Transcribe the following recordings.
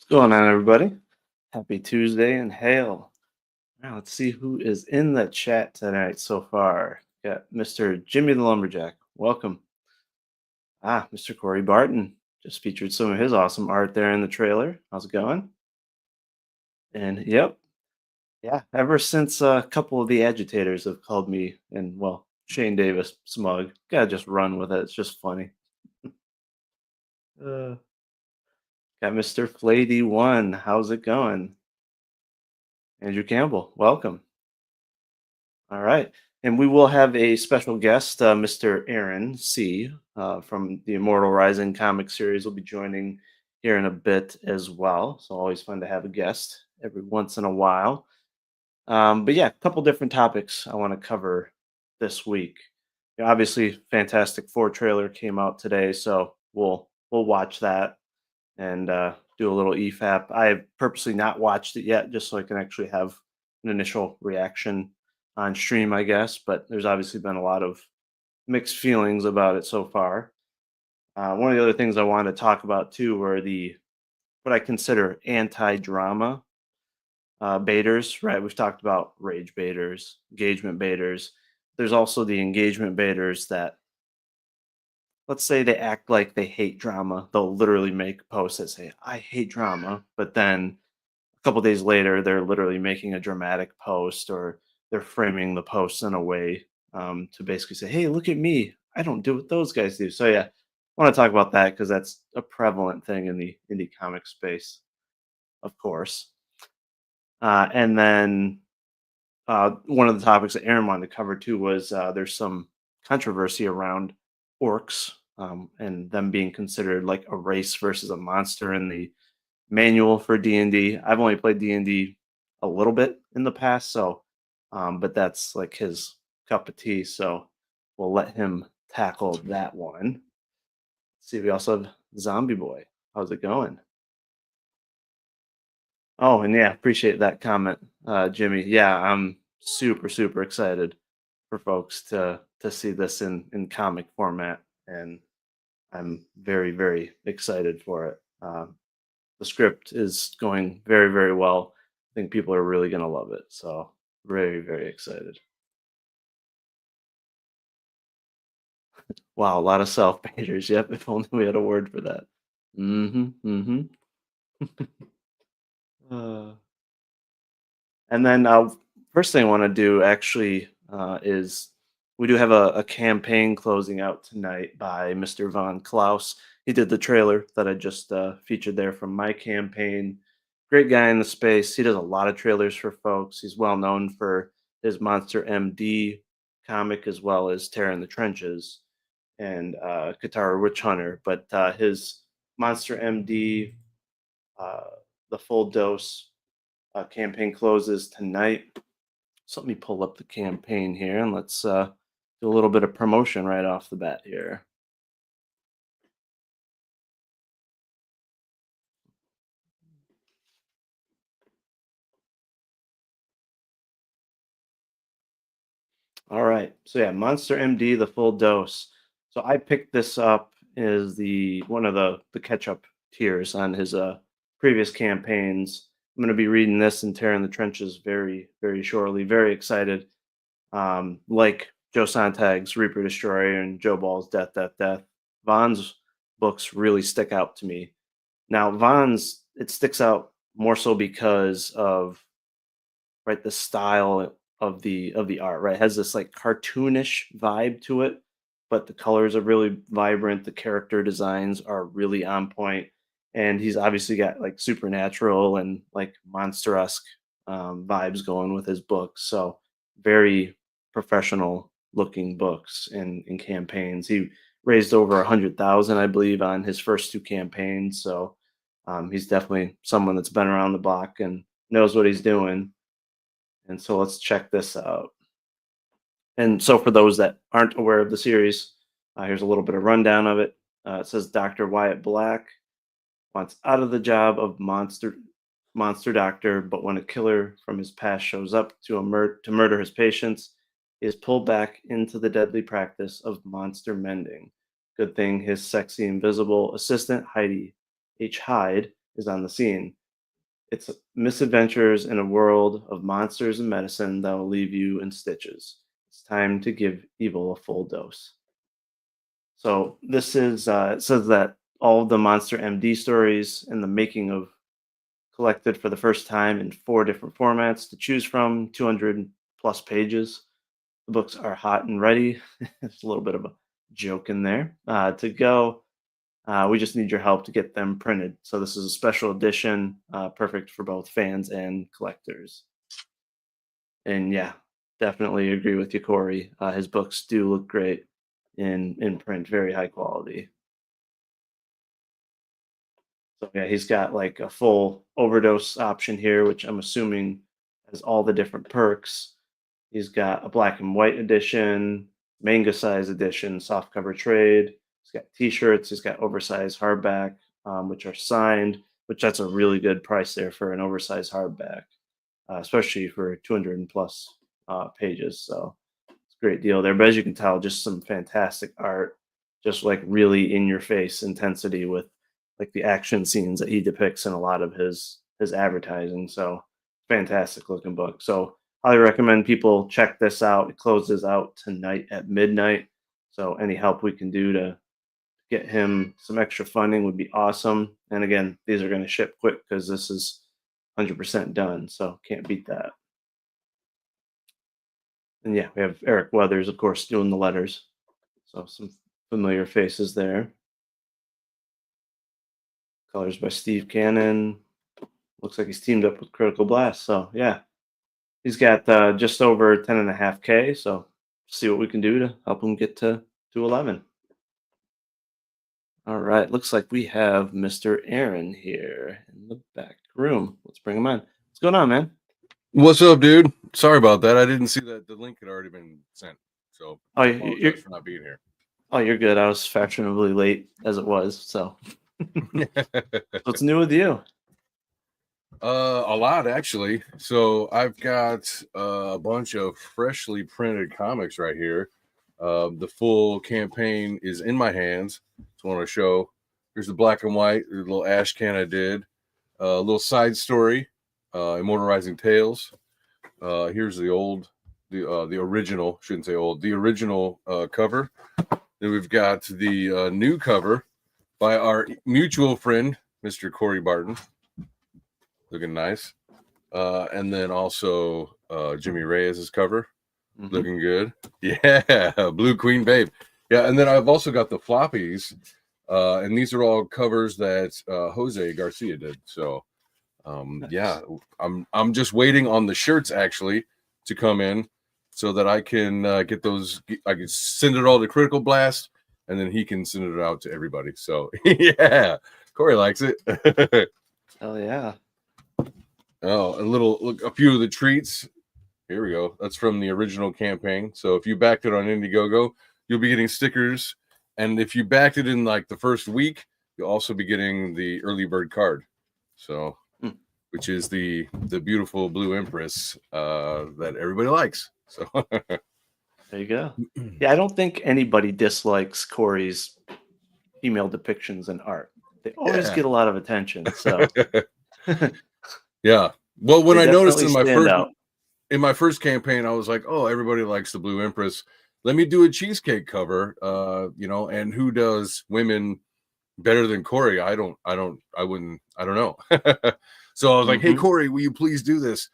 Going on, everybody? Happy Tuesday and hail. Now let's see who is in the chat tonight so far. Got Mr. Jimmy the Lumberjack. Welcome. Mr. Corey Barton just featured some of his awesome art there in the trailer. How's it going? And yep, yeah. Ever since a couple of the agitators have called me and Shane Davis smug, gotta just run with it. It's just funny. Uh, got Mr. Flady One. How's it going? Andrew Campbell. Welcome. All right. And we will have a special guest, Mr. Aaron C. From the Immortal Rising comic series, will be joining here in a bit as well. So always fun to have a guest every once in a while. But yeah, a couple different topics I want to cover this week. Obviously, Fantastic Four trailer came out today, so we'll watch that and do a little EFAP. I have purposely not watched it yet, just so I can actually have an initial reaction on stream, I guess. But there's obviously been a lot of mixed feelings about it so far. One of the other things I wanted to talk about too were the what I consider anti-drama baiters. Right, we've talked about rage baiters, engagement baiters. There's also the engagement baiters that, let's say, they act like they hate drama. They'll literally make posts that say, "I hate drama," but then a couple days later, they're literally making a dramatic post, or they're framing the post in a way to basically say, "Hey, look at me. I don't do what those guys do." So yeah, I want to talk about that because that's a prevalent thing in the indie comic space, of course. And then one of the topics that Aaron wanted to cover too was there's some controversy around orcs and them being considered like a race versus a monster in the manual for D&D. I've only played D&D a little bit in the past, so but that's like his cup of tea. So we'll let him tackle that one. See, we also have Zombie Boy. How's it going? Oh, and yeah, appreciate that comment, Jimmy. Yeah, I'm super excited for folks to see this in comic format, and I'm very excited for it. The script is going very well. I think people are really gonna love it. So very excited. Wow, a lot of self painters. Yep, if only we had a word for that. Mm-hmm. Uh, and then first thing I want to do actually is we do have a campaign closing out tonight by Mr. Von Klaus. He did the trailer that I just featured there from my campaign. Great guy in the space. He does a lot of trailers for folks. He's well known for his Monster MD comic as well as Terror in the Trenches and Katara Witch Hunter. But his Monster MD, uh, the full dose campaign closes tonight. So let me pull up the campaign here and let's do a little bit of promotion right off the bat here. All right. So yeah, Monster MD, the full dose. So I picked this up as the one of the catch up tiers on his previous campaigns. I'm going to be reading this and tearing the trenches very shortly. Very excited. Like Joe Sontag's Reaper Destroyer and Joe Ball's Death. Vaughn's books really stick out to me. Now, Vaughn's, it sticks out more so because of, right, the style of the art, right? It has this like cartoonish vibe to it, but the colors are really vibrant. The character designs are really on point, and he's obviously got like supernatural and like monster-esque vibes going with his books. So very professional looking books and campaigns. He raised over 100,000, I believe, on his first two campaigns. So he's definitely someone that's been around the block and knows what he's doing. And so let's check this out. And so for those that aren't aware of the series, here's a little bit of rundown of it. It says Dr. Wyatt Black wants out of the job of monster doctor, but when a killer from his past shows up to murder his patients, he is pulled back into the deadly practice of monster mending. Good thing his sexy invisible assistant Heidi H. Hyde is on the scene. It's misadventures in a world of monsters and medicine that will leave you in stitches. It's time to give evil a full dose. So this is it says that all of the Monster MD stories and the making of collected for the first time in 4 different formats to choose from, 200 plus pages. The books are hot and ready. It's a little bit of a joke in there. To go, we just need your help to get them printed. So this is a special edition, perfect for both fans and collectors. And yeah, definitely agree with you, Corey. His books do look great in print, very high quality. So yeah, he's got like a full overdose option here, which I'm assuming has all the different perks. He's got a black and white edition, manga size edition, soft cover trade. He's got T-shirts. He's got oversized hardback, which are signed, which that's a really good price there for an oversized hardback, especially for 200 plus pages. So it's a great deal there. But as you can tell, just some fantastic art, just like really in your face intensity with like the action scenes that he depicts in a lot of his advertising. So fantastic looking book. So highly recommend people check this out. It closes out tonight at midnight. So any help we can do to get him some extra funding would be awesome. And again, these are going to ship quick because this is 100% done. So can't beat that. And yeah, we have Eric Weathers, of course, doing the letters. So some familiar faces there. Colors by Steve Cannon. Looks like he's teamed up with Critical Blast. So yeah, he's got just over 10.5K. So see what we can do to help him get to 11. All right, looks like we have Mr. Aaron here in the back room. Let's bring him on. What's going on, man? What's up, dude? Sorry about that. I didn't see that the link had already been sent. So I apologize for not being here. Oh, you're good. I was fashionably late as it was. So what's new with you? A lot, actually. So I've got a bunch of freshly printed comics right here. The full campaign is in my hands. Just want to show. Here's the black and white, the little ash can I did. A little side story, Immortal Rising Tales. Here's the original, shouldn't say old, the original cover. Then we've got the new cover by our mutual friend, Mr. Corey Barton. Looking nice. And then also Jimmy Reyes' cover. Mm-hmm. Looking good. Yeah, Blue Queen Babe. Yeah, and then I've also got the floppies. And these are all covers that Jose Garcia did. So nice. Yeah, I'm just waiting on the shirts actually to come in so that I can get those. I can send it all to Critical Blast, and then he can send it out to everybody. So yeah, Corey likes it. Oh yeah. Oh, a few of the treats. Here we go. That's from the original campaign. So if you backed it on Indiegogo, you'll be getting stickers, and if you backed it in like the first week, you'll also be getting the early bird card. So. Which is the beautiful blue Empress that everybody likes. So there you go. Yeah, I don't think anybody dislikes Corey's female depictions in art. They always get a lot of attention. So yeah. Well, when I noticed in my first campaign, I was like, oh, everybody likes the blue Empress. Let me do a cheesecake cover. And who does women better than Corey? I don't know. So I was like, hey, Corey, will you please do this?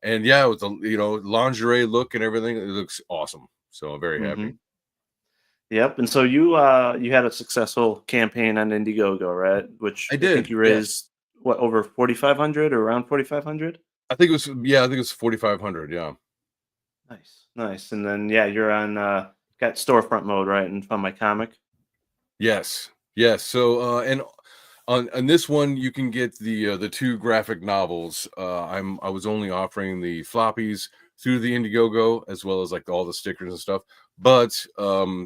And yeah, with the lingerie look and everything, it looks awesome. So I'm very happy. Yep. And so you had a successful campaign on Indiegogo, right? Which I think you raised what, over 4,500 or around 4,500? I think it was 4,500. Yeah. Nice. And then you're on got storefront mode, right? And Fund My Comic. Yes. So and on this one, you can get the 2 graphic novels. I was only offering the floppies through the Indiegogo as well as like all the stickers and stuff. But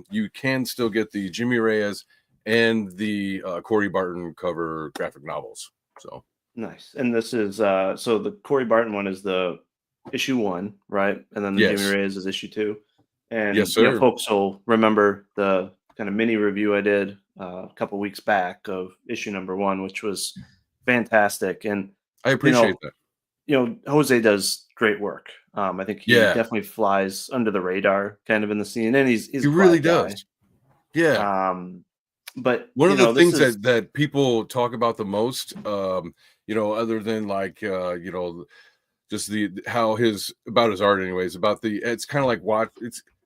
you can still get the Jimmy Reyes and the Corey Barton cover graphic novels. So nice. And this is so the Corey Barton one is the issue 1, right? And then the Jimmy Reyes is issue 2. And yes, sir. Folks will remember the kind of mini review I did a couple weeks back of issue number 1, which was fantastic. And I you appreciate know, that. Jose does great work. I think he Yeah, definitely flies under the radar, kind of in the scene, and he's he a really quiet guy. does. Yeah. Um, but One of the this things is that people talk about the most, other than like, just the how his about his art anyways, about the it's kind of like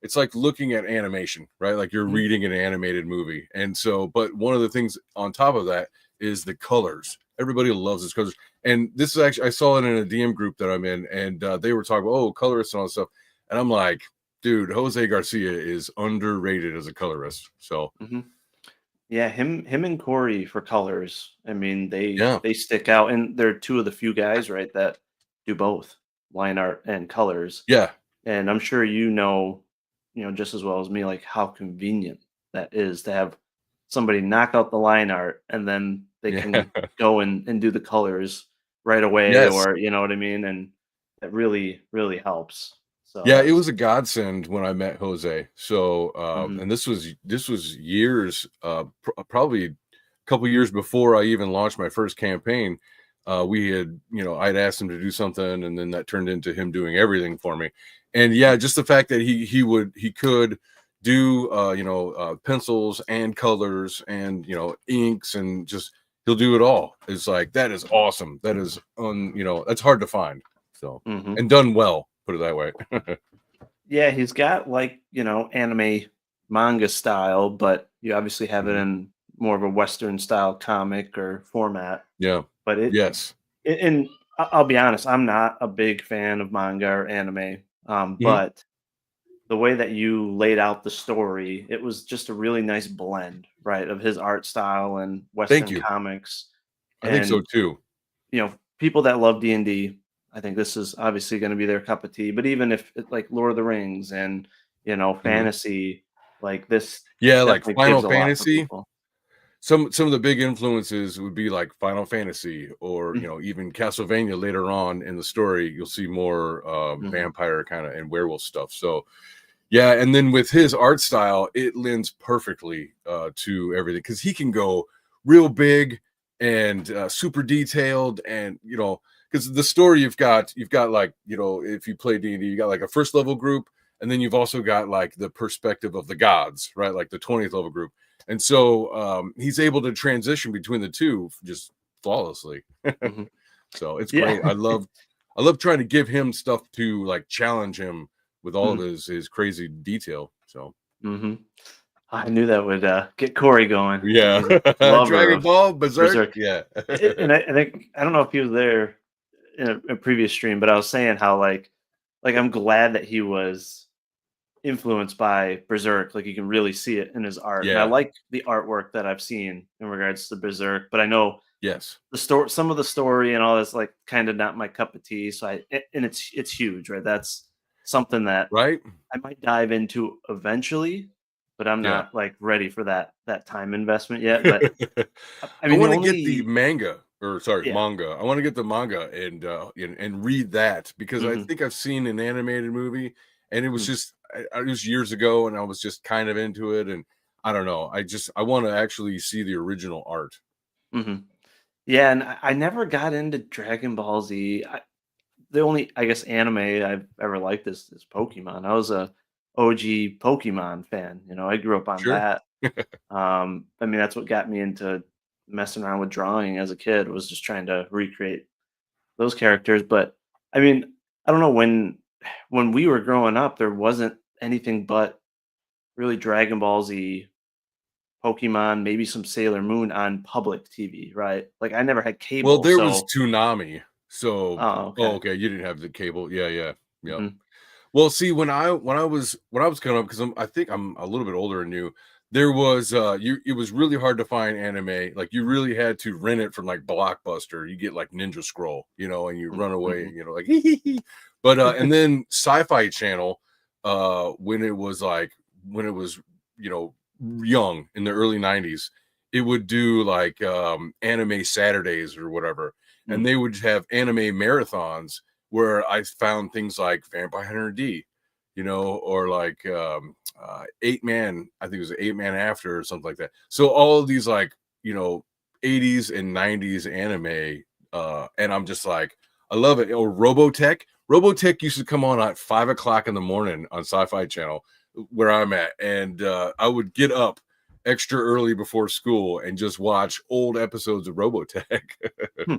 it's like looking at animation, right? Like you're Mhm, reading an animated movie. And so, but one of the things on top of that is the colors. Everybody loves his colors. And this is actually I saw it in a DM group that I'm in, and they were talking about colorists and all this stuff. And I'm like, dude, Jose Garcia is underrated as a colorist. So mhm. Yeah, him and Corey for colors. I mean, yeah, they stick out, and they're two of the few guys, right, that do both line art and colors. yeah, And I'm sure just as well as me, like how convenient that is to have somebody knock out the line art and then they yeah. can go and do the colors right away, Yes. or you know what I mean? And that really, really helps. So Yeah, it that's was a godsend when I met Jose. So, mhm, and this was years, probably a couple years before I even launched my first campaign. We had, I'd asked him to do something, and then that turned into him doing everything for me. And yeah, just the fact that he could do pencils and colors and inks and just he'll do it all. It's like that is awesome. That is that's hard to find. So mhm. and done well, put it that way. Yeah, he's got like, anime manga style, but you obviously have it Mhm. in more of a Western style comic or format. Yeah. But Yes. and I'll be honest, I'm not a big fan of manga or anime. Mhm. But the way that you laid out the story, it was just a really nice blend, right, of his art style and Thank Western you. comics. I think so And too. people that love D&D, I think this is obviously going to be their cup of tea. But even if like Lord of the Rings and Mhm. fantasy, like this Yeah, like definitely Final gives a lot for Fantasy. people. Some of the big influences would be like Final Fantasy or, Mm, even Castlevania later on in the story, you'll see more mhm, vampire kind of and werewolf stuff. So, yeah, and then with his art style, it lends perfectly to everything because he can go real big and super detailed, and because the story you've got like if you play D&D, you got like a first level group, and then you've also got like the perspective of the gods, right? Like the 20th level group, and so he's able to transition between the two just flawlessly. mhm. So it's Yeah. great. I love trying to give him stuff to like challenge him with all of Mm, his crazy detail. So mhm. I knew that would get Corey going. I mean, yeah, he's a lover Dragon of Ball Berserk. Berserk. Yeah, And I think I don't know if he was there in a previous stream, but I was saying how like I'm glad that he was influenced by Berserk. Like you can really see it in his art, and I yeah, like the artwork that I've seen in regards to Berserk. But I know yes, some of the story and all this, like kind of not my cup of tea. So and it's huge, right? That's something that right, I might dive into eventually, but I'm yeah. not like ready for that time investment yet. But I I mean, the want to get the only manga, or sorry, yeah. manga. I want to get the manga and read that because I Hmm. think I've seen an animated movie, and it was Hmm. just it was years ago, and I was just kind of into it, and I don't know. I want to actually see the original art. Hmm. Yeah, and I never got into Dragon Ball Z. The only, I guess, anime I've ever liked is Pokemon. I was a OG Pokemon fan. I grew up on Sure. that. I mean, that's what got me into messing around with drawing as a kid. Was just trying to recreate those characters. But I mean, I don't know when we were growing up, there wasn't anything but really Dragon Ball Z, Pokemon, maybe some Sailor Moon on public TV, right? Like I never had Well, cable, there was so Toonami. So, oh, oh, okay. okay, you didn't have the cable. Yeah, yeah, yeah. Hmm. Well, see, when I was coming up, because I think I'm a little bit older than you. There was it was really hard to find anime. Like you really had to rent it from like Blockbuster. You get like Ninja Scroll, and you run away, Hmm. like hee hee hee. But and then Sci-Fi Channel, when it was you know young in the early '90s, it would do like anime Saturdays or whatever, and they would have anime marathons where I found things like Vampire Hunter D, or like 8 Man, I think it was 8 Man After or something like that. So all of these like, 80s and 90s anime, and I'm just like, I love it. Or Robotech. Robotech used to come on at 5 o'clock in the morning on Sci-Fi Channel where I'm at, and I would get up extra early before school and just watch old episodes of Robotech. Hmm.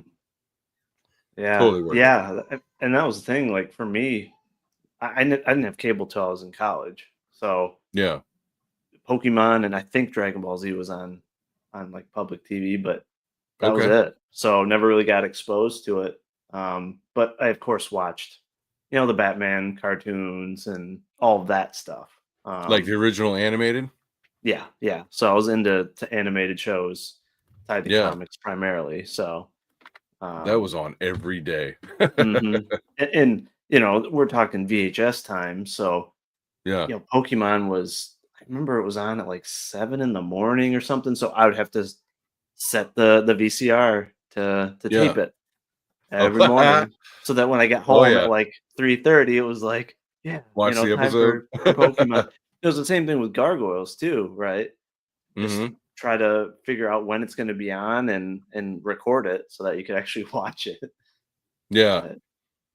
Yeah, Totally worth it. yeah, and that was the thing. Like for me, I didn't have cable till I was in college, so Yeah. Pokemon and I think Dragon Ball Z was on like public TV, but that was Okay. it. So never really got exposed to it. But I of course watched, the Batman cartoons and all of that stuff. Like the original animated? Yeah, yeah. So I was into animated shows tied to Yeah. comics primarily. So That um, was on every day. hmm and we're talking VHS time. So Yeah. Pokemon was. I remember it was on at like 7 in the morning or something. So I would have to set the VCR to tape Yeah. it Oh, every morning so that when I got oh home at yeah. like 3:30, it was like, yeah, Watch the time episode. for Pokemon. It was the same thing with Gargoyles too, right? Just Hmm. try to figure out when it's going to be on and record it so that you could actually watch it. Yeah. But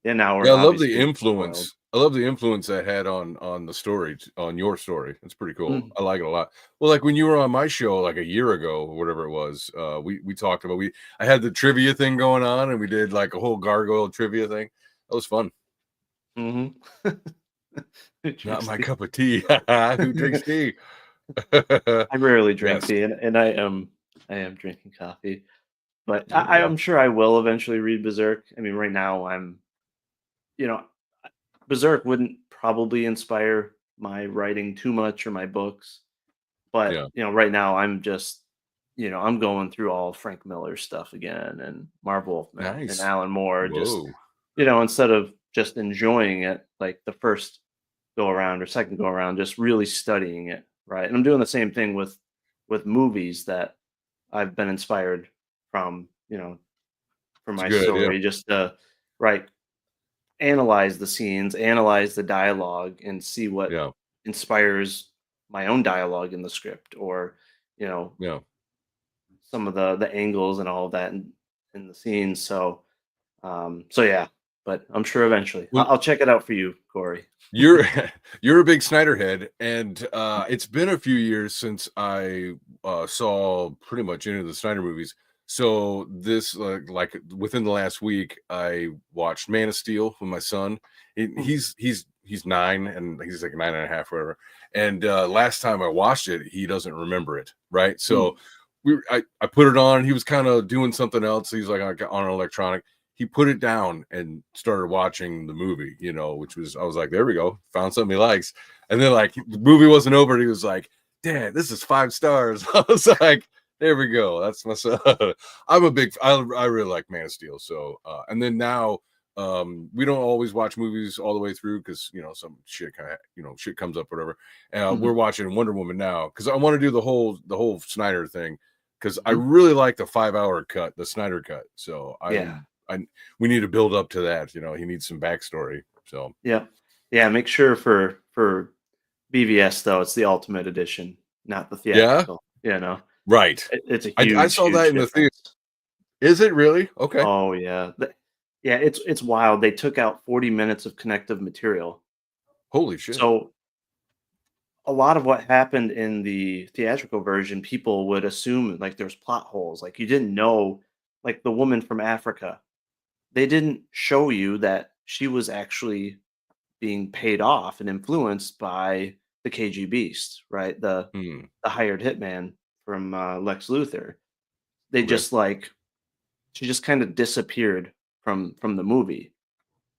yeah, now Yeah, we're I love the obviously spoiled. influence. I love the influence that had on the story, on your story. It's pretty cool. Mm, I like it a lot. Well, like when you were on my show like a year ago or whatever it was, we talked about we I had the trivia thing going on and we did like a whole gargoyle trivia thing. That was fun. mhm. Who Not drinks my tea? cup of tea. Who drinks tea? I rarely drink Yes. tea, and I am drinking coffee, but There we I'm go. sure I will eventually read Berserk. I mean, right now you know, Berserk wouldn't probably inspire my writing too much or my books, but Yeah. right now I'm just, I'm going through all Frank Miller stuff again and Marv Wolfman and Nice. Alan Moore. Just, Whoa. instead of just enjoying it like the first go around or second go around, just really studying it, right? And I'm doing the same thing with movies that I've been inspired from, for It's a my good idea. story, just to right analyze the scenes, analyze the dialogue, and see what Yeah. inspires my own dialogue in the script, or you know Yeah. some of the angles and all of that in the scenes. So yeah, but I'm sure eventually Well, I'll check it out for you, Corey. you're you're a big Snyder head, and it's been a few years since I saw pretty much any of the Snyder movies. So this like within the last week, I watched Man of Steel with my son. Hmm, He's 9 and he's like 9.5, whatever. And last time I watched it, he doesn't remember it, right? So hmm, I put it on. He was kind of doing something else. He's like on an electronic. He put it down and started watching the movie, which was, I was like, there we go, found something he likes. And then like the movie wasn't over, and he was like, Dad, this is 5 stars. I was like, there we go. That's my son. I really like Man of Steel. So and then now we don't always watch movies all the way through because some shit kind of shit comes up, whatever. We're hmm, watching Wonder Woman now because I want to do the whole Snyder thing because I hmm. really like the 5 hour cut, the Snyder cut. So Yeah, I we need to build up to that. He needs some backstory. So yeah, yeah. Make sure for BVS though, it's the Ultimate Edition, not the yeah, theatrical. right. It's a I huge, saw that huge in the theater. difference. Is it really? Okay. Oh yeah, yeah. It's wild. They took out 40 minutes of connective material. Holy shit. So a lot of what happened in the theatrical version, people would assume like there's plot holes. Like you didn't know, like the woman from Africa. They didn't show you that she was actually being paid off and influenced by the KG Beast, right? Hmm. The hired hitman from Lex Luthor. They Okay. just like she just kind of disappeared from the movie.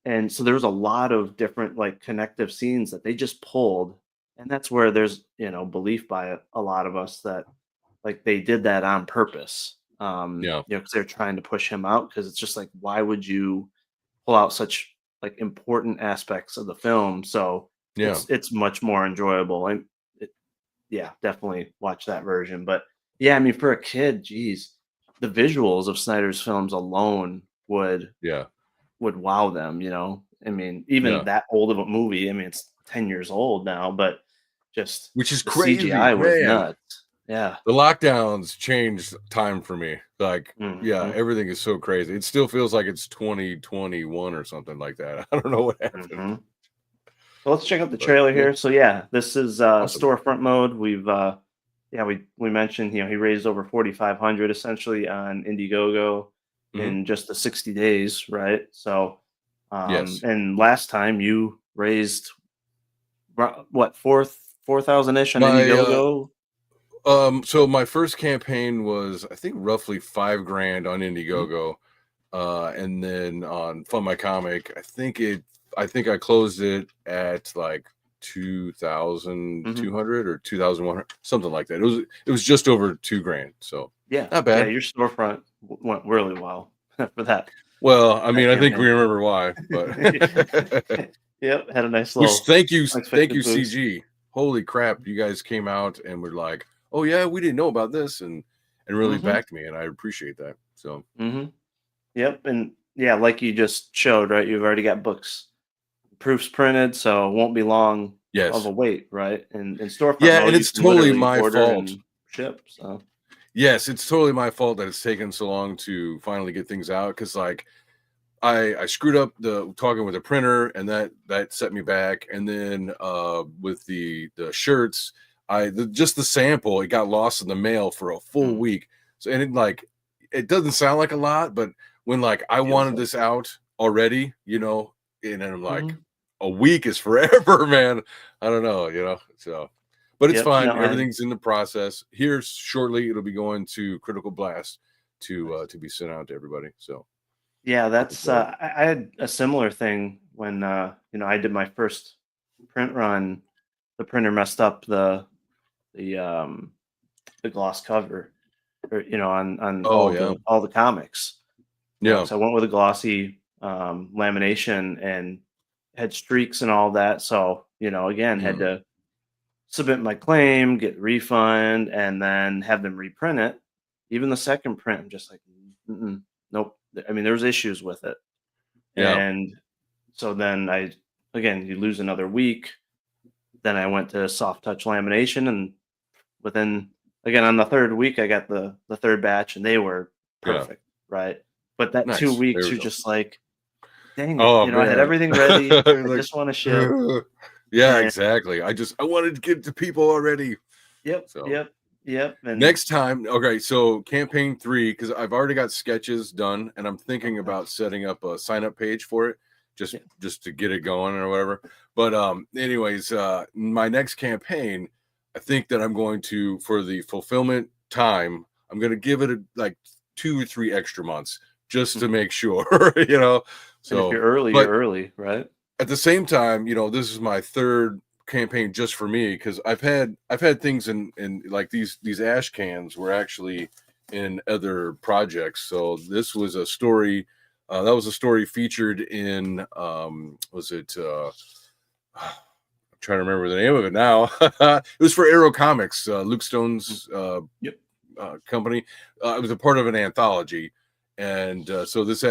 And so there's a lot of different like connective scenes that they just pulled. And that's where there's, belief by a lot of us that like they did that on purpose. Yeah. Because they're trying to push him out because it's just like, why would you pull out such like important aspects of the film? So Yeah. it's much more enjoyable. And yeah, definitely watch that version. But yeah, I mean, for a kid, geez, the visuals of Snyder's films alone Yeah. would wow them. I mean, even Yeah. that old of a movie. I mean, it's 10 years old now, but just Which is the crazy, CGI was man. nuts. Yeah. The lockdowns changed time for me. Like, yeah, Mhm. everything is so crazy. It still feels like it's 2021 or something like that. I don't know what happened, Mhm. So let's check out the but trailer yeah, here. So yeah, this is awesome. storefront mode. We've yeah, we mentioned, he raised over 4,500 essentially on Indiegogo Hmm. in just the 60 days, right? So Yes. and last time you raised what, 4,000 ish on My Indiegogo? so my first campaign was I think roughly 5 grand on Mhm. Indiegogo. And then on Fund My Comic, I think I closed it at like Mhm. 2,200 or 2,100, something like that. It was just over 2 grand. So Yeah. not Yeah, bad. your storefront went really well for Well, I that mean, I think we campaign. remember why, but Yep, had a nice which little thank unexpected you, boost. CG. Holy crap, you guys came out and were like, "Oh yeah, we didn't know about this," and really Mhm. backed me, and I appreciate that. So Mhm. Yep, and yeah, like you just showed, right? You've already got books, proofs printed, so it won't be long of a yes, wait, right? In storefront yeah, and mode, you it's can totally literally my order fault. and ship. So, Yes, it's totally my fault that it's taken so long to finally get things out because like I screwed up the talking with the printer and that set me back. And then with the shirts, just the sample, it got lost in the mail for a full mm, week. So and it doesn't sound like a lot, but when like I feels wanted like this out already, and then I'm like, mhm. a week is forever, man. I don't know, so but it's Yep. fine. No, I Everything's in the process. Here shortly, it'll be going to Critical Blast to be sent out to everybody. So yeah, looking that's forward. I had a similar thing when I did my first print run. The printer messed up the the gloss cover, or, on Oh yeah. all the comics. Yeah. So I went with a glossy lamination and had streaks and all that. So, again, had Mm. to submit my claim, get refund, and then have them reprint it. Even the second print, I'm just like, mm-mm, nope. I mean, there's issues with it. Yeah. And so then again, you lose another week. Then I went to soft touch lamination, and within, again, on the third week, I got the third batch, and they were Yeah. perfect, right? But that two Nice. There weeks, we you're go. just like, dang it, Oh I had man. everything ready. I Like, just want to ship. yeah, And exactly. I wanted to get to people already. yep, So yep, yep. And next time, okay. So campaign 3, because I've already got sketches done, and I'm thinking okay, about setting up a sign up page for it, yeah, just to get it going or whatever. But anyways, my next campaign, I think that I'm going to for the fulfillment time, I'm going to give it like 2 or 3 extra months just to mhm. make sure. And if So, you're early, you're but early, right? at the same time, this is my third campaign just for me because I've had things in like these ash cans were actually in other projects. So this was a story that was a story featured in was it I'm trying to remember the name of it now. It was for Arrow Comics, Luke Mm, Stone's yep. company. It was a part of an anthology, and so this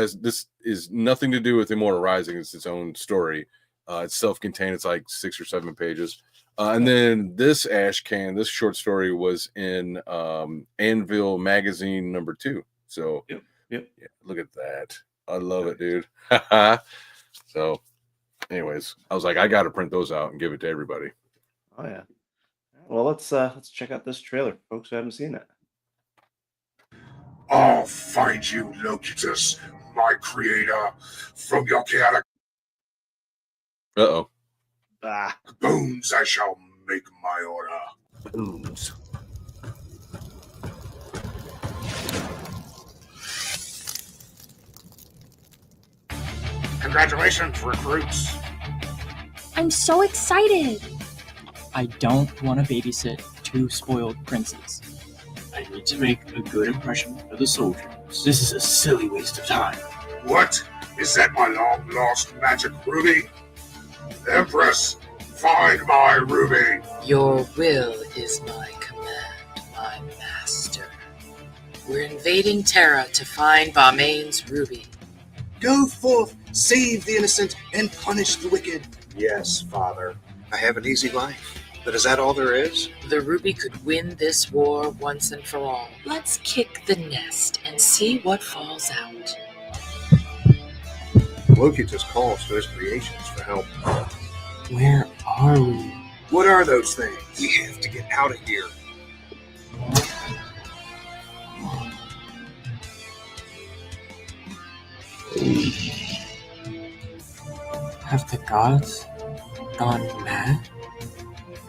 is nothing to do with Immortal Rising. It's its own story. It's self-contained. It's like 6 or 7 pages. And Okay. then this ash can, this short story was in Anvil magazine #2. So Yep. Yep. yeah, look at that. I love it, Nice. dude. So, anyways, I was like, I got to print those out and give it to everybody. Oh yeah. Well, let's check out this trailer, folks who haven't seen it. I'll find you, Locutus, my creator, from your chaotic Uh-oh. Ah. bones I shall make my order. Booms. Congratulations, recruits. I'm so excited! I don't want to babysit 2 spoiled princes. I need to make a good impression for the soldiers. This is a silly waste of time. What? Is that my long-lost magic ruby? Empress, find my ruby. Your will is my command, my master. We're invading Terra to find Balmain's ruby. Go forth, save the innocent, and punish the wicked. Yes, Father. I have an easy life. But is that all there is? The ruby could win this war once and for all. Let's kick the nest and see what falls out. Loki just calls to his creations for help. Where are we? What are those things? We have to get out of here. Have the gods gone mad?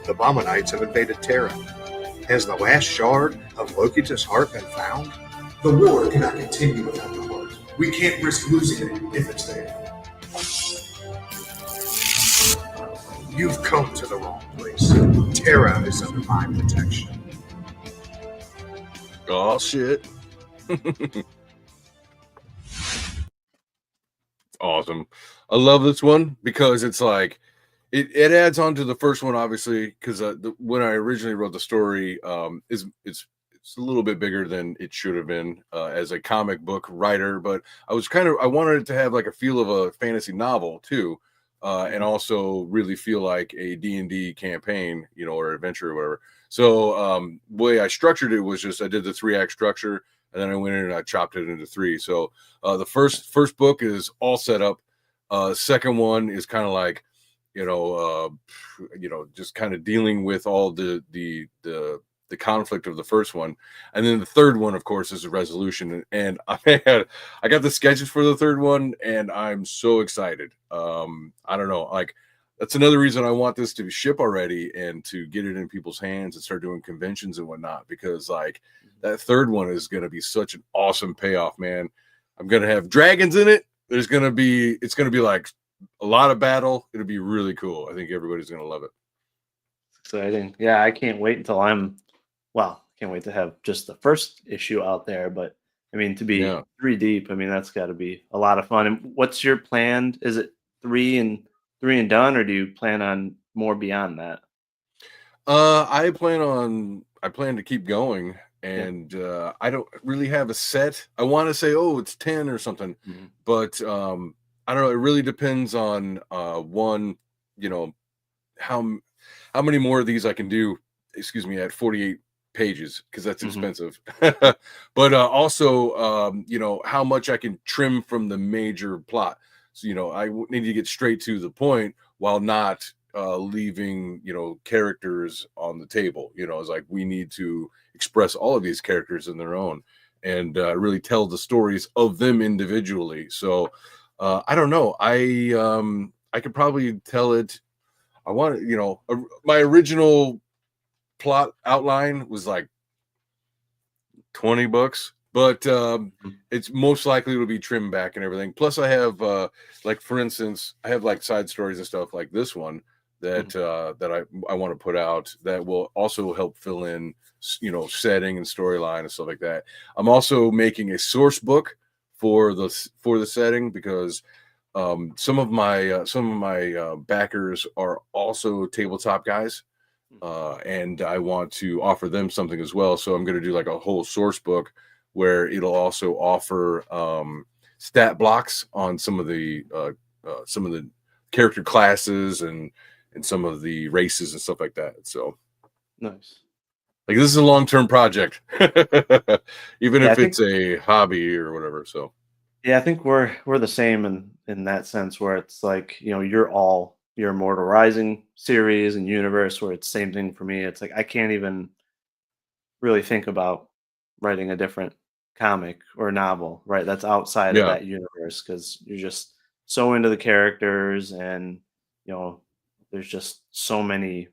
The Bomanites have invaded Terra. Has the last shard of Loki's heart been found? The war cannot continue without the heart. We can't risk losing it if it's there. You've come to the wrong place. Terra is under my protection. Oh shit. Awesome. I love this one because it's like it adds on to the first one, obviously, because when I originally wrote the story, it's a little bit bigger than it should have been as a comic book writer, but I wanted it to have like a feel of a fantasy novel too, and also really feel like a D&D campaign, or adventure or whatever. So the way I structured it was just I did the 3-act structure, and then I went in and I chopped it into 3. So the first book is all set up. Second one is kind of like, just kind of dealing with all the conflict of the first one, and then the third one, of course, is a resolution. And I got the sketches for the third one, and I'm so excited. I don't know, like that's another reason I want this to ship already and to get it in people's hands and start doing conventions and whatnot, because like that third one is going to be such an awesome payoff, man. I'm going to have dragons in it. It's going to be like a lot of battle. It'll be really cool. I think everybody's going to love it. Exciting. Yeah, I can't wait until can't wait to have just the first issue out there. But I mean, to be 3 deep, I mean, that's got to be a lot of fun. And what's your plan? Is it 3 and done, or do you plan on more beyond that? I plan to keep going, and I don't really have a set. I want to say, it's 10 or something, but I don't know. It really depends on one, how many more of these I can do. Excuse me, at 48 pages, because that's expensive. But also, how much I can trim from the major plot. So, I need to get straight to the point while not leaving, characters on the table. It's like we need to express all of these characters in their own and really tell the stories of them individually. So I don't know. I could probably tell it. I want to, my original plot outline was like 20 books, but it's most likely to be trimmed back and everything. Plus I have like, for instance, I have like side stories and stuff like this one that that I want to put out that will also help fill in, setting and storyline and stuff like that. I'm also making a source book for the setting, because some of my backers are also tabletop guys, and I want to offer them something as well. So I'm going to do like a whole source book where it'll also offer stat blocks on some of the character classes and some of the races and stuff like that. So Nice. Like, this is a long-term project, even if it's a hobby or whatever. So yeah, I think we're the same in that sense, where it's like, you're all your Immortal Rising series and universe, where it's same thing for me. It's like I can't even really think about writing a different comic or novel, right? That's outside of that universe, because you're just so into the characters, and there's just so much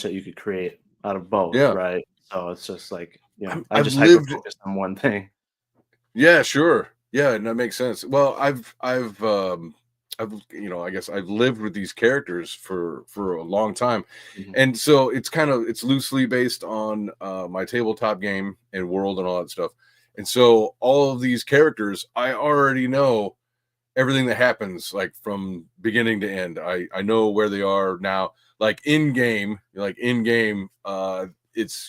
that you could create out of both, right? So it's just like, I just hyper focus on one thing. Yeah, sure. Yeah, and that makes sense. Well, I've I guess I've lived with these characters for a long time, and so it's loosely based on my tabletop game and world and all that stuff. And so all of these characters, I already know everything that happens, like from beginning to end. I know where they are now. Like in game, it's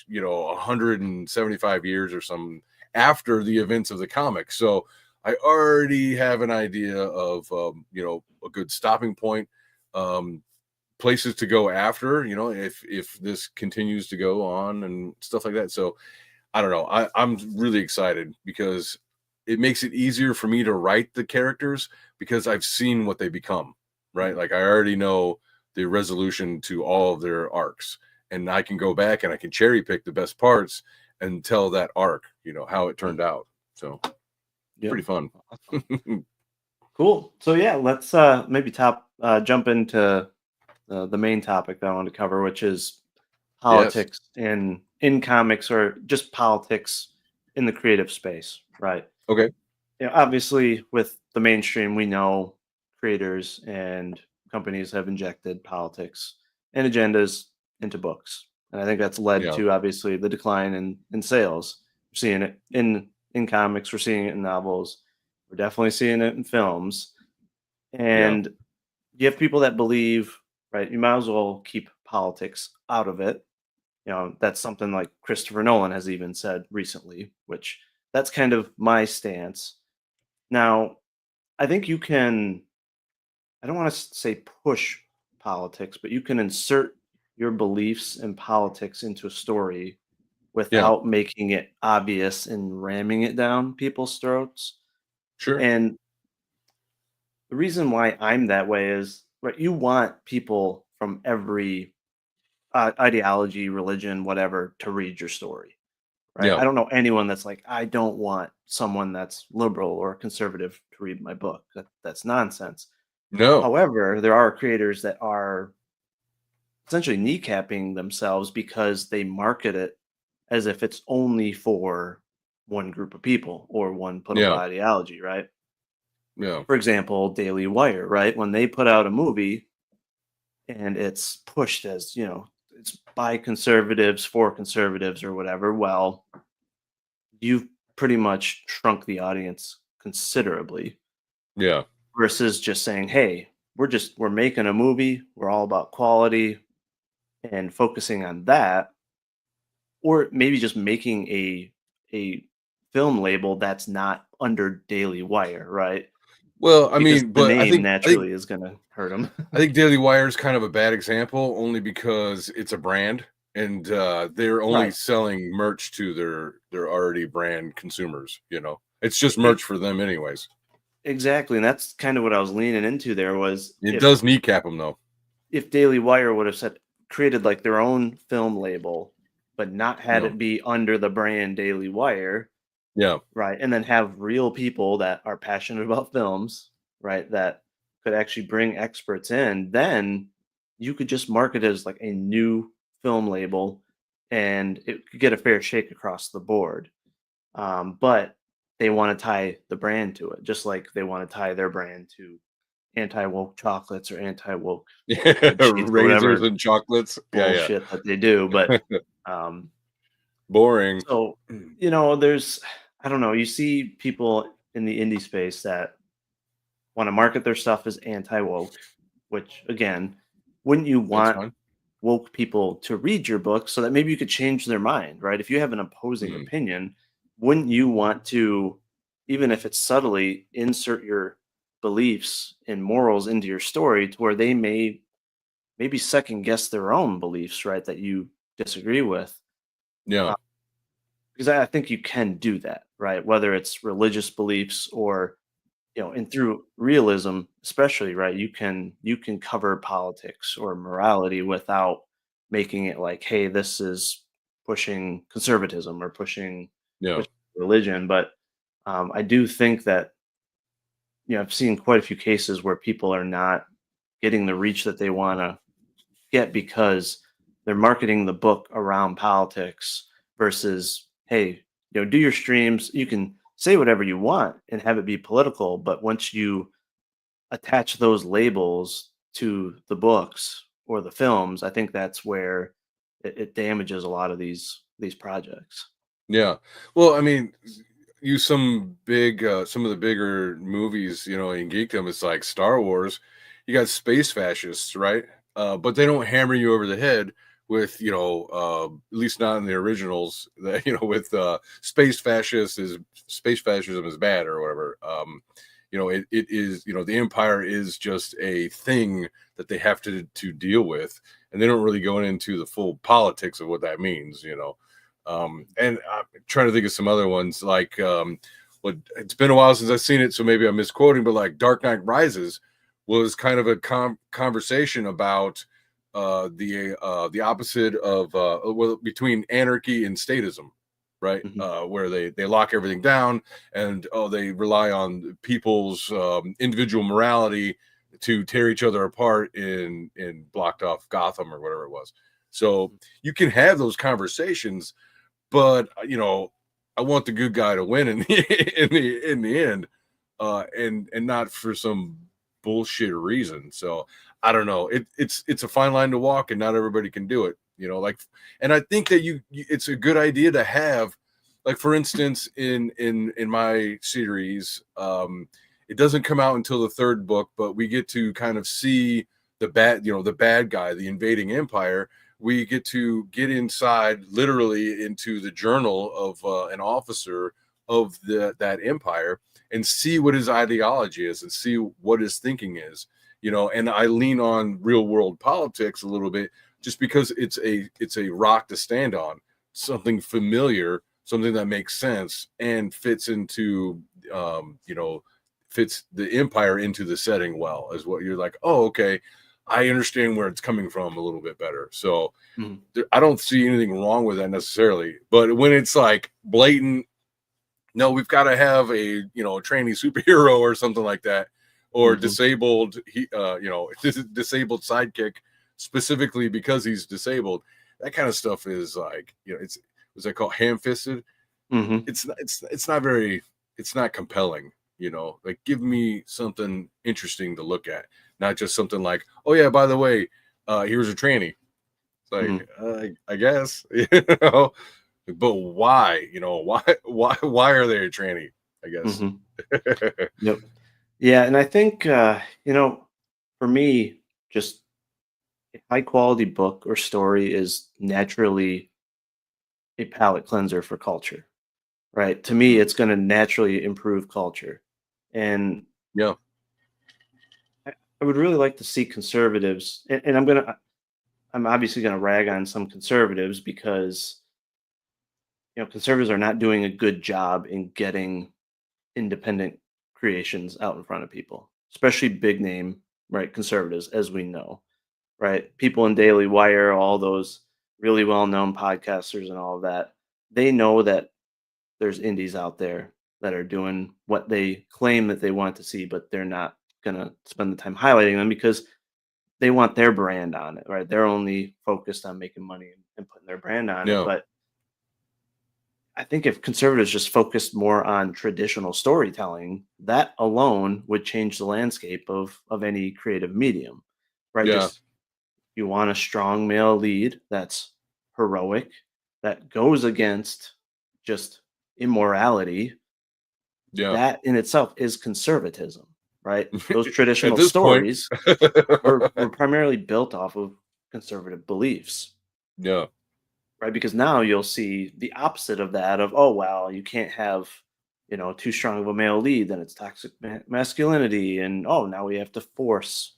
175 years or something after the events of the comic. So I already have an idea of a good stopping point. places to go after, you know, if this continues to go on and stuff like that. So I don't know. I'm really excited because it makes it easier for me to write the characters because I've seen what they become, right? Like I already know the resolution to all of their arcs, and I can go back and I can cherry pick the best parts and tell that arc, you know, how it turned out. So Yeah. pretty fun. Cool. So yeah, let's maybe jump into the main topic that I want to cover, which is politics in comics, or just politics in the creative space, right? Okay. You know, obviously with the mainstream, we know creators and companies have injected politics and agendas into books. And I think that's led Yeah. to obviously the decline in sales. We're seeing it in comics, we're seeing it in novels, we're definitely seeing it in films. And you have people that believe, right, you might as well keep politics out of it. You know, that's something like Christopher Nolan has even said recently, which that's kind of my stance. Now, I think you can, I don't want to say push politics, but you can insert your beliefs and politics into a story Yeah. without making it obvious and ramming it down people's throats. Sure. And the reason why I'm that way is, right, you want people from every ideology, religion, whatever, to read your story, right? Yeah. I don't know anyone that's like, I don't want someone that's liberal or conservative to read my book. That's nonsense. No. However, there are creators that are essentially kneecapping themselves because they market it as if it's only for one group of people or one political Yeah. ideology, right? Yeah. For example, Daily Wire, right? When they put out a movie and it's pushed as, you know, it's by conservatives for conservatives or whatever, well, you've pretty much shrunk the audience considerably Yeah. versus just saying, hey, we're making a movie, we're all about quality and focusing on that, or maybe just making a film label that's not under Daily Wire, right? Well, I Because mean, the but name I think naturally is going to hurt them. I think Daily Wire is kind of a bad example only because it's a brand and they're only Right. selling merch to their already brand consumers, you know. It's just E- merch for them anyways. Exactly, and that's kind of what I was leaning into there was It does kneecap them though. if Daily Wire would have said created like their own film label, but not had Yeah. it be under the brand Daily Wire, Yeah. right? And then have real people that are passionate about films, right? That could actually bring experts in, then you could just market it as like a new film label and it could get a fair shake across the board. But they want to tie the brand to it, just like they want to tie their brand to anti-woke chocolates or anti-woke bed sheets or Razors whatever and chocolates. Yeah, bullshit that they do. But yeah. um, Boring. so you know, there's I don't know. You see people in the indie space that want to market their stuff as anti-woke, which again, wouldn't you That's want fine. woke people to read your book so that maybe you could change their mind, right? If you have an opposing Mhm. opinion, wouldn't you want to, even if it's subtly, insert your beliefs and morals into your story to where they may maybe second guess their own beliefs, right? That you disagree with. Yeah. Because I think you can do that, right? Whether it's religious beliefs or you know, and through realism, especially, right? You can cover politics or morality without making it like, hey, this is pushing conservatism or Yeah. pushing religion. But I do think that you know I've seen quite a few cases where people are not getting the reach that they want to get because they're marketing the book around politics versus hey, you know, do your streams, you can say whatever you want and have it be political, but once you attach those labels to the books or the films, I think that's where it damages a lot of these projects. Yeah. Well, I mean, use some of the bigger movies, you know, in geekdom, it's like Star Wars. You got space fascists, right? But they don't hammer you over the head with, you know, at least not in the originals, that, you know, with space fascism is bad or whatever. it is, the empire is just a thing that they have to deal with, and they don't really go into the full politics of what that means. And I'm trying to think of some other ones, like what it's been a while since I've seen it, so maybe I'm misquoting, but like Dark Knight Rises was kind of a conversation about the opposite of between anarchy and statism, right? Where they lock everything down, and they rely on people's individual morality to tear each other apart in blocked off Gotham or whatever it was. So you can have those conversations, but I want the good guy to win in the end, and not for some bullshit reason. So I don't know. It's a fine line to walk, and not everybody can do it. And I think that it's a good idea to have, like, for instance, in my series, it doesn't come out until the third book, but we get to kind of see the bad guy, the invading empire. We get to get inside, literally, into the journal of an officer of that empire, and see what his ideology is, and see what his thinking is. And I lean on real world politics a little bit, just because it's a rock to stand on, something familiar, something that makes sense and fits into fits the empire into the setting well, as what you're like, oh, okay, I understand where it's coming from a little bit better. So I don't see anything wrong with that necessarily. But when it's like blatant, no, we've got to have a trainee superhero or something like that, or disabled disabled sidekick specifically because he's disabled, that kind of stuff is like, it's what's that called, ham-fisted. It's not compelling. Like, give me something interesting to look at, not just something like, oh yeah, by the way, here's a tranny. It's like, I guess, but why? Why are they a tranny? I guess. Yep. Yeah, and I think for me, just a high quality book or story is naturally a palate cleanser for culture, right? To me, it's going to naturally improve culture. And yeah, I would really like to see conservatives, and I'm obviously going to rag on some conservatives, because conservatives are not doing a good job in getting independent creations out in front of people, especially big name, right, conservatives, as we know, right? People in Daily Wire, all those really well-known podcasters and all of that, they know that there's indies out there that are doing what they claim that they want to see, but they're not going to spend the time highlighting them because they want their brand on it, right? They're only focused on making money and putting their brand on it. But I think if conservatives just focused more on traditional storytelling, that alone would change the landscape of any creative medium, right? Just, you want a strong male lead that's heroic, that goes against just immorality. That in itself is conservatism, right? Those traditional stories were primarily built off of conservative beliefs. Yeah. Right, because now you'll see the opposite of that, of, oh, well, you can't have, too strong of a male lead, then it's toxic masculinity, and now we have to force,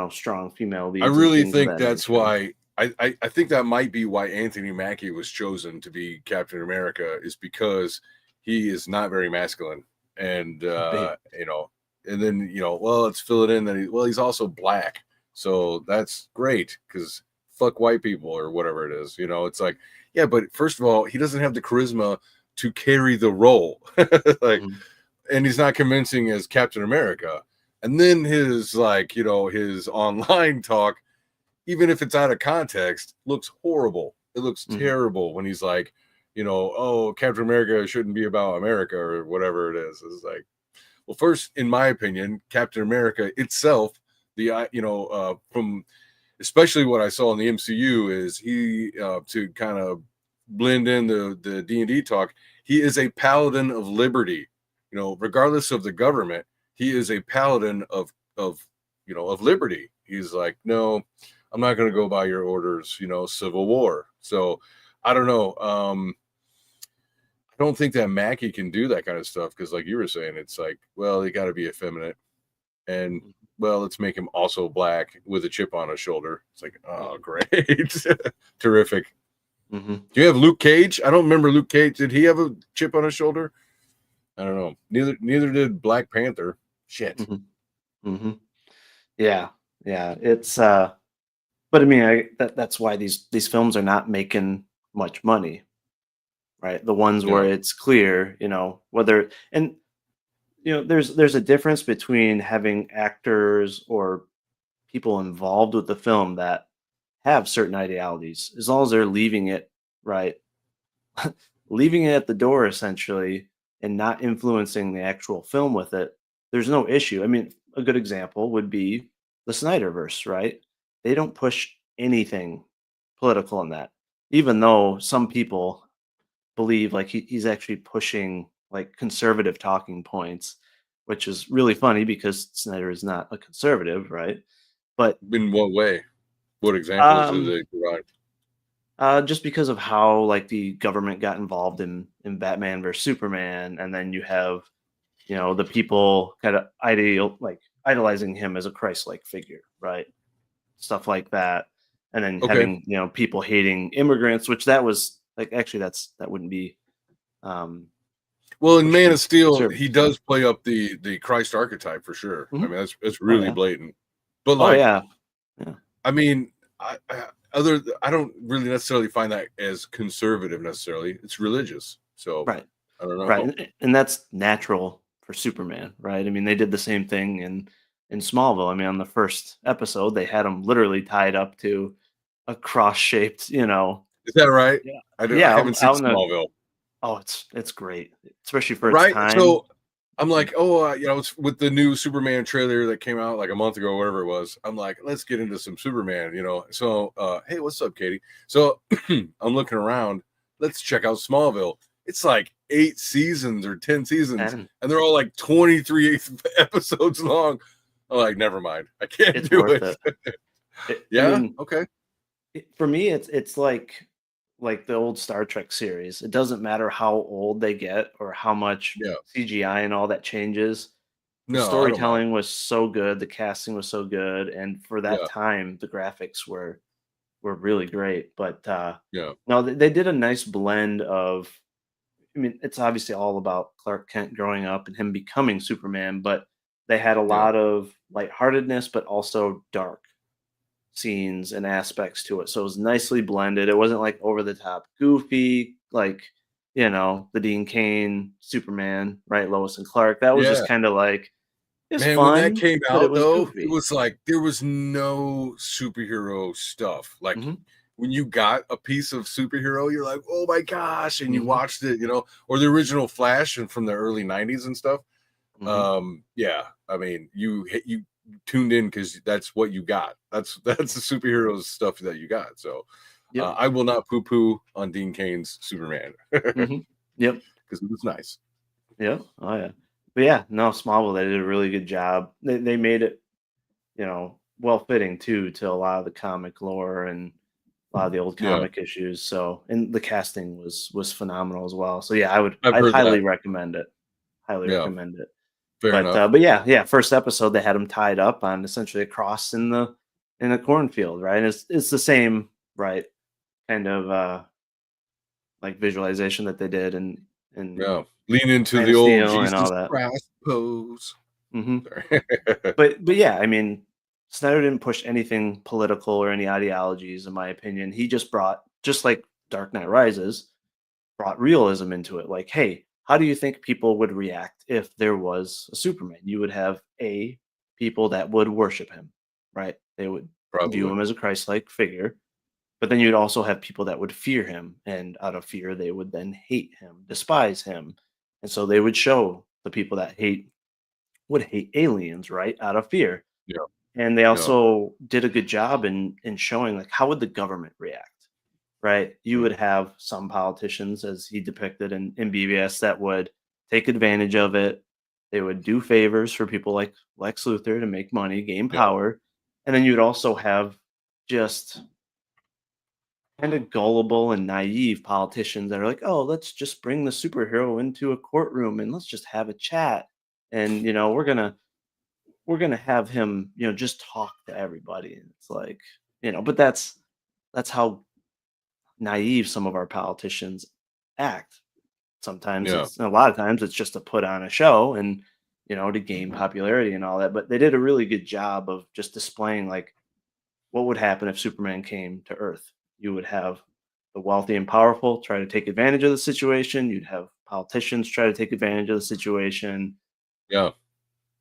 strong female leads. I really think that's why I think that might be why Anthony Mackie was chosen to be Captain America, is because he is not very masculine, and and then well, let's fill it in that he's also black, so that's great because fuck white people or whatever it is. It's like, yeah, but first of all, he doesn't have the charisma to carry the role. And he's not convincing as Captain America. And then his his online talk, even if it's out of context, looks horrible. It looks terrible when he's like, oh, Captain America shouldn't be about America or whatever it is. It's like, well, first, in my opinion, Captain America itself, from especially what I saw in the MCU, is he, to kind of blend in the D&D talk, he is a paladin of liberty. Regardless of the government, he is a paladin of liberty. He's like, no, I'm not going to go by your orders, civil war. So I don't know. don't think that Mackie can do that kind of stuff because, like you were saying, it's like, well, they got to be effeminate, and well, let's make him also black with a chip on his shoulder. It's like, oh, great, terrific. Mm-hmm. Do you have Luke Cage? I don't remember Luke Cage. Did he have a chip on his shoulder? I don't know. Neither did Black Panther. Shit. Mm-hmm. Mm-hmm. Yeah. It's but I mean, that's why these films are not making much money, right? The ones where Yeah. it's clear, whether and there's a difference between having actors or people involved with the film that have certain ideologies, as long as they're leaving it right, leaving it at the door essentially, and not influencing the actual film with it. There's no issue. I mean, a good example would be the Snyderverse, right? They don't push anything political in that, even though some people believe like he's actually pushing like conservative talking points, which is really funny because Snyder is not a conservative, right? But In what way? What examples do um, they provide? just because of how like the government got involved in Batman versus Superman, and then you have the people kind of idolizing him as a Christ-like figure, right? Stuff like that, and then Okay. having people hating immigrants, which that was like actually that wouldn't be um Well, in Man pushing of Steel, he conservative. does play up the Christ archetype for sure. I Mhm. mean, that's Oh really yeah. blatant. But Oh like, yeah. Yeah. I mean, I don't really necessarily find that as conservative necessarily. It's religious, so Right. I don't Right. know. And that's natural for Superman, right? I mean, they did the same thing in Smallville. I mean, on the first episode, they had him literally tied up to a cross-shaped, Is that right? yeah, I yeah, haven't seen out in the Smallville. oh, it's great, especially for its Right? time. So I'm like, oh, it's with the new Superman trailer that came out like a month ago, or whatever it was. I'm like, let's get into some Superman, So, hey, what's up, Katie? So I'm looking around. Let's check out Smallville. It's like 8 seasons or 10 seasons, And and they're all like 23 episodes long. I'm like, never mind. I can't it's do worth it. it. I Yeah. mean, Okay. for me, it's like the old Star Trek series. It doesn't matter how old they get or how much Yeah. CGI and all that changes. The No, I don't mind. storytelling was so good, the casting was so good, and for that Yeah. time, the graphics were really great. But Yeah. no, they did a nice blend of. I mean, it's obviously all about Clark Kent growing up and him becoming Superman, but they had a Yeah. lot of lightheartedness, but also dark scenes and aspects to it. So it was nicely blended. It wasn't like over the top goofy, like, the Dean Cain Superman, right? Lois and Clark. That was Yeah. just kind of like, it's Man, when that fun, came but it out was though, it goofy. was like there was no superhero stuff. Like Hmm. when you got a piece of superhero, you're like, oh my gosh, and you Hmm. watched it, or the original Flash and from the early 90s and stuff. Hmm. Yeah, I mean, you tuned in because that's what you got. That's the superheroes stuff that you got. So Yep. I will not poo-poo on Dean Cain's Superman because Hmm. Yep. it was nice. Yep. Oh yeah. But yeah, no, Smallville, they did a really good job. They made it, well fitting too to a lot of the comic lore and a lot of the old Yeah, comic issues. So, and the casting was phenomenal as well. So yeah, I've I'd heard that. highly recommend it. Highly Yeah, recommend it. fair enough. But yeah, first episode they had him tied up on essentially a cross in a cornfield, right? And it's the same, right? Kind of like visualization that they did in Yeah, lean into Man the of old Steel and all Jesus that. Christ pose. Hmm. Sorry. But yeah, I mean, Snyder didn't push anything political or any ideologies, in my opinion. He just brought, just like Dark Knight Rises, brought realism into it. Like, hey, how do you think people would react if there was a Superman? You would have people that would worship him, right? They would view Probably. him as a Christ-like figure, but then you'd also have people that would fear him, and out of fear, they would then hate him, despise him, and so they would show the people that would hate aliens, right, out of fear. Yeah, And they yeah, also did a good job in showing like how would the government react, right? You mm, would have some politicians, as he depicted in BBS, that would take advantage of it. They would do favors for people like Lex Luthor to make money, gain yeah, power, and then you'd also have just kind of gullible and naive politicians that are like, oh, let's just bring the superhero into a courtroom and let's just have a chat. And, we're gonna have him, just talk to everybody. And it's like, but that's how naive some of our politicians act. Sometimes Yeah. a lot of times it's just to put on a show and, to gain popularity and all that. But they did a really good job of just displaying like what would happen if Superman came to Earth. You would have the wealthy and powerful try to take advantage of the situation. You'd have politicians try to take advantage of the situation. Yeah.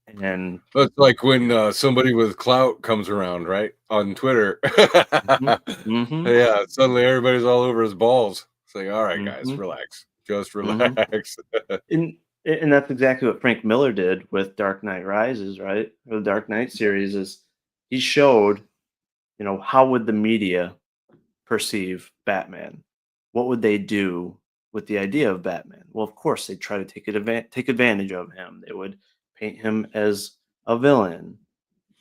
And It's like when somebody with clout comes around, right? On Twitter. mhm, Yeah, suddenly everybody's all over his balls. It's like, all right, guys, mhm, relax. Just mhm. relax. And that's exactly what Frank Miller did with Dark Knight Rises, right? Or the Dark Knight series is he showed, how would the media perceive Batman? What would they do with the idea of Batman? Well, of course, they'd try to take advantage of him. They would paint him as a villain.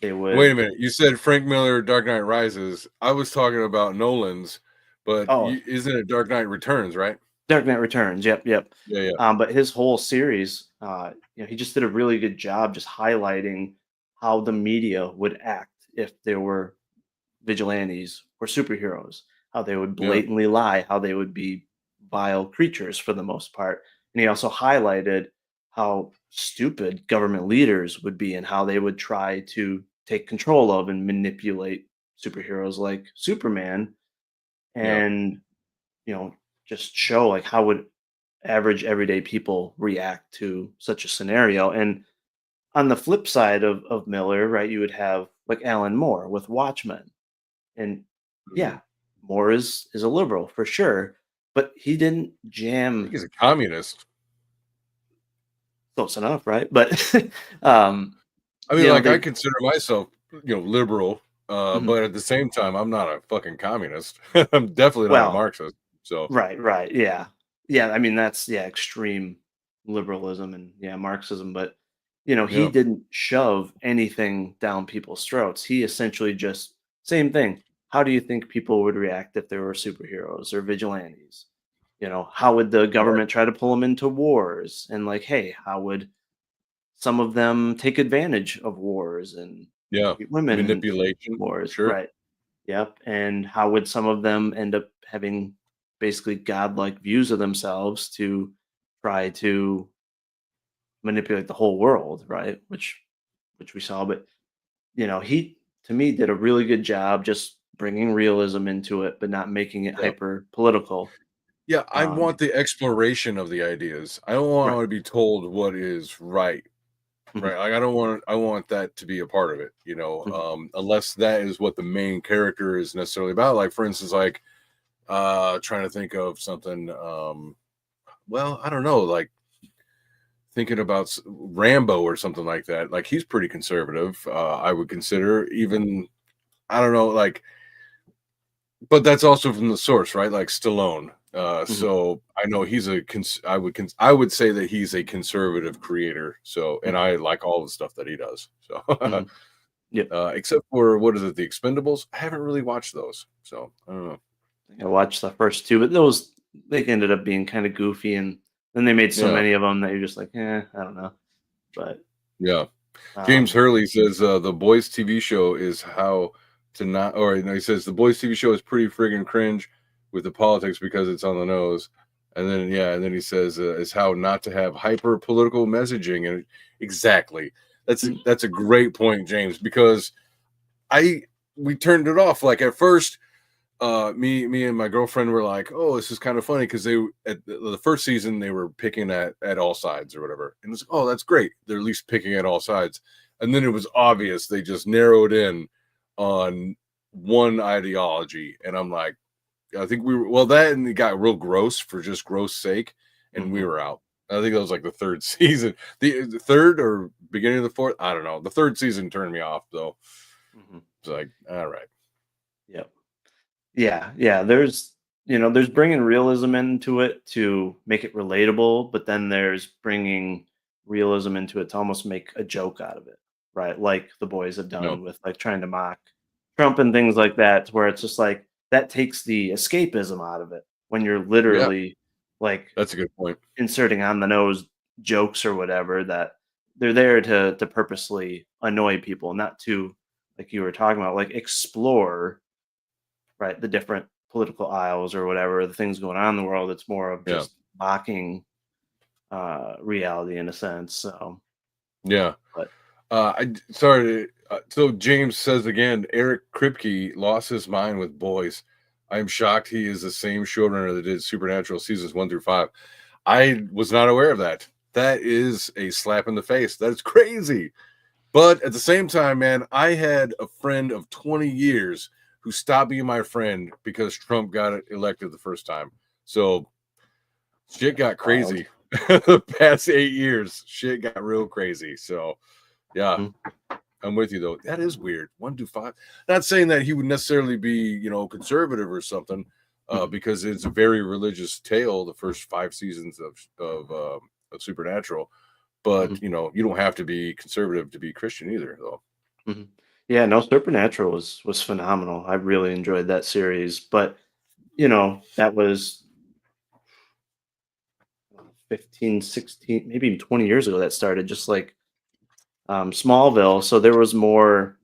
They Wait a would, minute. You said Frank Miller, Dark Knight Rises. I was talking about Nolan's, but oh, isn't it Dark Knight Returns, right? Dark Knight Returns. Yep, yep. Yeah, yeah. But his whole series, he just did a really good job just highlighting how the media would act if there were vigilantes or superheroes, how they would Yeah. blatantly lie, how they would be vile creatures for the most part. And he also highlighted how stupid government leaders would be and how they would try to take control of and manipulate superheroes like Superman Yeah. and, you know, just show like how would average everyday people react to such a scenario. And on the flip side of Miller, right, you would have like Alan Moore with Watchmen. And Mhm. yeah, Moore is a liberal for sure, but he didn't I think jam he's a communist. close enough, right? But um, I mean, like I they consider myself, liberal, mhm. but at the same time, I'm not a fucking communist. I'm definitely not a Well, Marxist. So right, right, yeah, yeah. I mean, that's extreme liberalism and Marxism, but he yeah, didn't shove anything down people's throats. He essentially just same thing. How do you think people would react if there were superheroes or vigilantes? How would the right. government try to pull them into wars? And like, hey, how would some of them take advantage of wars and Yeah, get women into manipulation for wars? sure. Right. Yep. And how would some of them end up having basically godlike views of themselves to try to manipulate the whole world, right? Which we saw, but he to me did a really good job just bringing realism into it, but not making it Yeah. hyper political. Yeah, I Um, want the exploration of the ideas. I don't want right. to be told what is right. Mhm, Right. Like I want that to be a part of it, mhm, unless that is what the main character is necessarily about. Like for instance, like trying to think of something well, I don't know, like thinking about Rambo or something like that. Like he's pretty conservative. I would consider even I don't know, like but that's also from the source, right? Like Stallone. mhm, So I know he's I would say that he's a conservative creator. So and mhm, I like all the stuff that he does. So mhm. Yep. except for what is it, The Expendables? I haven't really watched those. So I don't know. I watched the first two, but those they ended up being kind of goofy, and then they made so Yeah, many of them that you're just like, I don't know. But yeah. James um, Hurley says the Boys TV show is how to not, or no, he says the Boys TV show is pretty friggin' cringe with the politics because it's on the nose. And then and then he says is how not to have hyper political messaging, and exactly mm, that's a great point, James, because I we turned it off like at first. Me and my girlfriend were like, oh, this is kind of funny because they at the first season they were picking at all sides or whatever, and it's like, oh, that's great, they're at least picking at all sides. And then it was obvious they just narrowed in on one ideology, and I'm like, I think we were well that, and it got real gross for just gross sake, and we mhm, were out. I think that was like the third season, the third or beginning of the fourth, I don't know. The third season turned me off though. mhm. It's like, all right. Yep. Yeah, yeah. There's bringing realism into it to make it relatable, but then there's bringing realism into it to almost make a joke out of it, right? Like the boys have No. done with like trying to mock Trump and things like that, where it's just like, that takes the escapism out of it when you're Yeah, literally like that's a good point. inserting on the nose jokes or whatever that they're there to purposely annoy people, not to, like you were talking about, like explore, right, the different political aisles or whatever, the things going on in the world. It's more of Yeah, just mocking reality in a sense. So, yeah. but Sorry. So James says again, Eric Kripke lost his mind with boys. I'm shocked he is the same showrunner that did Supernatural seasons 1 through 5. I was not aware of that. That is a slap in the face. That is crazy. But at the same time, man, I had a friend of 20 years who stopped being my friend because Trump got elected the first time. So shit got wild. crazy. The past 8 years, shit got real crazy. So yeah, Mhm. I'm with you though. That is weird. 1 through 5. Not saying that he would necessarily be, conservative or something, Mhm. because it's a very religious tale. The first 5 seasons of Supernatural, but Mhm. you don't have to be conservative to be Christian either, though. Mhm. Yeah, no, Supernatural was phenomenal. I really enjoyed that series, but that was 15, 16, maybe even 20 years ago that started, just like Smallville. So there was more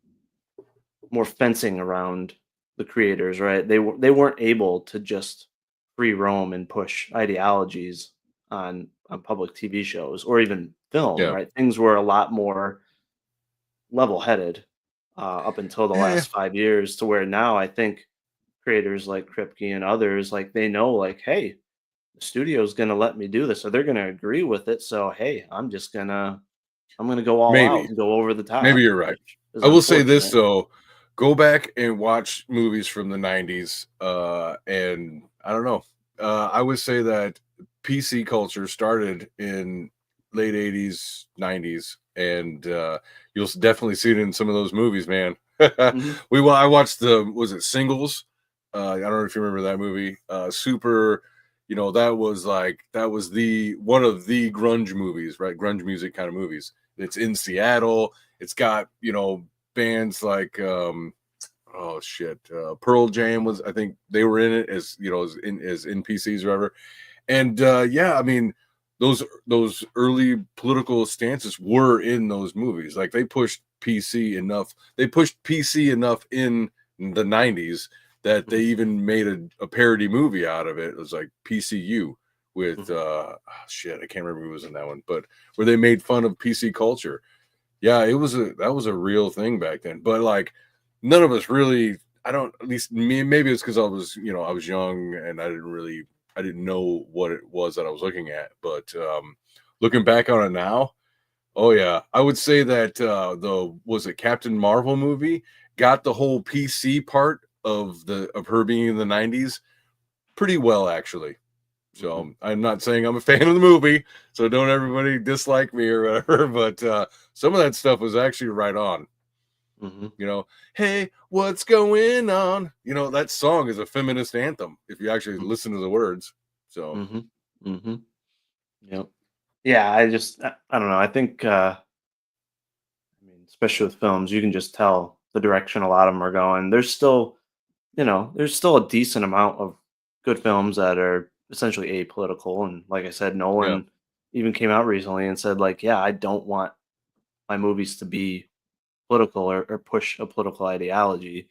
fencing around the creators, right? They weren't able to just free roam and push ideologies on public TV shows or even film, Yeah. right? Things were a lot more level-headed up until the Eh, last 5 years, to where now I think creators like Kripke and others, like, they know, like, hey, the studio's gonna let me do this, or they're gonna agree with it. So hey, I'm gonna go all out maybe. and go over the Maybe top, you're right. which is I will say this unfortunate. though, go back and watch movies from the 90s, and I don't know. I would say that PC culture started in late 80s, 90s, and you'll definitely see it in some of those movies, man. Mhm. I watched was it Singles? I don't know if you remember that movie. Super, that was the one of the grunge movies, right? Grunge music kind of movies. It's in Seattle. It's got, bands like oh shit, Pearl Jam was, I think they were in it as, as NPCs or whatever. And yeah, I mean, those early political stances were in those movies. Like they pushed PC enough. They pushed PC enough in the 90s that they Mhm. even made a parody movie out of it. It was like PCU with Mhm. shit, I can't remember who was in that one, but where they made fun of PC culture. Yeah, that was a real thing back then. But like none of us really, I don't, at least me, maybe it's because I was young and I didn't know what it was that I was looking at. But looking back on it now, oh yeah, I would say that was it Captain Marvel movie got the whole PC part of her being in the 90s pretty well actually. Mhm. So I'm not saying I'm a fan of the movie, so don't everybody dislike me or whatever. But some of that stuff was actually right on. Mhm. Hey, what's going on? That song is a feminist anthem if you actually Mhm. listen to the words. So Mhm. Mhm. Yep. Yeah, I don't know. I think I mean, especially with films, you can just tell the direction a lot of them are going. There's still a decent amount of good films that are essentially apolitical, and like I said, yeah, Nolan even came out recently and said, like, yeah, I don't want my movies to be political or push a political ideology,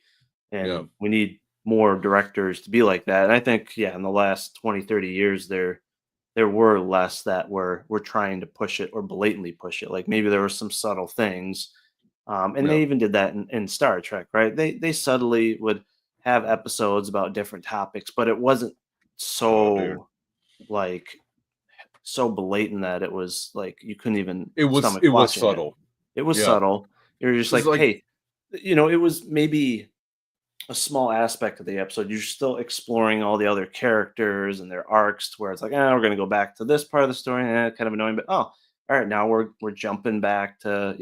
yeah, and we need more directors to be like that. And I think, yeah, in the last 20, 30 years, there were less that were trying to push it or blatantly push it. Like maybe there were some subtle things, and yeah. they even did that in Star Trek, right? They subtly would have episodes about different topics, but it wasn't Oh, dude, so, like, so blatant that it was like you couldn't even stomach it was watching it. subtle. It was Yeah, subtle. You're just it's like, like hey, it was maybe a small aspect of the episode. You're still exploring all the other characters and their arcs, to where it's like, we're gonna go back to this part of the story, kind of annoying, but oh, all right, now we're jumping back to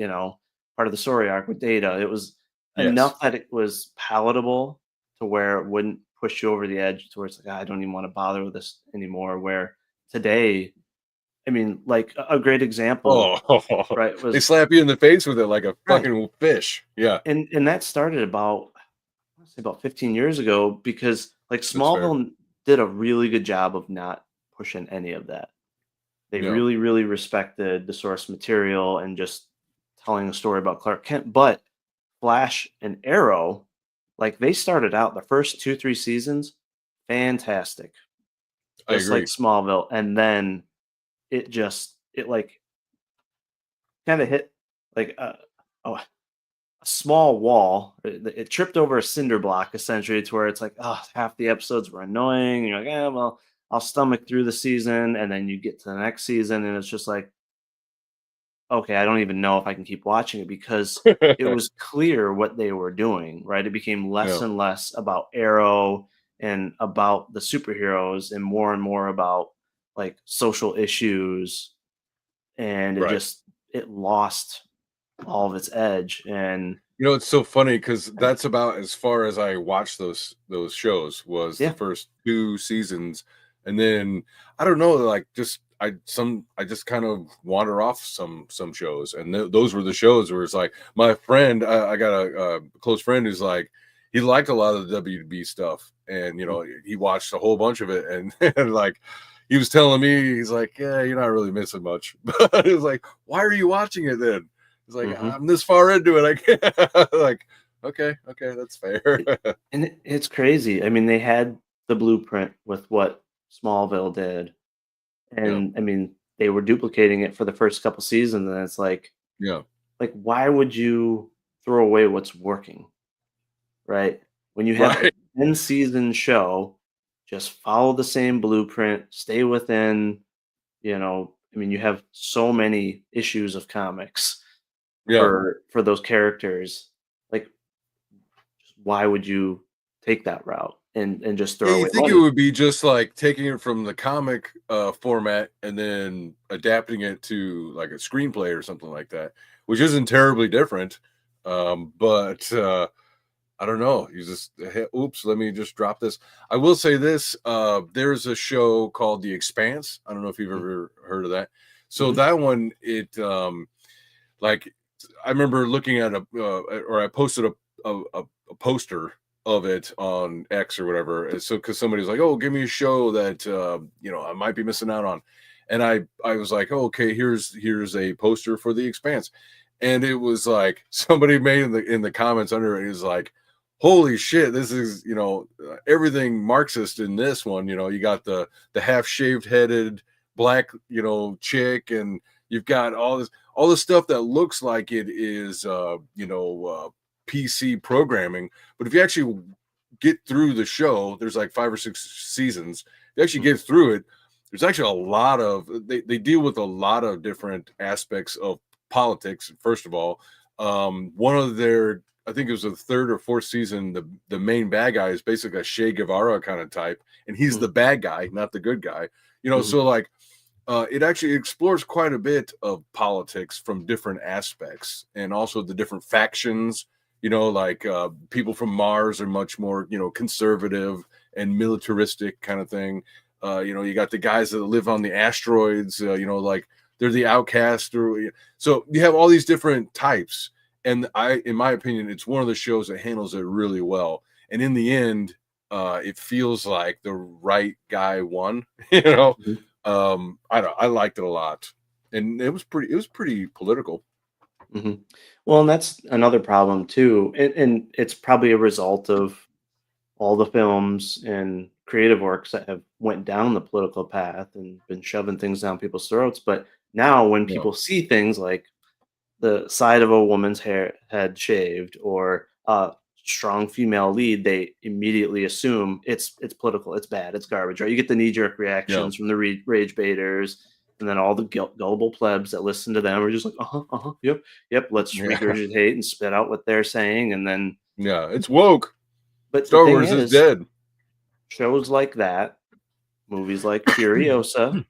part of the story arc with Data. It was yes. enough that it was palatable to where it wouldn't push you over the edge to where it's like, I don't even want to bother with this anymore. Where today, I mean, like a great example, Oh, right, they was slap you in the face with it like a right, fucking fish. Yeah, and that started about, I wanna say about 15 years ago, because like That's fair. Smallville did a really good job of not pushing any of that. They Yeah. really, really respected the source material and just telling a story about Clark Kent. But Flash and Arrow, like they started out the first 2, 3 seasons, fantastic, I just like agree. Smallville, and then it like kind of hit like a small wall. It tripped over a cinder block essentially, to where it's like, oh, half the episodes were annoying. And you're like, yeah, well, I'll stomach through the season, and then you get to the next season, and it's just like, okay, I don't even know if I can keep watching it, because it was clear what they were doing, right? It became less Yeah. and less about Arrow and about the superheroes, and more about like social issues, and Right. it lost all of its edge. And You know, it's so funny because that's about as far as I watched those shows was the yeah, first 2 seasons, and then I don't know, like I just kind of wander off some shows, and those were the shows where it's like my friend, I got a close friend who's like he liked a lot of the WB stuff, and you know he watched a whole bunch of it, and, and like he was telling me he's like, yeah, you're not really missing much, but it was like, why are you watching it then? It's like hmm I'm this far into it. I can't. Like, okay, that's fair. and it's crazy. I mean, they had the blueprint with what Smallville did, Yeah, and I mean, they were duplicating it for the first couple seasons, and it's yeah, like why would you throw away what's working, right? When you have a right. 10 season show, just follow the same blueprint, stay within, I mean, you have so many issues of comics Yeah. for those characters. Like, why would you take that route and just Yeah, throw you away think it money? would be just like taking it from the comic format and then adapting it to like a screenplay or something like that, which isn't terribly different. But I don't know. You just hey, oops, let me just drop this. I will say this. There's a show called The Expanse. I don't know if you've ever heard of that. So Mm-hmm. that one, like I remember looking at or I posted a poster of it on X or whatever. And so because somebody's like, "Oh, give me a show that I might be missing out on," and I was like, "Oh, okay, here's a poster for The Expanse," and it was like somebody made in the comments under it is like, "Holy shit, this is everything Marxist in this one." You know, you got the half shaved headed black chick, and you've got all this stuff that looks like it is PC programming, but if you actually get through the show, there's like 5 or 6 seasons. If you actually get through it, there's actually a lot of they deal with a lot of different aspects of politics. First of all, one of their I think it was the third or fourth season. The main bad guy is basically a Che Guevara kind of type, and he's the bad guy, not the good guy. Mm-hmm. So like it actually explores quite a bit of politics from different aspects and also the different factions. Like people from Mars are much more, conservative and militaristic kind of thing. You got the guys that live on the asteroids, like they're the outcast. So you have all these different types. And in my opinion, it's one of the shows that handles it really well. And in the end, it feels like the right guy won, I liked it a lot, and it was pretty political. Mm-hmm. Well, and that's another problem too, and it's probably a result of all the films and creative works that have went down the political path and been shoving things down people's throats. But now, when Yeah, people see things like the side of a woman's hair head shaved, or a strong female lead, they immediately assume it's political, it's bad, it's garbage, right? You get the knee jerk yeah, reactions from the rage baiters, and then all the gullible plebs that listen to them are just like, yep, yep, let's yeah, regurgitate and spit out what they're saying, and then. yeah. It's woke. But the Star thing Wars is is, dead. shows like that, movies like Furiosa,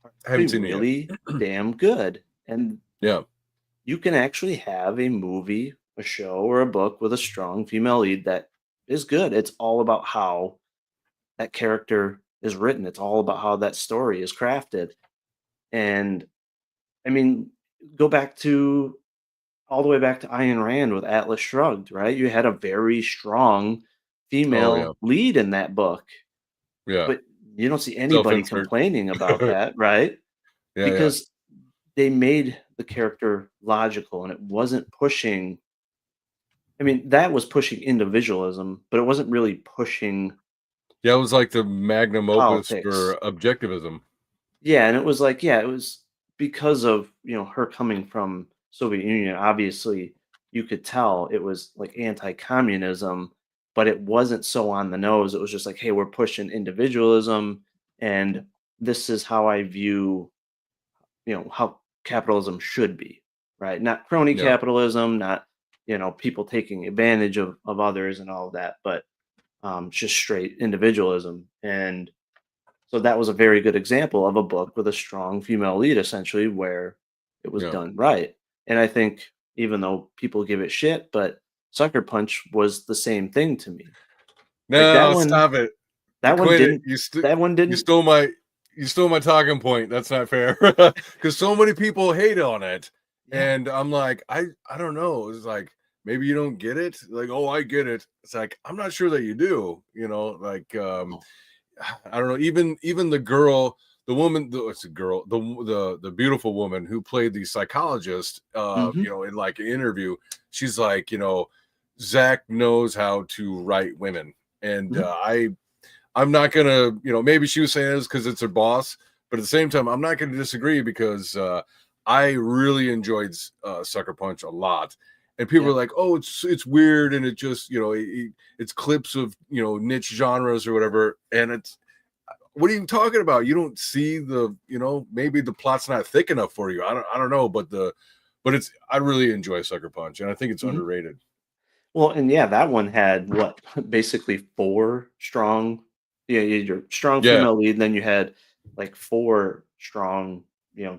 I be haven't seen it yet. really damn good, and Yeah, you can actually have a movie, a show, or a book with a strong female lead that is good. It's all about how that character is written. It's all about how that story is crafted. And I mean, go back to all the way back to Ayn Rand with Atlas Shrugged, right? You had a very strong Oh yeah, female lead in that book, yeah. but you don't see anybody Self-insert. complaining about that, right? Yeah, yeah, Because they made the character logical and it wasn't pushing. I mean, that was pushing individualism, but it wasn't really pushing yeah. It was like the magnum opus politics. for objectivism. Yeah, and it was like, yeah, it was because of, her coming from Soviet Union, obviously you could tell it was like anti-communism, but it wasn't so on the nose. It was just like, hey, we're pushing individualism and this is how I view, how capitalism should be, right? Not crony Yeah, capitalism, not, people taking advantage of others and all of that, but just straight individualism. And so that was a very good example of a book with a strong female lead, essentially, where it was yeah. done right. And I think even though people give it shit, but Sucker Punch was the same thing to me. Like No, stop it. that one Quit it. didn't, that one You didn't. stole my talking point. That's not fair. Because so many people hate on it. Yeah. And I'm like, I don't know. It's like maybe you don't get it. Like, oh, I get it. It's like, I'm not sure that you do, like Oh, I don't know, even the girl, the woman, it's a girl, the beautiful woman who played the psychologist, mhm, in like an interview, she's like, Zach knows how to write women. And mhm, I'm not gonna, maybe she was saying this because it's her boss, but at the same time, I'm not gonna disagree because I really enjoyed Sucker Punch a lot. And people yeah. are like, "Oh, it's weird," and it just, it's clips of niche genres or whatever. And it's, what are you talking about? You don't see the, maybe the plot's not thick enough for you. I don't know, but it's, I really enjoy Sucker Punch, and I think it's Mhm. underrated. Well, and yeah, that one had what basically four strong, yeah, you had your strong Yeah, female lead, and then you had like four strong, you know,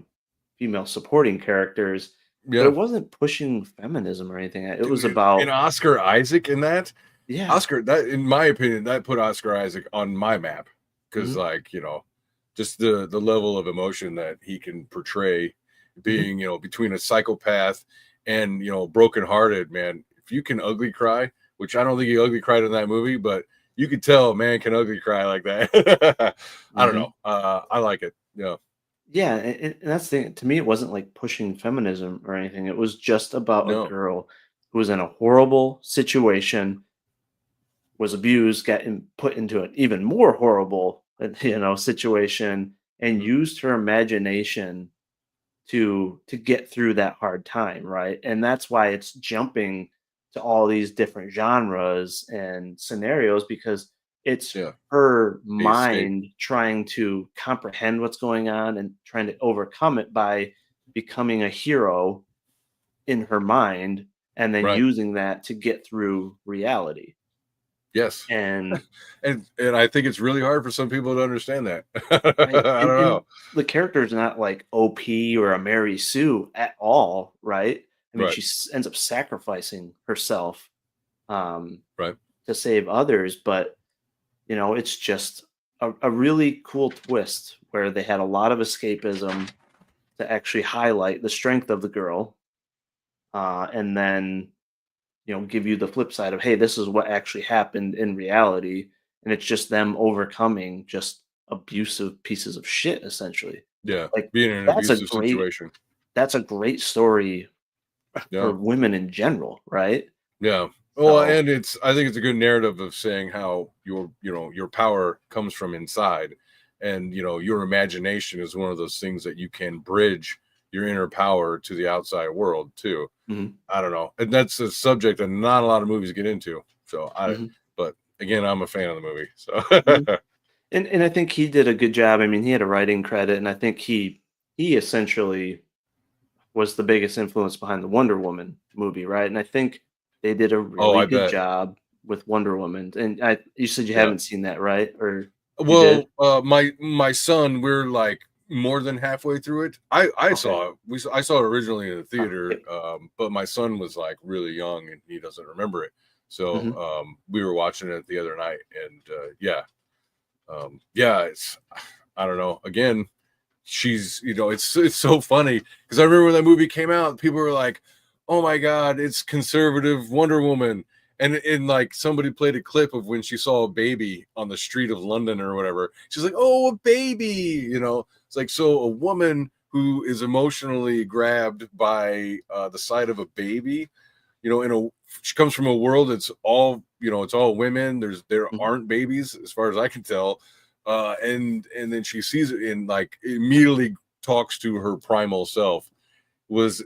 female supporting characters, but yeah, it wasn't pushing feminism or anything. It was dude. And about, Oscar Isaac in that. yeah, Oscar, that in my opinion, that put Oscar Isaac on my map because, mhm, like, just the level of emotion that he can portray, mhm, being between a psychopath and brokenhearted man. If you can ugly cry, which I don't think he ugly cried in that movie, but you could tell a man can ugly cry like that. I don't mhm. know. I like it. Yeah, Yeah, and that's the thing. To me, it wasn't like pushing feminism or anything. It was just about a no, girl who was in a horrible situation, was abused, put into an even more horrible, situation, and mhm, used her imagination to get through that hard time, right? And that's why it's jumping to all these different genres and scenarios because it's yeah, her the escape. mind trying to comprehend what's going on and trying to overcome it by becoming a hero in her mind and then Right. using that to get through reality. Yes. And And I think it's really hard for some people to understand that. right, I don't and know. the character is not like OP or a Mary Sue at all, right? I mean, Right. she ends up sacrificing herself um, Right. to save others, but it's just a really cool twist where they had a lot of escapism to actually highlight the strength of the girl, and then give you the flip side of, hey, this is what actually happened in reality, and it's just them overcoming just abusive pieces of shit, essentially. Yeah. Like Being in an that's a abusive great situation. that's a great story Yeah. for women in general, right? Yeah. Well, So, and I think it's a good narrative of saying how your power comes from inside. And your imagination is one of those things that you can bridge your inner power to the outside world too. mhm, I don't know. And that's a subject that not a lot of movies get into. So mhm, but again, I'm a fan of the movie. mhm. So And I think he did a good job. I mean, he had a writing credit, and I think he essentially was the biggest influence behind the Wonder Woman movie, right? And I think they did a oh, really I good bet. job with Wonder Woman. And you said you Yeah. haven't seen that, right? Or you did? Well, my son, we're like more than halfway through it. I Okay. saw it. I saw it originally in the Yep. theater, but my son was like really young and he doesn't remember it. So Mhm. we were watching it the other night, and yeah, yeah, it's, I don't know. Again, she's it's so funny because I remember when that movie came out, people were like, oh my God, it's conservative Wonder Woman. And like somebody played a clip of when she saw a baby on the street of London or whatever. She's like, oh, a baby, you know. It's like, so a woman who is emotionally grabbed by the sight of a baby, you know, she comes from a world that's all, you know, it's all women. There aren't babies as far as I can tell. And then she sees it and like immediately talks to her primal self was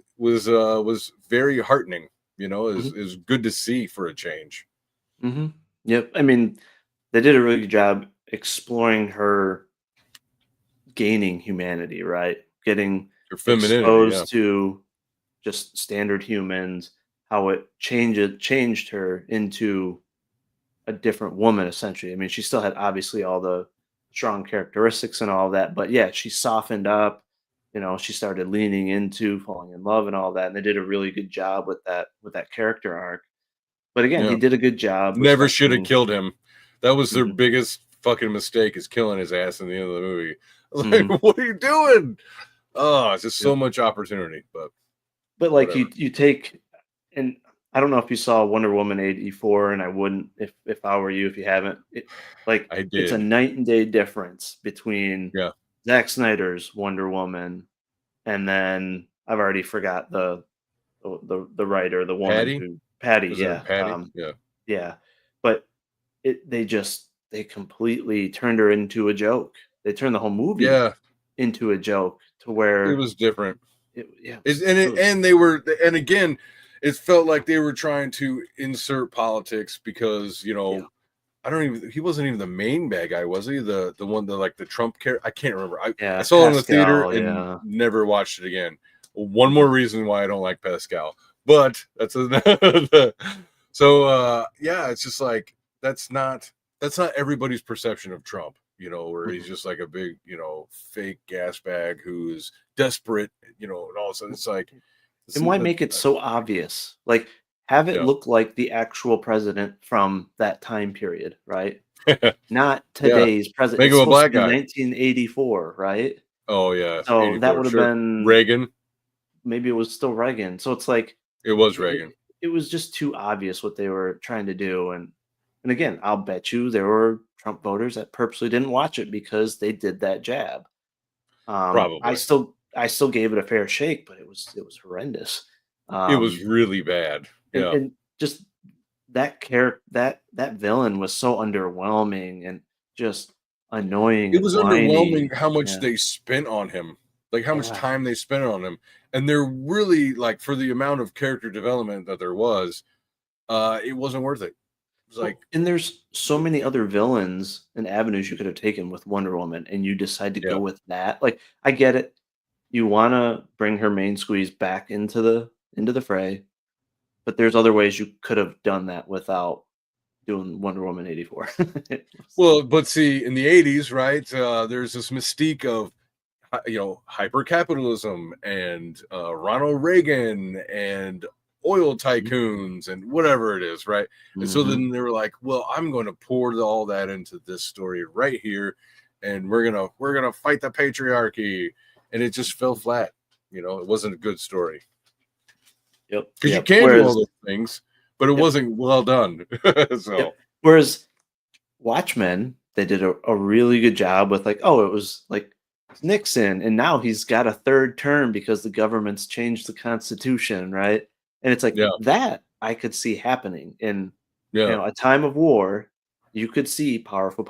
very heartening. You know, is good to see for a change. Yep. I mean, they did a really good job exploring her gaining humanity, right? Getting Her femininity, exposed to just standard humans, how it changed her into a different woman, essentially. I mean, she still had obviously all the strong characteristics and all that, but yeah, she softened up. You know, she started leaning into falling in love and all that, and they did a really good job with that character arc. But again, he yeah. did a good job Never should have respecting. killed him. That was their Mhm, biggest fucking mistake, is killing his ass in the end of the movie. I was mhm. like, what are you doing? Oh, it's just so Yep. much opportunity, but But like whatever. you take, and I don't know if you saw Wonder Woman 84, and I wouldn't if I were you, if you haven't. Like I it's a did. night and day difference between Yeah. Zack Snyder's Wonder Woman, and then I've already forgot the writer, the woman Patty? who Patty, Was it yeah, Patty? Yeah. yeah. But they completely turned her into a joke. They turned the whole movie Yeah. into a joke to It where was different. yeah, And they were, and again, it felt like they were trying to insert politics because, you yeah, know, he wasn't even the main bad guy, was he? The one that like the Trump character. I can't remember. I yeah, saw it in the theater Pascal, and yeah. never watched it again. One Mhm, more reason why I don't like Pascal. But that's another. So yeah, it's just like that's not everybody's perception of Trump, you know, where he's mhm. just like a big, you know, fake gas bag who's desperate, you know, and all of a sudden it's like And why make it so obvious? Like, have it yeah. look like the actual president from that time period, right? Not Yeah. today's president. Make It's him a supposed to black be guy. 1984, right? Oh yeah, So that 84, would have sure. been Reagan. maybe it was still Reagan. So it's like It was it, Reagan. it was just too obvious what they were trying to do. And again, I'll bet you there were Trump voters that purposely didn't watch it because they did that jab. I Probably. still gave it a fair shake, but it was horrendous. It was Um, really bad. and Yeah. and just that character that villain was so underwhelming and just annoying It and was whiny. underwhelming how much Yeah, they spent on him. Like how much yeah. time they spent on him. And they're really like, for the amount of character development that there was, it wasn't worth it. It was like, Well, and there's so many other villains and avenues you could have taken with Wonder Woman, and you decide to yeah, go with that. Like, I get it. You want to bring her main squeeze back into the fray, but there's other ways you could have done that without doing Wonder Woman 84. well, but see, in the 80s, right, there's this mystique of, you know, hyper capitalism and Ronald Reagan and oil tycoons and whatever it is, right? And so Mhm. then they were like, well, I'm going to pour all that into this story right here, and we're gonna fight the patriarchy, and it just fell flat. You know, it wasn't a good story Yep, because you yep. can do all Whereas those things, but it yep, wasn't well done. So yep. Whereas Watchmen, they did a really good job with like, oh, it was like Nixon, and now he's got a third term because the government's changed the constitution, right? And it's like yeah, that I could see happening in yeah, a time of war. You could see powerful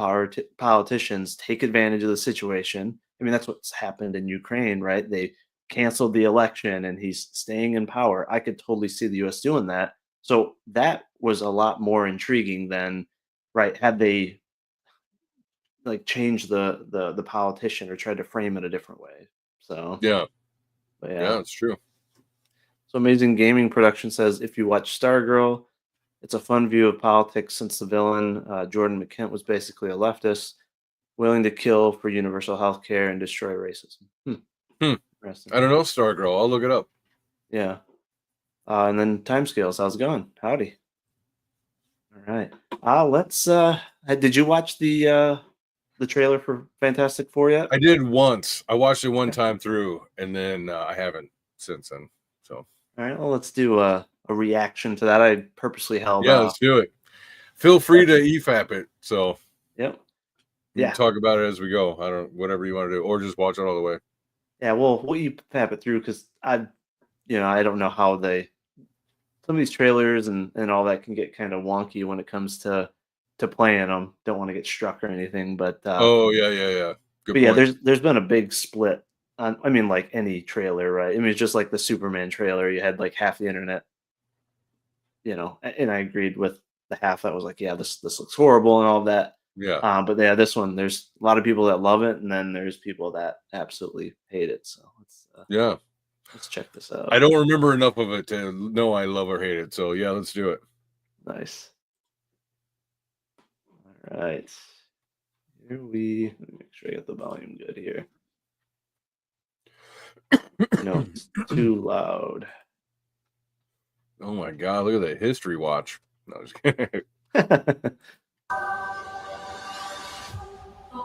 politicians take advantage of the situation. I mean, that's what's happened in Ukraine, right? They canceled the election, and he's staying in power. I could totally see the U.S. doing that. So that was a lot more intriguing than right had they like changed the politician or tried to frame it a different way. So, yeah, but yeah. yeah. It's true. So Amazing Gaming Production says if you watch Stargirl, it's a fun view of politics since the villain Jordan McKent was basically a leftist, willing to kill for universal health care and destroy racism. Hmm. Interesting. I don't know, Stargirl. I'll look it up. Yeah. And then timescales. How's it going? Howdy. All right. Let's. Did you watch the trailer for Fantastic Four yet? I did once. I watched it one Okay. time through, and then I haven't since then. So All right, well, let's do a reaction to that. I purposely held Yeah, off. let's do it. Feel free to EFAP it. So Yep. we can talk about it as we go. I don't, whatever you want to do, or just watch it all the way. Yeah, we'll EFAP it through because I don't know how some of these trailers and all that can get kind of wonky when it comes to playing them. Don't want to get struck or anything, but Oh yeah. Good but yeah, point. there's been a big split on. I mean, like any trailer, right? I mean, it's just like the Superman trailer. You had like half the internet, and I agreed with the half that was like, yeah, this looks horrible and all that. Yeah. But yeah, this one, there's a lot of people that love it, and then there's people that absolutely hate it. So let's check this out. I don't remember enough of it to know I love or hate it. So yeah, let's do it. Nice. All right. Let me make sure I get the volume good here. No, it's too loud. Oh my god, look at that history watch. No, just kidding.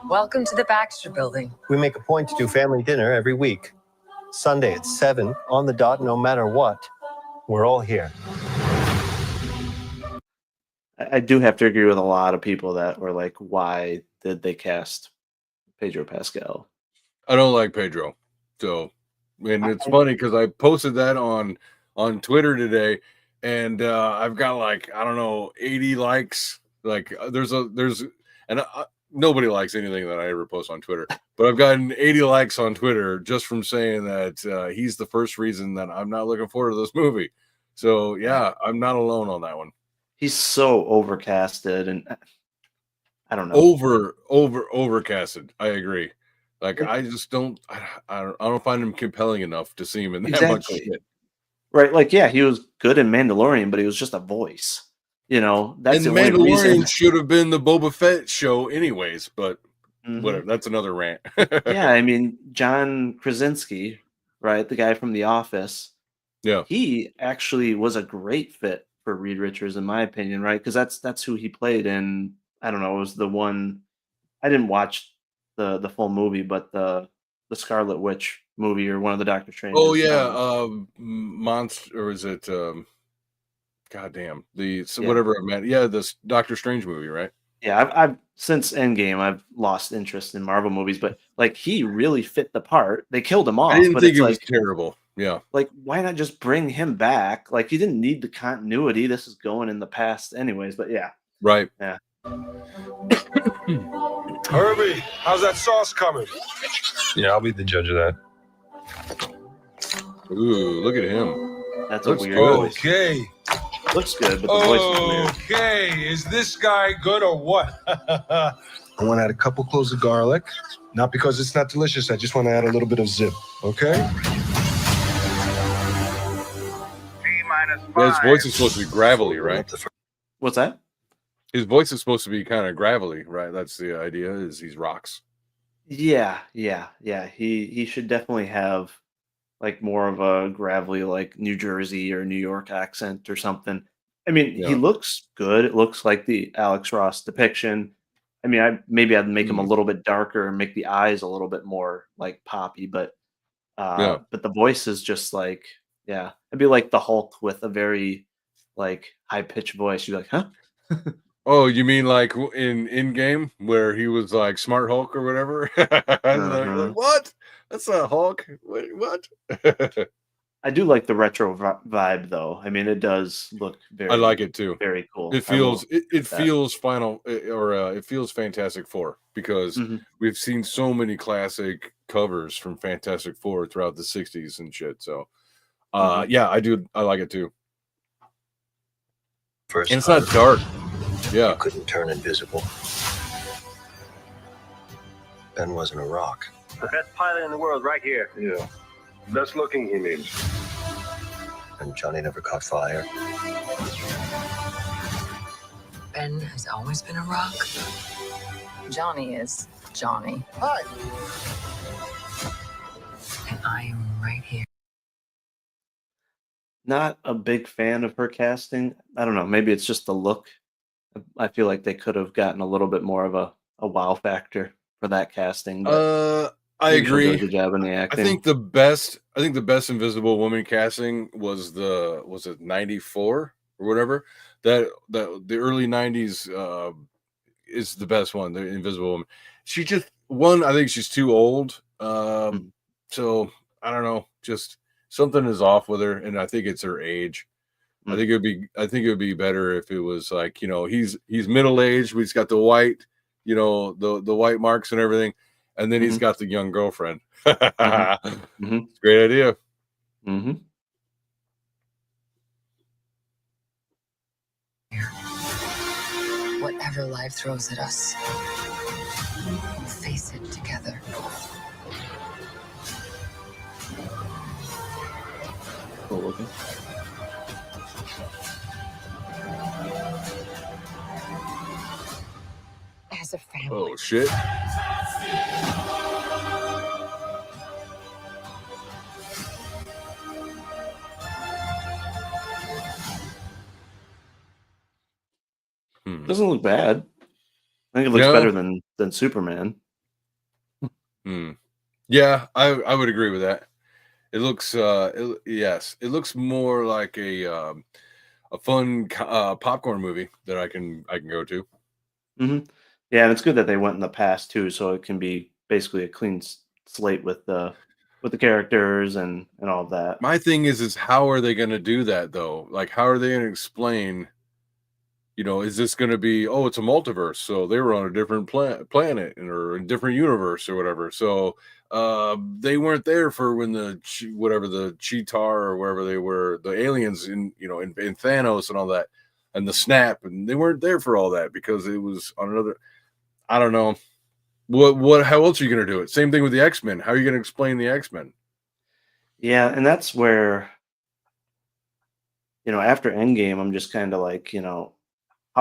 Welcome to the Baxter Building. We make a point to do family dinner every week. Sunday at 7 on the dot, no matter what. We're all here. I do have to agree with a lot of people that were like, why did they cast Pedro Pascal? I don't like Pedro. So, and it's funny because I posted that on Twitter today, and I've got like, I don't know, 80 likes. Like nobody likes anything that I ever post on Twitter, but I've gotten 80 likes on Twitter just from saying that he's the first reason that I'm not looking forward to this movie. So yeah, I'm not alone on that one. He's so overcasted, and I don't know. Overcasted. I agree. Like I just don't. I don't find him compelling enough to see him in that much shit. Right? Like, yeah, he was good in Mandalorian, but he was just a voice. That's and the Mandalorian should have been the Boba Fett show, anyways. But whatever. That's another rant. Yeah, I mean, John Krasinski, right? The guy from The Office. Yeah, he actually was a great fit for Reed Richards, in my opinion, right? Because that's who he played in. I don't know. It was the one. I didn't watch the full movie, but the Scarlet Witch movie or one of the Doctor Strange. Oh yeah, Monster, or is it? Goddamn, whatever I meant. Yeah, this Doctor Strange movie, right? Yeah, I've since Endgame, I've lost interest in Marvel movies, but like he really fit the part. They killed him off. I didn't but think it's it like, was terrible. Yeah, like why not just bring him back? Like you didn't need the continuity. This is going in the past, anyways. But yeah, right. Yeah. Herbie, how's that sauce coming? Yeah, I'll be the judge of that. Ooh, look at him. That's a weird voice. Okay. Looks good, but the voice is weird. Okay, is this guy good or what? I want to add a couple cloves of garlic. Not because it's not delicious. I just want to add a little bit of zip. Okay? Yeah, his voice is supposed to be gravelly, right? What's that? His voice is supposed to be kind of gravelly, right? That's the idea. Is he's rocks. Yeah. He should definitely have like more of a gravelly, like New Jersey or New York accent or something. I mean, he looks good. It looks like the Alex Ross depiction. I mean, I'd make him a little bit darker and make the eyes a little bit more like poppy, but the voice is just like, yeah, it'd be like the Hulk with a very like high pitched voice. You're like, huh? Oh, you mean like in game where he was like Smart Hulk or whatever? Like, what? That's not Hulk. What? I do like the retro vibe, though. I mean, it does look very. I like it too. Very cool. It feels it feels it feels Fantastic Four because we've seen so many classic covers from Fantastic Four throughout the '60s and shit. So, yeah, I do. I like it too. First and it's not dark. Yeah, you couldn't turn invisible. Ben wasn't a rock. The best pilot in the world, right here. Yeah. Best looking, he means. And Johnny never caught fire. Ben has always been a rock. Johnny is Johnny. Hi. And I am right here. Not a big fan of her casting. I don't know. Maybe it's just the look. I feel like they could have gotten a little bit more of a wow factor for that casting. I agree. Good job in the acting. I think the best I think the best Invisible Woman casting was it 94 or whatever. That the early 90s is the best one, the Invisible Woman. She just one, I think she's too old. Mhm. So I don't know, just something is off with her, and I think it's her age. Mm. I think it would be better if it was like, he's middle aged, he's got the white, the white marks and everything, and then he's Mhm. got the young girlfriend. Mhm. Mhm. Great idea. Mhm. Whatever life throws at us, we'll face it together. Cool looking. As a family. Oh shit. Hmm. Doesn't look bad. I think it looks No. better than Superman. Hmm. Yeah, I would agree with that. It looks yes, it looks more like a fun popcorn movie that I can go to. Hmm. Yeah, and it's good that they went in the past too, so it can be basically a clean slate with the characters and all of that. My thing is how are they going to do that though? Like how are they going to explain, is this going to be, oh, it's a multiverse, so they were on a different planet or a different universe or whatever. So they weren't there for when whatever the Cheetar or wherever they were, the aliens in Thanos and all that, and the snap, and they weren't there for all that because it was on another. I don't know how else are you going to do it? Same thing with the X-Men. How are you going to explain the X-Men? Yeah, and that's where, after Endgame, I'm just kind of like, how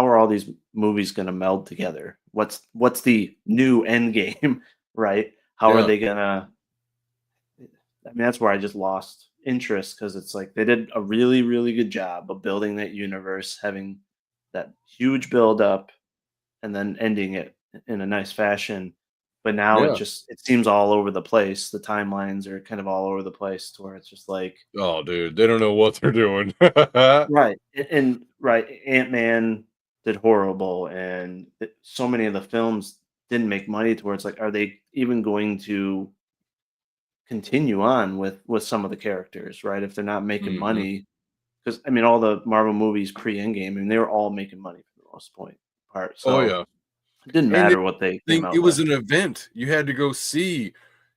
are all these movies going to meld together? What's the new Endgame, right? How are Yeah. they gonna? I mean, that's where I just lost interest because it's like they did a really, really good job of building that universe, having that huge build up, and then ending it in a nice fashion. But now Yeah. it seems all over the place. The timelines are kind of all over the place to where it's just like Oh, dude, they don't know what they're doing. right and right. Ant-Man did horrible, and so many of the films didn't make money. To where it's like, are they even going to continue on with some of the characters? Right, if they're not making Mhm. money, because I mean, all the Marvel movies pre-Endgame, I mean, they were all making money for the most part. Oh So yeah. it didn't And matter what they came it out was with. an event. You had to go see,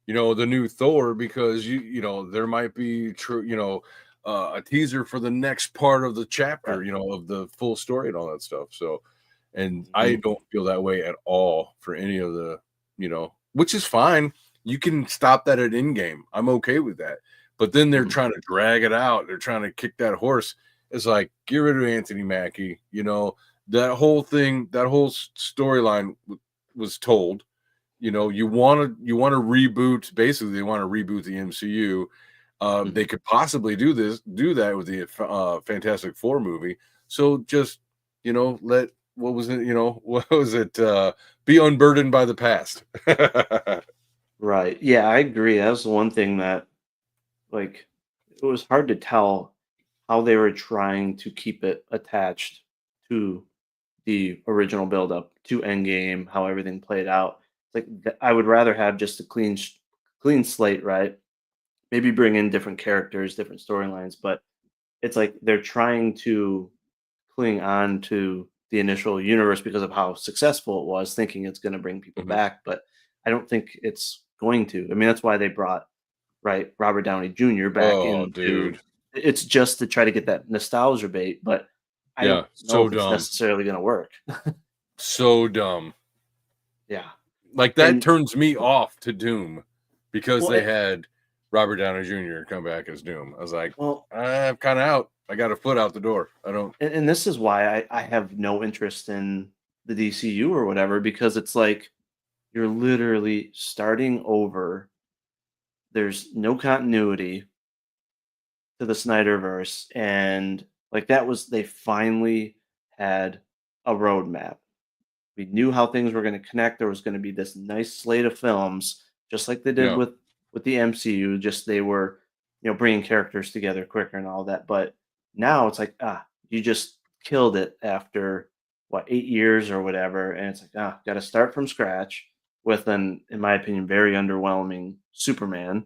the new Thor because there might be true, a teaser for the next part of the chapter, Right. of the full story and all that stuff. So, and I Mhm. don't feel that way at all for any of the, which is fine. You can stop that at in game. I'm okay with that. But then they're Mhm. trying to drag it out. They're trying to kick that horse. It's like get rid of Anthony Mackie. That whole thing, that whole storyline was told. You want to reboot. Basically, they want to reboot the MCU. They Mhm. could possibly do that with the Fantastic Four movie. So just let what was it? What was it? Be unburdened by the past. Right. Yeah, I agree. That was the one thing that, like, it was hard to tell how they were trying to keep it attached to the original build-up to Endgame, how everything played out. Like, I would rather have just a clean slate, right? Maybe bring in different characters, different storylines, but it's like they're trying to cling on to the initial universe because of how successful it was, thinking it's going to bring people Mhm. back, but I don't think it's going to. I mean, that's why they brought right Robert Downey Jr. back Oh, into dude. it's just to try to get that nostalgia bait, but I Yeah, don't know so if it's dumb. necessarily going to work. So dumb. Yeah. Like that And turns me off to Doom because well, they had Robert Downey Jr. come back as Doom. I was like, well, I'm kind of out. I got a foot out the door. I don't. and this is why I have no interest in the DCU or whatever, because it's like you're literally starting over. There's no continuity to the Snyderverse, and like that was they finally had a roadmap. We knew how things were going to connect. There was going to be this nice slate of films, just like they did Yeah. with the MCU. Just they were bringing characters together quicker and all that. But now it's like, you just killed it after what, 8 years or whatever, and it's like, got to start from scratch with an, in my opinion, very underwhelming Superman,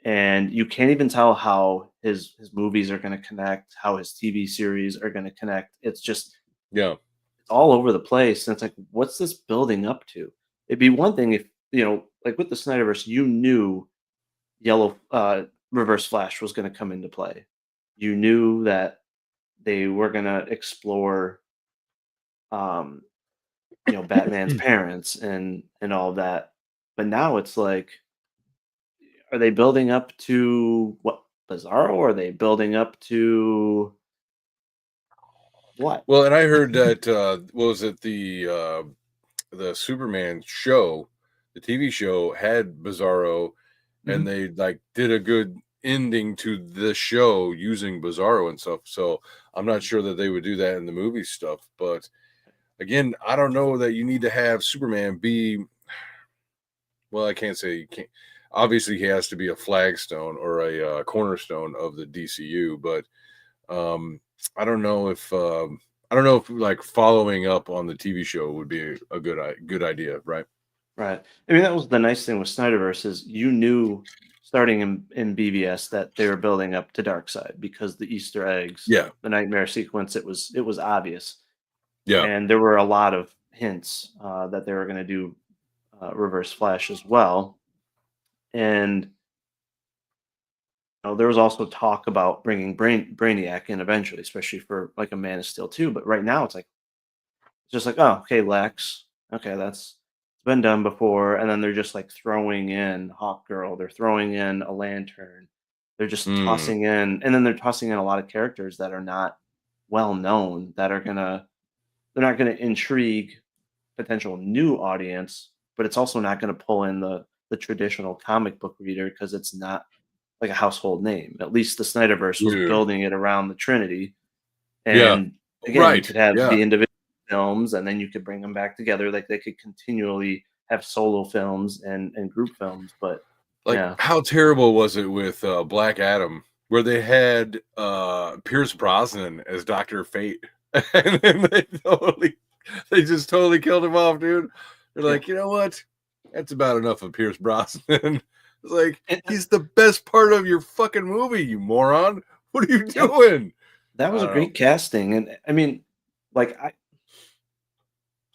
and you can't even tell how his movies are going to connect, how his TV series are going to connect. It's just Yeah. it's all over the place, and it's like, what's this building up to? It'd be one thing if like with the Snyderverse, you knew Yellow Reverse Flash was going to come into play. You knew that they were going to explore, um, Batman's parents and all that. But now it's like, are they building up to what, Bizarro? Are they building up to what? Well, and I heard that what was it, the Superman show, the TV show had Bizarro, and they like did a good ending to the show using Bizarro and stuff. So I'm not sure that they would do that in the movie stuff. But again, I don't know that you need to have Superman be. Well, I can't say you can't. Obviously, he has to be a flagstone or a cornerstone of the DCU. But I don't know if like following up on the TV show would be a good idea, right? Right. I mean, that was the nice thing with Snyderverse is you knew starting in BVS that they were building up to Darkseid because the Easter eggs, Yeah. the nightmare sequence, it was obvious. Yeah. And there were a lot of hints that they were going to do Reverse Flash as well. And there was also talk about bringing Brainiac in eventually, especially for like a Man of Steel 2. But right now it's just like, oh, okay, Lex. Okay, it's been done before. And then they're just like throwing in Hawkgirl. They're throwing in a Lantern. They're just tossing in, and then they're tossing in a lot of characters that are not well known, that are they're not gonna intrigue potential new audience, but it's also not gonna pull in the traditional comic book reader because it's not like a household name. At least the Snyderverse was building it around the Trinity. And again, you could have the individual films, and then you could bring them back together. Like they could continually have solo films and group films. But how terrible was it with Black Adam, where they had Pierce Brosnan as Dr. Fate, and then they just totally killed him off, dude. They're like, you know what? That's about enough of Pierce Brosnan. It's like, he's the best part of your fucking movie, you moron. What are you doing? That was a great casting. And I mean, like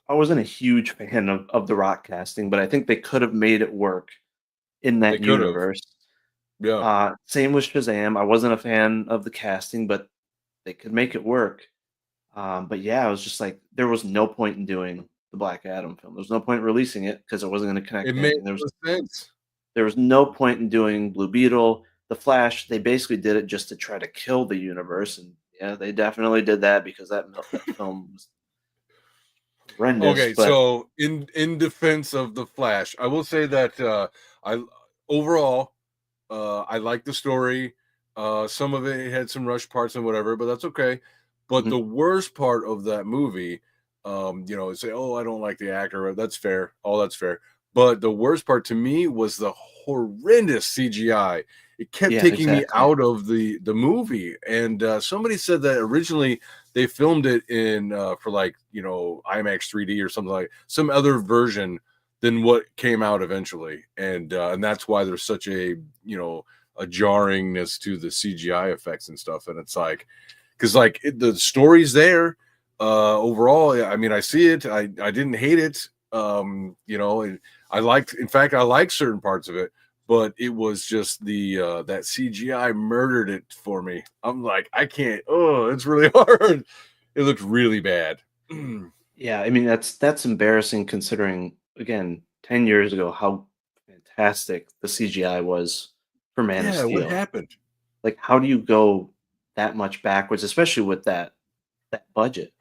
I wasn't a huge fan of the Rock casting, but I think they could have made it work in that universe. Yeah. Same with Shazam. I wasn't a fan of the casting, but they could make it work. But yeah, I was just like, there was no point in doing the Black Adam film. There was no point in releasing it because it wasn't going to connect. It made no sense. There was no point in doing Blue Beetle. The Flash, they basically did it just to try to kill the universe. And yeah, they definitely did that because that film was horrendous. Okay, so in defense of the Flash, I will say that I overall I like the story. Some of it had some rush parts and whatever, but that's okay. But the worst part of that movie, say, oh, I don't like the actor. That's fair. All that's fair. But the worst part to me was the horrendous CGI. It kept taking me out of the movie. And somebody said that originally they filmed it in for like, IMAX 3D or something like some other version than what came out eventually. And that's why there's such a jarringness to the CGI effects and stuff. And it's like, because like the story's there overall. I mean, I see it. I didn't hate it. And I liked certain parts of it, but it was just that CGI murdered it for me. I'm like, I can't. Oh, it's really hard. It looked really bad. Yeah, I mean that's embarrassing considering, again, 10 years ago how fantastic the CGI was for Man of Steel. What happened? Like, how do you go that much backwards, especially with that budget?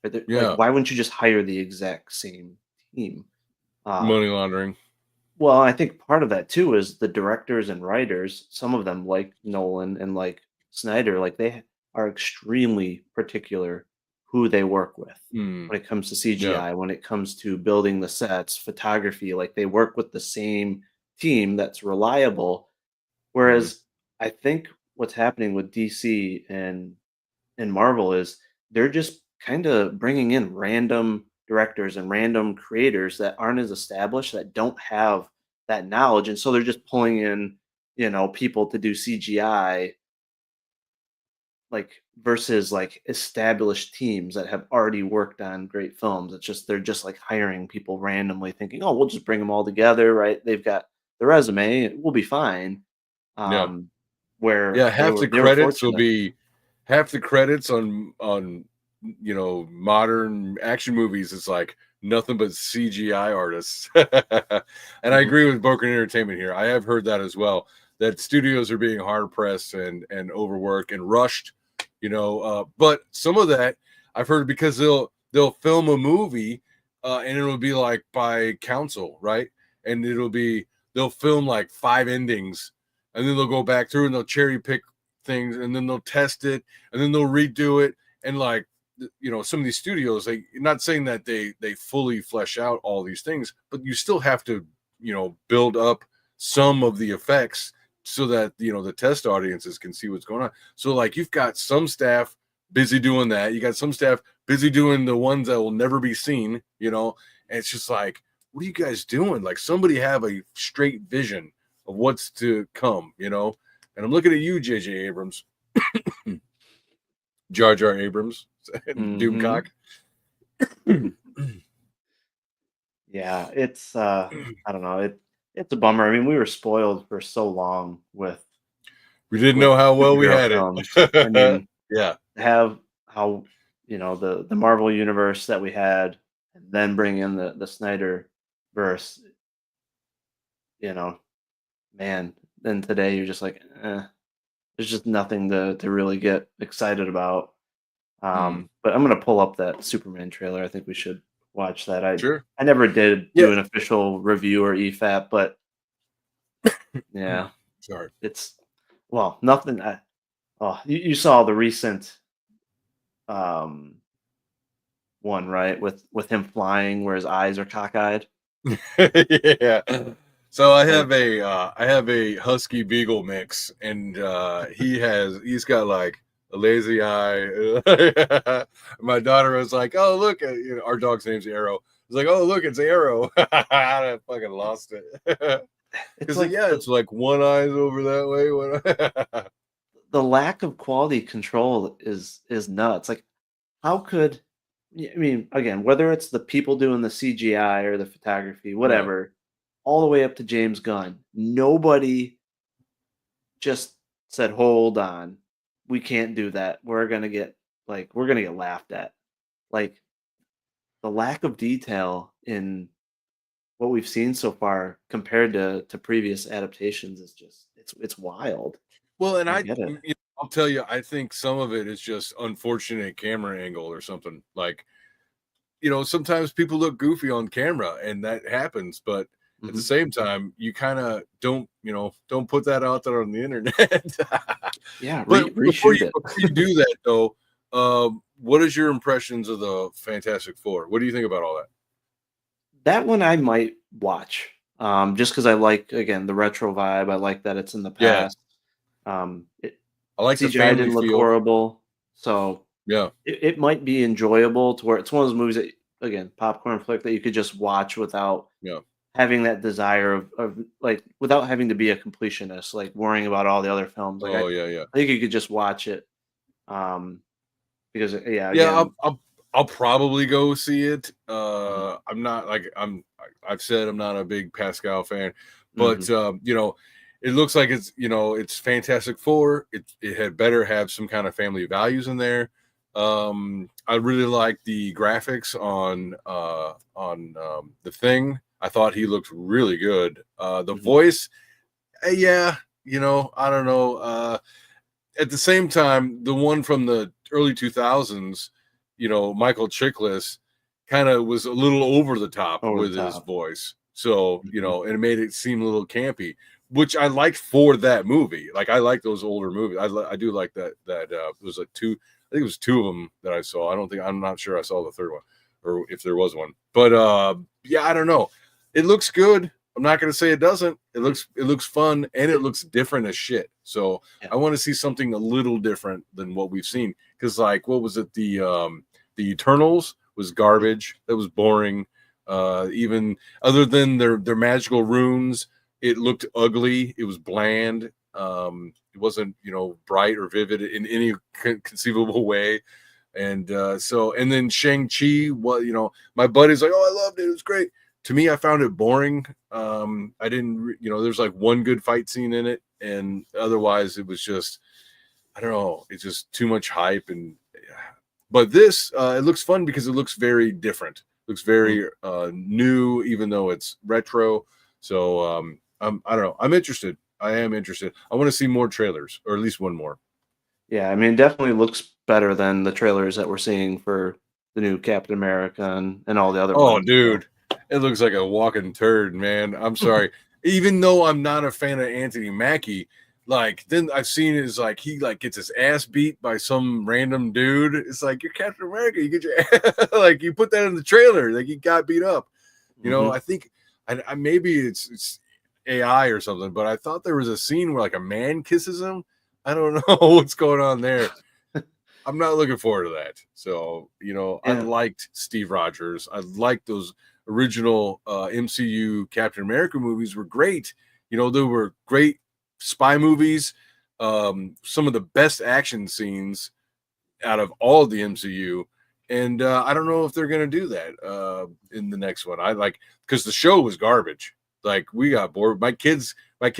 Like, why wouldn't you just hire the exact same team? Money laundering. Well, I think part of that too is the directors and writers, some of them like Nolan and like Snyder, like they are extremely particular who they work with when it comes to CGI, when it comes to building the sets, photography. Like they work with the same team that's reliable. Whereas I think what's happening with DC and Marvel is they're just kind of bringing in random directors and random creators that aren't as established, that don't have that knowledge, and so they're just pulling in, people to do CGI, like versus like established teams that have already worked on great films. It's just they're just like hiring people randomly, thinking, "Oh, we'll just bring them all together, right? They've got the resume, we'll be fine." Yeah. Um, where Yeah, half the they were credits will fortunate. be half the credits on modern action movies is like nothing but CGI artists. And I Mhm. agree with Broken Entertainment here. I have heard that as well. That studios are being hard pressed and overworked and rushed. But some of that I've heard because they'll film a movie and it'll be like by council, right? And they'll film like 5 endings and then they'll go back through and they'll cherry pick things and then they'll test it and then they'll redo it. And like some of these studios, not saying that they fully flesh out all these things, but you still have to build up some of the effects so that the test audiences can see what's going on. So like you've got some staff busy doing that, you got some staff busy doing the ones that will never be seen, and it's just like, what are you guys doing? Like, somebody have a straight vision of what's to come, and I'm looking at you, JJ Abrams. Jar Jar Abrams. Mhm. Doomcock. Yeah, it's I don't know, it's a bummer. I mean, we were spoiled for so long with We didn't with know how well we superhero had films. I it. mean, Yeah. have how the Marvel universe that we had, and then bring in the Snyder verse, you know, man. Then today you're just like, there's just nothing to really get excited about. Hmm. But I'm gonna pull up that Superman trailer. I think we should watch that. I Sure. I never did Yeah. do an official review or EFAP, but yeah, Sorry. it's well, nothing. Oh, you saw the recent um one, right? With him flying, where his eyes are cockeyed. Yeah. So Like, I have a husky beagle mix, and he's got like a lazy eye. My daughter was like, "Oh, look!" Our dog's name's Arrow. I was like, "Oh, look, it's Arrow." I fucking lost it. it's Because like yeah, it's like one eye's over that way. the lack of quality control is nuts. Like, how could I mean, again, whether it's the people doing the CGI or the photography, Yeah. whatever, all the way up to James Gunn, nobody just said, "Hold on, we can't do that. We're gonna get laughed at." Like, the lack of detail in what we've seen so far compared to previous adaptations is just it's wild. Well, and I don't get it. I'll tell you, I think some of it is just unfortunate camera angle or something. Like, sometimes people look goofy on camera and that happens, but at the Mhm. same time, you kind of don't put that out there on the internet. Yeah, But reshoot it. before you do that though, what is your impressions of the Fantastic Four? What do you think about all that? That one I might watch, just because I like, again, the retro vibe. I like that it's in the Yeah, past. It I like the CGI family didn't look feel. horrible, so Yeah. it might be enjoyable to where it's one of those movies that, again, popcorn flick that you could just watch without Yeah. having that desire of like, without having to be a completionist, like, worrying about all the other films. Like, I Oh yeah, yeah. I think you could just watch it, um, because, yeah, Yeah, again. I'll probably go see it. Mhm, I'm not like I've said I'm not a big Pascal fan, but mhm, it looks like it's Fantastic Four. It had better have some kind of family values in there. I really like the graphics on the Thing. I thought he looked really good. The mhm. voice, yeah, I don't know. At the same time, the one from the early 2000s, Michael Chiklis kind of was a little over the top Over the with his top. voice. So, Mhm. and it made it seem a little campy, which I liked for that movie. Like I like those older movies. I do like that it was like two, I think it was 2 of them that I saw. I'm not sure I saw the third one or if there was one. But yeah, I don't know. It looks good. I'm not gonna say it doesn't. It looks fun and it looks different as shit. So I want to see something a little different than what we've seen. Because like, what was it? The Eternals was garbage. That was boring. Even other than their magical runes, it looked ugly. It was bland. It wasn't, bright or vivid in any conceivable way. And and then Shang-Chi, my buddy's like, oh, I loved it. It was great. To me, I found it boring. I didn't, there's like one good fight scene in it. And otherwise it was just, I don't know. It's just too much hype. But this, it looks fun because it looks very different. It looks very new, even though it's retro. So I don't know. I'm interested. I am interested. I want to see more trailers, or at least one more. Yeah, I mean, it definitely looks better than the trailers that we're seeing for the new Captain America and all the other ones. Oh, dude, it looks like a walking turd, man. I'm sorry. Even though I'm not a fan of Anthony Mackie, like then I've seen is like he like gets his ass beat by some random dude. It's like, you're Captain America. You get your like you put that in the trailer, like he got beat up. I think I maybe it's AI or something, but I thought there was a scene where like a man kisses him. I don't know what's going on there. I'm not looking forward to that. So, I liked Steve Rogers. I liked those original MCU Captain America movies were great. They were great spy movies. Some of the best action scenes out of all of the MCU. And I don't know if they're going to do that in the next one. Because the show was garbage. Like we got bored. My kids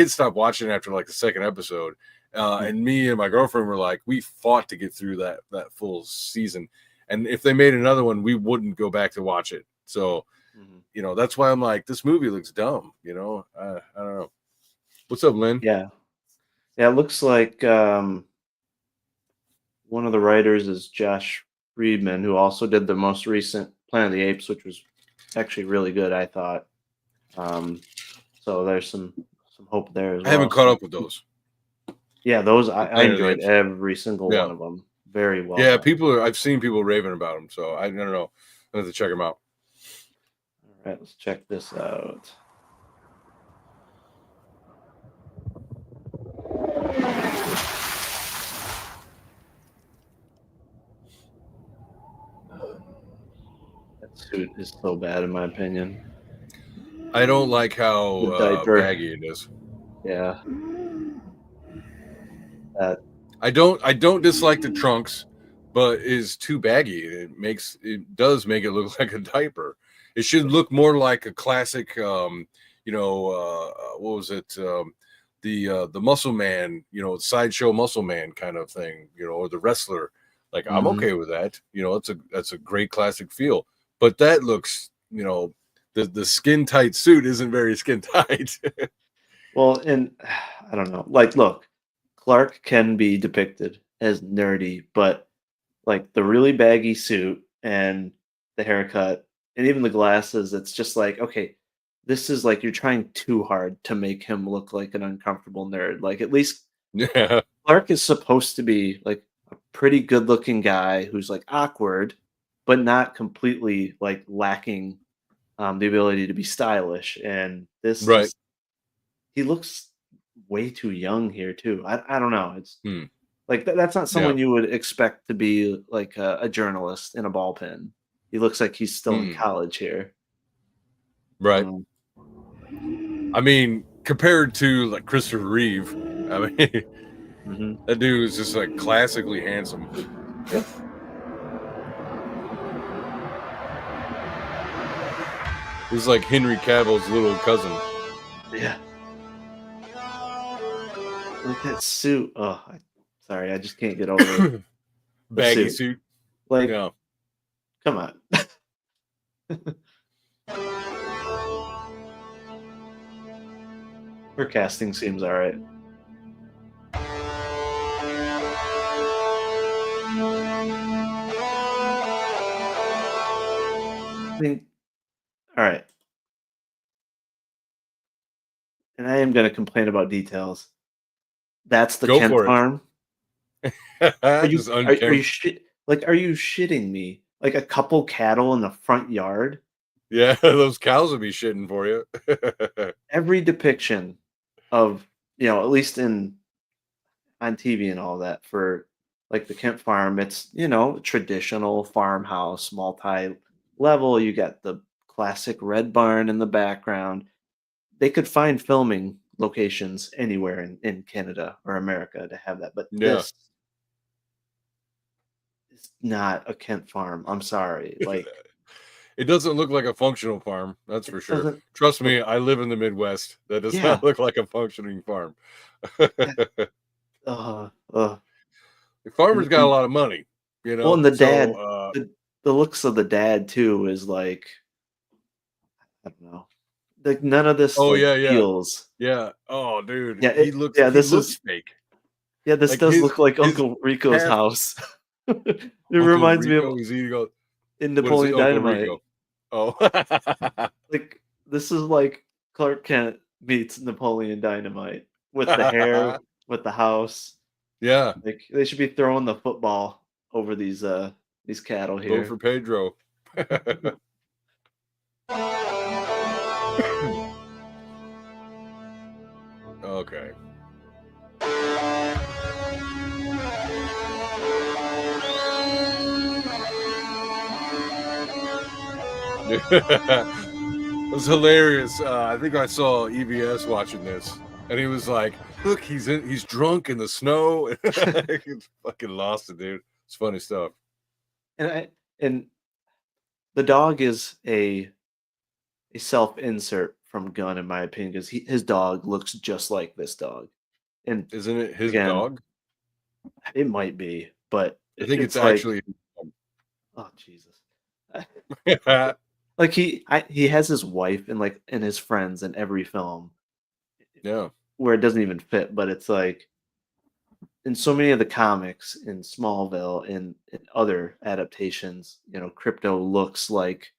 stopped watching after like the second episode. And me and my girlfriend were like, we fought to get through that full season. And if they made another one, we wouldn't go back to watch it. So, that's why I'm like, this movie looks dumb. I don't know. What's up, Lynn? Yeah. Yeah, it looks like one of the writers is Josh Friedman, who also did the most recent Planet of the Apes, which was actually really good, I thought. So there's some hope there as well. I haven't caught up with those. Yeah, those I enjoyed every single one of them. Very well. Yeah, done. I've seen people raving about them, so I don't know. I have to check them out. All right, let's check this out. That suit is so bad, in my opinion. I don't like how baggy it is. Yeah. I don't dislike the trunks, but it's too baggy. It does make it look like a diaper. It should look more like a classic what was it? The Muscle Man, sideshow Muscle Man kind of thing, or the wrestler. Like I'm okay with that. That's a great classic feel. But that looks, the skin tight suit isn't very skin tight. Well, and I don't know. Like, look, Clark can be depicted as nerdy, but like the really baggy suit and the haircut and even the glasses, it's just like, okay, this is like you're trying too hard to make him look like an uncomfortable nerd. Like, at least Clark is supposed to be like a pretty good looking guy who's like awkward, but not completely like lacking the ability to be stylish. And this is, he looks way too young here too. I don't know. It's like that's not someone you would expect to be like a journalist in a ball pen. He looks like he's still in college here. Right. I mean, compared to like Christopher Reeve, I mean, that dude is just like classically handsome. Yep. He's like Henry Cavill's little cousin. Yeah. Like that suit. Oh, sorry, I just can't get over it. Baggy suit. Like, come on. Her casting seems all right. I mean, all right. And I am going to complain about details. That's the Kent farm. Are you shitting me? Like a couple cattle in the front yard? Yeah, those cows would be shitting for you. every depiction of, at least on TV and all that, for like the Kent farm, it's, traditional farmhouse, multi-level. You got the classic red barn in the background. They could find filming locations anywhere in Canada or America to have that, but Yeah. this is not a Kent farm. I'm sorry. Like, It doesn't look like a functional farm, that's for sure. doesn't Trust look, me, I live in the Midwest. That does yeah. not look like a functioning farm. Uh, uh, The farmer's got a and lot of money, well, and the So dad, the looks of the dad too is like, I don't know, like none of this oh like yeah, yeah. feels. Yeah. Oh dude, Yeah, he looks yeah. he This looks is fake. this Like does look like his Uncle Rico's half house. It Uncle reminds me of Rico is eating all in what is it, Napoleon Uncle Dynamite. Rico? Oh. Like this is like Clark Kent meets Napoleon Dynamite with the hair, with the house. Yeah. Like they should be throwing the football over these cattle Vote here. for Pedro. Okay. It was hilarious. I think I saw EVS watching this, and he was like, "Look, he's drunk in the snow." He's fucking lost it, dude. It's funny stuff. And the dog is a self-insert from Gunn, in my opinion, because his dog looks just like this dog. And Isn't it his again, dog? it might be, but I think it's like, actually. oh Jesus. Like he has his wife and his friends in every film Yeah. where it doesn't even fit, but it's like in so many of the comics in Smallville in other adaptations, Crypto looks like,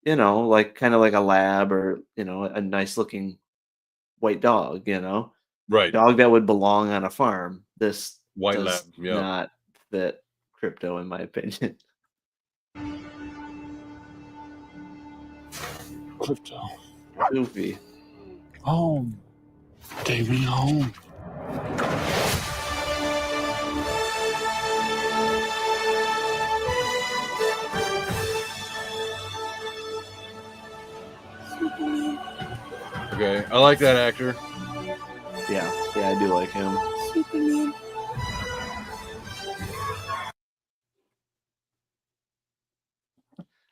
like kind of like a lab or, a nice looking white dog, Right. dog that would belong on a farm. This White does lab. Yeah. not fit Crypto, in my opinion. Crypto. Goofy. Home. Take me home. Okay. I like that actor. Yeah, I do like him. Superman.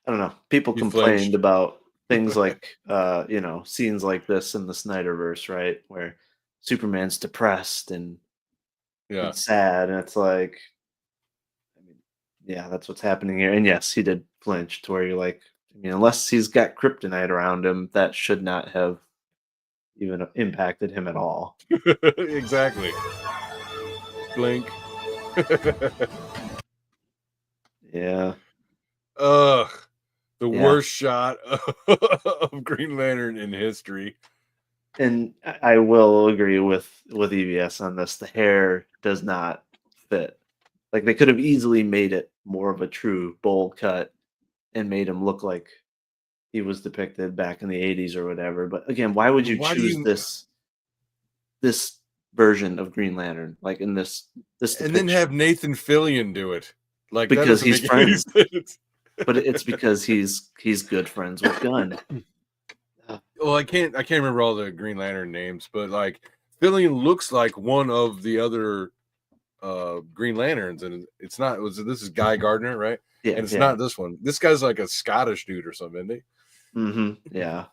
I don't know. People He complained flinched. about things like, scenes like this in the Snyderverse, right? Where Superman's depressed and Yeah. sad, and it's like, I mean, yeah, that's what's happening here. And yes, he did flinch to where you're like, I mean, unless he's got kryptonite around him, that should not have even impacted him at all. Exactly. Blink. Yeah. Ugh. The Yeah. worst shot of Green Lantern in history. And I will agree with EVS on this. The hair does not fit. Like they could have easily made it more of a true bowl cut and made him look like he was depicted back in the 80s or whatever. But again, why would you Why do choose you- this version of Green Lantern, like in this And then depiction? have Nathan Fillion do it? Like that Because doesn't he's make any friends. sense. But it's because he's good friends with Gunn. Well, I can't remember all the Green Lantern names, but like Fillion looks like one of the other Green Lanterns, and it's not. This is Guy Gardner, right? Yeah, And it's yeah. not this one. This guy's like a Scottish dude or something, isn't he? Mm-hmm. Yeah.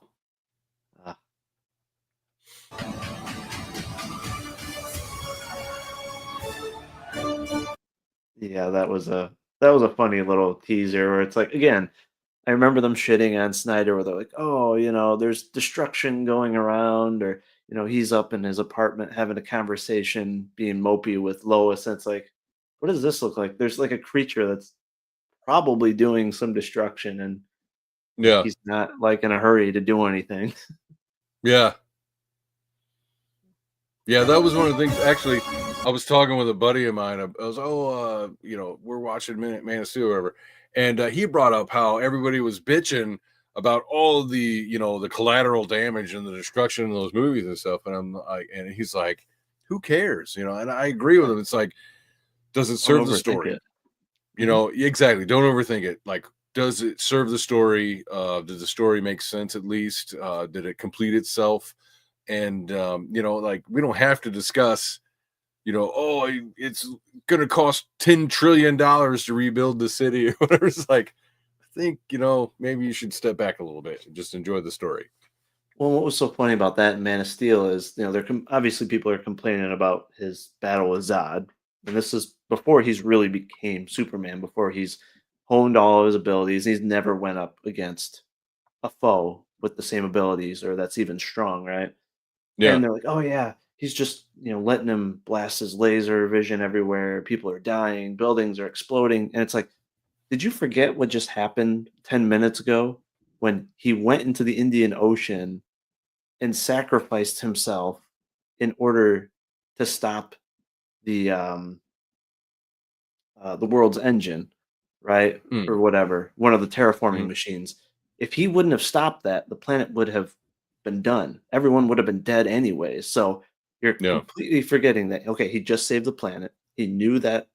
Yeah, that was a funny little teaser where it's like, again, I remember them shitting on Snyder where they're like, oh, there's destruction going around, or he's up in his apartment having a conversation, being mopey with Lois, and it's like, what does this look like? There's like a creature that's probably doing some destruction, and Yeah. he's not like in a hurry to do anything. Yeah. Yeah, that was one of the things. Actually, I was talking with a buddy of mine. I was, we're watching Man of Steel or whatever. And he brought up how everybody was bitching about all the, you know, the collateral damage and the destruction in those movies and stuff. And I'm like, and he's like, who cares? You know, and I agree with him. It's like, does it Don't serve the overthink story? it. You know, exactly. Don't overthink it. Like, does it serve the story? Did the story make sense at least? Did it complete itself? And you know, like, we don't have to discuss, you know, oh, it's gonna cost $10 trillion to rebuild the city or whatever. It's like, I think, you know, maybe you should step back a little bit and just enjoy the story. Well, what was so funny about that in Man of Steel is, you know, obviously people are complaining about his battle with Zod, and this is before he's really became Superman, before he's honed all his abilities. He's never went up against a foe with the same abilities or that's even strong, right? Yeah. And they're like, "Oh yeah, he's just, you know, letting him blast his laser vision everywhere. People are dying, buildings are exploding." And it's like, did you forget what just happened 10 minutes ago when he went into the Indian Ocean and sacrificed himself in order to stop the world's engine, right? Or whatever, one of the terraforming machines. If he wouldn't have stopped that, the planet would have been done. Everyone would have been dead anyways. So you're completely forgetting that, okay, he just saved the planet. He knew that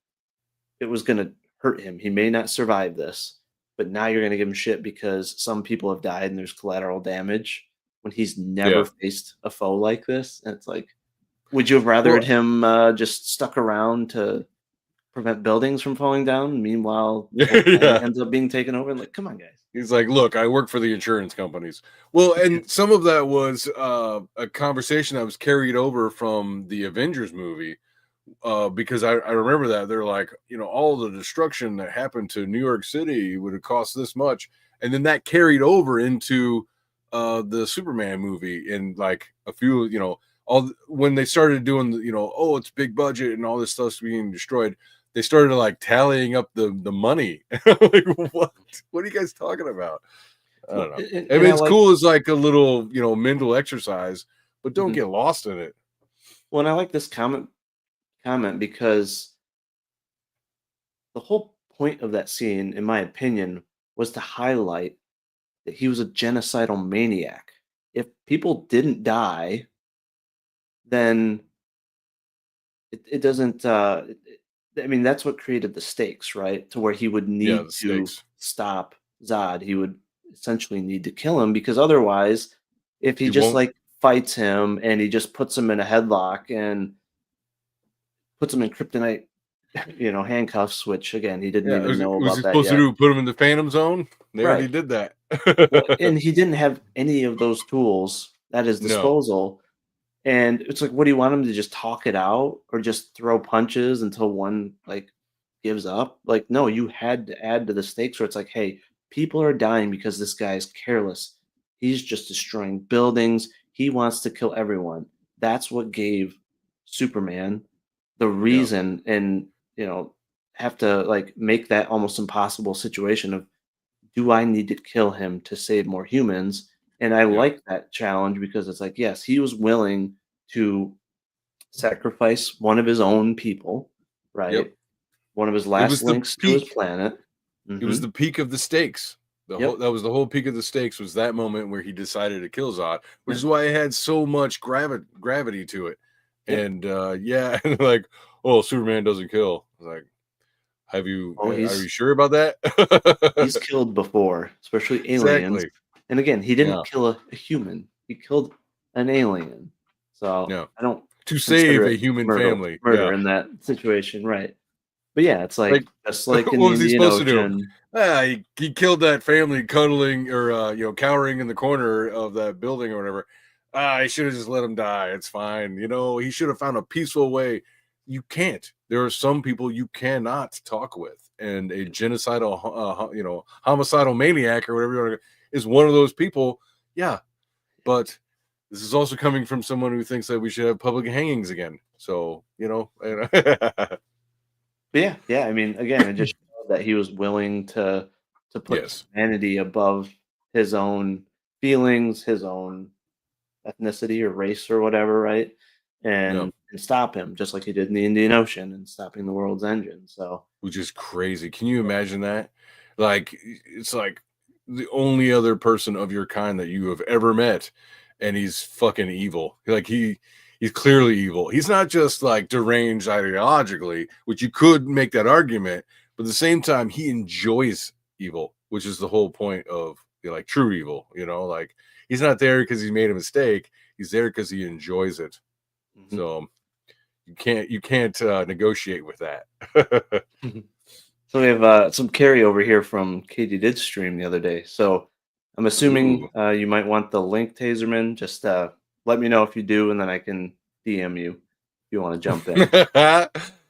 it was going to hurt him. He may not survive this, but now you're going to give him shit because some people have died and there's collateral damage when he's never faced a foe like this. And it's like, would you have rathered him just stuck around to prevent buildings from falling down? Meanwhile, the whole planet ends up being taken over. Like, come on, guys. He's like, look, I work for the insurance companies. Well, and some of that was a conversation that was carried over from the Avengers movie, because I remember that they're like, you know, all the destruction that happened to New York City would have cost this much, and then that carried over into the Superman movie, and like a few, you know, when they started doing, you know, oh, it's big budget and all this stuff's being destroyed. They started like tallying up the money. Like, what are you guys talking about? I don't know. I mean, it's cool as like a little, you know, mental exercise, but don't get lost in it. Well, and I like this comment because the whole point of that scene, in my opinion, was to highlight that he was a genocidal maniac. If people didn't die, then it doesn't. I mean, that's what created the stakes, right? To where he would need to stop Zod. He would essentially need to kill him because otherwise, if he just like fights him and he just puts him in a headlock and puts him in kryptonite, you know, handcuffs, which again he didn't even know about that supposed yet. to do? Put him in the Phantom Zone? They already did that. Well, and he didn't have any of those tools at his disposal. And it's like, what do you want him to just talk it out or just throw punches until one like gives up? Like, no, you had to add to the stakes where it's like, hey, people are dying because this guy's careless. He's just destroying buildings. He wants to kill everyone. That's what gave Superman the reason and, you know, have to like make that almost impossible situation of, do I need to kill him to save more humans? And I like that challenge because it's like, yes, he was willing to sacrifice one of his own people, right? One of his last links to his planet. It was the peak of the stakes. That was the whole peak of the stakes, was that moment where he decided to kill Zod, which is why it had so much gravity to it. And like, oh, Superman doesn't kill. Like, are you sure about that? He's killed before, especially aliens. Exactly. And again, he didn't kill a human. He killed an alien. So I don't to save a human family. Murder in that situation, right? But yeah, it's like just like in the Indian Ocean. He killed that family cuddling or you know, cowering in the corner of that building or whatever. I should have just let him die. It's fine. You know, he should have found a peaceful way. You can't. There are some people you cannot talk with, and a genocidal, you know, homicidal maniac or whatever you want to, is one of those people. Yeah, but this is also coming from someone who thinks that we should have public hangings again. So, you know. But yeah. I mean, again, it just showed that he was willing to put humanity above his own feelings, his own ethnicity or race or whatever, right? And stop him, just like he did in the Indian Ocean and stopping the world's engine. So, which is crazy. Can you imagine that? Like, it's like the only other person of your kind that you have ever met, and he's fucking evil. Like he's clearly evil. He's not just like deranged ideologically, which you could make that argument, but at the same time, he enjoys evil, which is the whole point of like true evil. Like he's not there because he made a mistake. He's there because he enjoys it. Mhm. So you can't negotiate with that. So we have some carryover here from Katie did stream the other day. So I'm assuming you might want the link, Taserman. Just let me know if you do, and then I can DM you if you want to jump in.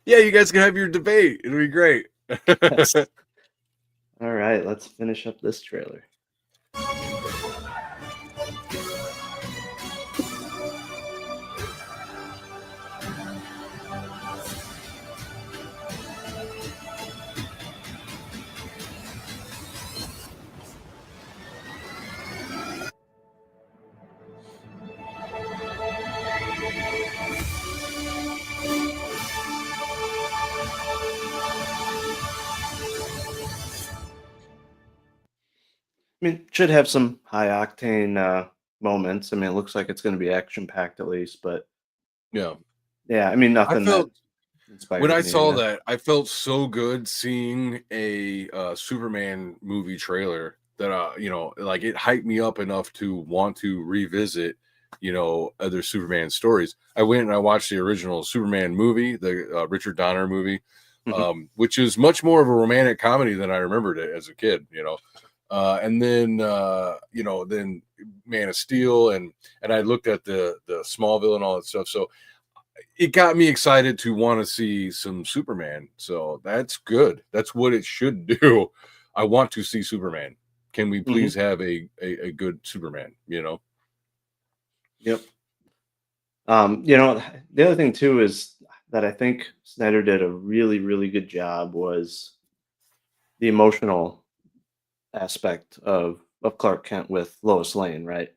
Yeah, you guys can have your debate. It'll be great. Yes. All right, let's finish up this trailer. I mean, it should have some high octane moments. I mean, it looks like it's going to be action packed at least, but Yeah. I mean, I nothing felt that inspired when I me, saw guess. that, I felt so good seeing a Superman movie trailer that like it hyped me up enough to want to revisit other Superman stories. I went and I watched the original Superman movie, the Richard Donner movie, which is much more of a romantic comedy than I remembered it as a kid. And then then Man of Steel, and I looked at the Smallville and all that stuff. So it got me excited to want to see some Superman. So that's good. That's what it should do. I want to see Superman. Can we please have a good Superman? Yep. The other thing too is that I think Snyder did a really, really good job was the emotional aspect of Clark Kent with Lois Lane, right?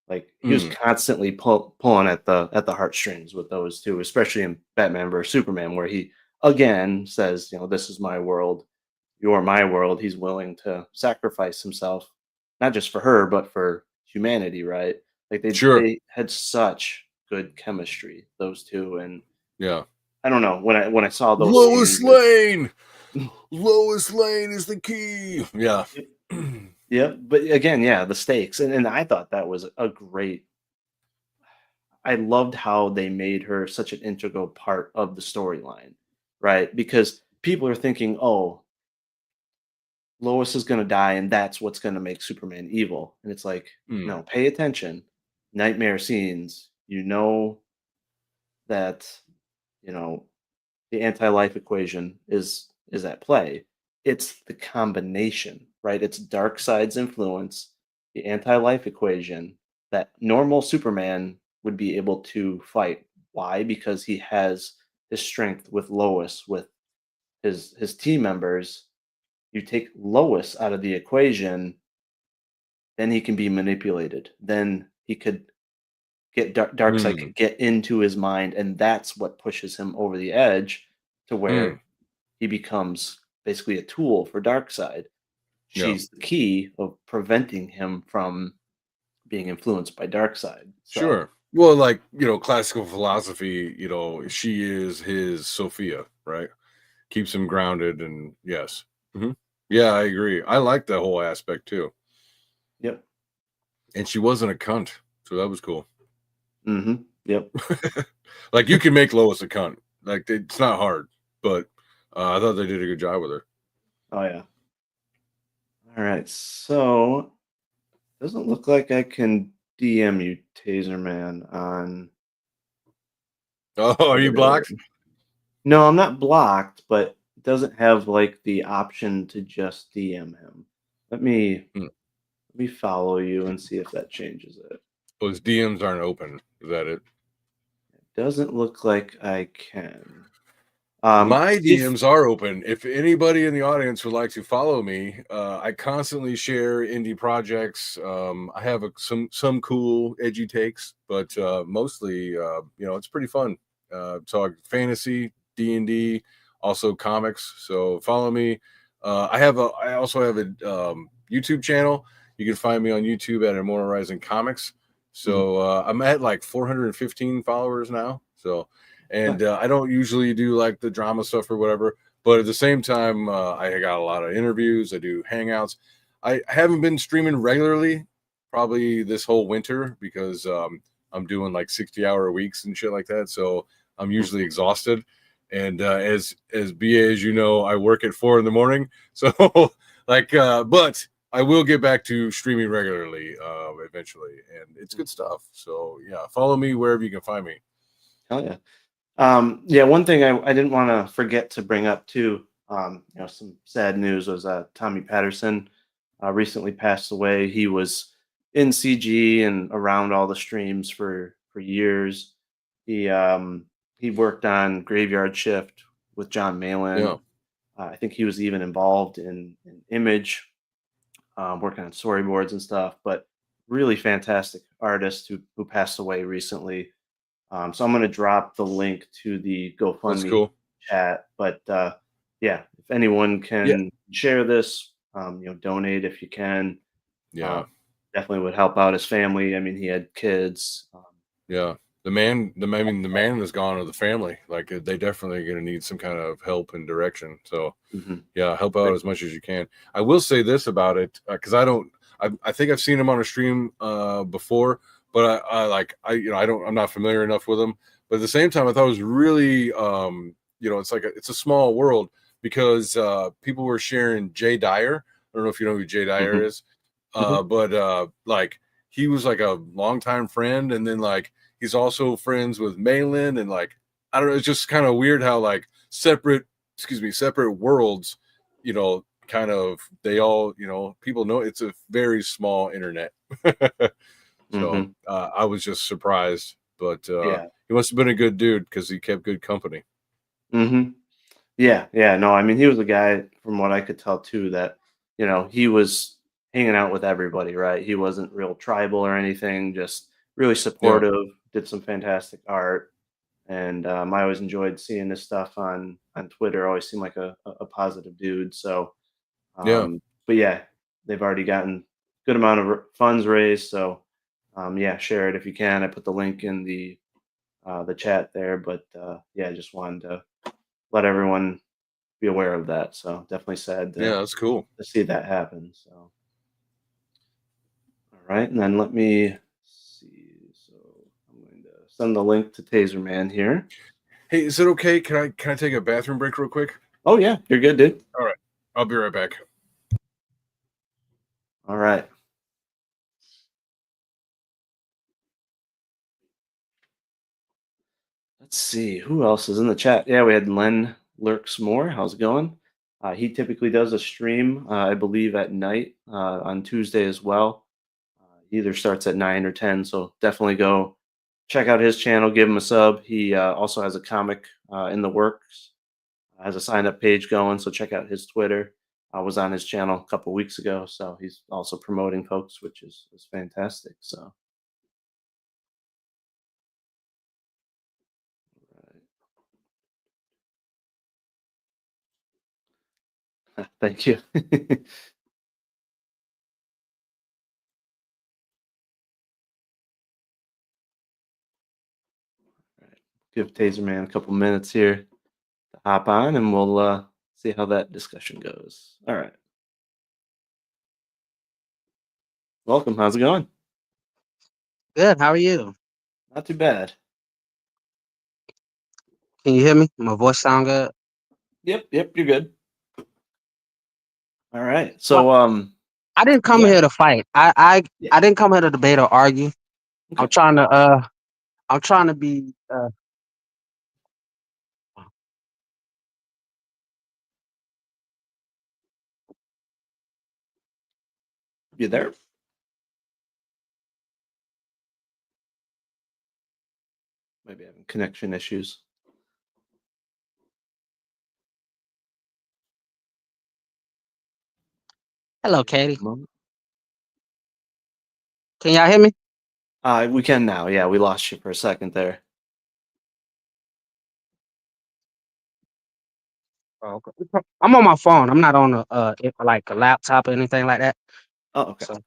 Like he was constantly pulling at the heartstrings with those two, especially in Batman vs Superman, where he again says, this is my world, you're my world. He's willing to sacrifice himself, not just for her, but for humanity, right? Like they had such good chemistry, those two, and yeah, I don't know when I saw those Lois scenes, Lane. Lois Lane is the key. Yeah. Yeah, but again, the stakes, and I thought that was a great. I loved how they made her such an integral part of the storyline, right? Because people are thinking, oh, Lois is going to die, and that's what's going to make Superman evil. And it's like, no, pay attention. Nightmare scenes, that, the anti-life equation is at play. It's the combination, right? It's Darkseid's influence, the anti-life equation that normal Superman would be able to fight. Why? Because he has his strength with Lois, with his team members. You take Lois out of the equation, then he can be manipulated. Then he could get Darkseid could get into his mind, and that's what pushes him over the edge to where he becomes basically a tool for Darkseid. She's the key of preventing him from being influenced by Darkseid. So, Sure. Well, like, classical philosophy, she is his Sophia, right? Keeps him grounded, and yes. Yeah, I agree. I like that whole aspect too. Yep. And she wasn't a cunt, so that was cool. Yep. Like, you can make Lois a cunt. Like, it's not hard, but I thought they did a good job with her. Oh yeah. All right. So doesn't look like I can DM you, Taserman, on. Oh, are you blocked? No, I'm not blocked, but it doesn't have like the option to just DM him. Let me follow you and see if that changes it. Those DMs aren't open. Is that it? Doesn't look like I can. My DMs are open. If anybody in the audience would like to follow me, I constantly share indie projects. I have some cool edgy takes, but mostly, it's pretty fun. Talk fantasy, D&D, also comics. So follow me. I also have a YouTube channel. You can find me on YouTube at Immortal Rising Comics. So I'm at like 415 followers now. So, and I don't usually do like the drama stuff or whatever, but at the same time, I got a lot of interviews. I do hangouts. I haven't been streaming regularly, probably this whole winter, because I'm doing like 60-hour weeks and shit like that. So I'm usually exhausted. And as BA, as you know, I work at 4 a.m. So like, but I will get back to streaming regularly eventually, and it's good stuff. So yeah, follow me wherever you can find me. Hell yeah. Yeah, one thing I didn't want to forget to bring up too, some sad news was Tommy Patterson recently passed away. He was in CG and around all the streams for years. He worked on Graveyard Shift with John Malin. Yeah. I think he was even involved in Image, working on storyboards and stuff. But really fantastic artist who passed away recently. So I'm going to drop the link to the GoFundMe chat. But yeah, if anyone can share this, donate if you can. Yeah, definitely would help out his family. I mean, he had kids. Yeah, the man is gone, or the family. Like they definitely going to need some kind of help and direction. So yeah, help out as much as you can. I will say this about it, because I think I've seen him on a stream before, but I'm not familiar enough with him. But at the same time, I thought it was really it's a small world, because people were sharing Jay Dyer. I don't know if you know who Jay Dyer is, but like he was like a longtime friend, and then like he's also friends with Malin, and like I don't know, it's just kind of weird how like separate worlds, kind of they all, people know it's a very small internet. So I was just surprised, but he must have been a good dude because he kept good company. Yeah, no, I mean, he was a guy, from what I could tell too, that he was hanging out with everybody, right? He wasn't real tribal or anything, just really supportive. Did some fantastic art, and I always enjoyed seeing this stuff on Twitter. Always seemed like a positive dude. So but yeah, they've already gotten good amount of funds raised. So yeah, share it if you can. I put the link in the chat there, but yeah, I just wanted to let everyone be aware of that. So definitely sad that's cool to see that happen. So all right, and then let me see. So I'm going to send the link to Taser Man here. Hey, is it okay? Can I take a bathroom break real quick? Oh yeah, you're good, dude. All right, I'll be right back. All right. Let's see who else is in the chat. Yeah, we had Len Lurks More. How's it going? He typically does a stream, I believe, at night on Tuesday as well. He either starts at 9 or 10, so definitely go check out his channel, give him a sub. He also has a comic in the works, has a sign-up page going, so check out his Twitter. I was on his channel a couple weeks ago, so he's also promoting folks, which is fantastic. So. Thank you. Give Taser Man a couple minutes here to hop on, and we'll see how that discussion goes. All right. Welcome. How's it going? Good. How are you? Not too bad. Can you hear me? My voice sound good? Yep, you're good. All right. So I didn't come here to fight. I didn't come here to debate or argue. Okay. I'm trying to be You there? Maybe having connection issues. Hello, Katie. Can y'all hear me? We can now. Yeah, we lost you for a second there. Oh, okay. I'm on my phone. I'm not on like a laptop or anything like that. Oh, okay. So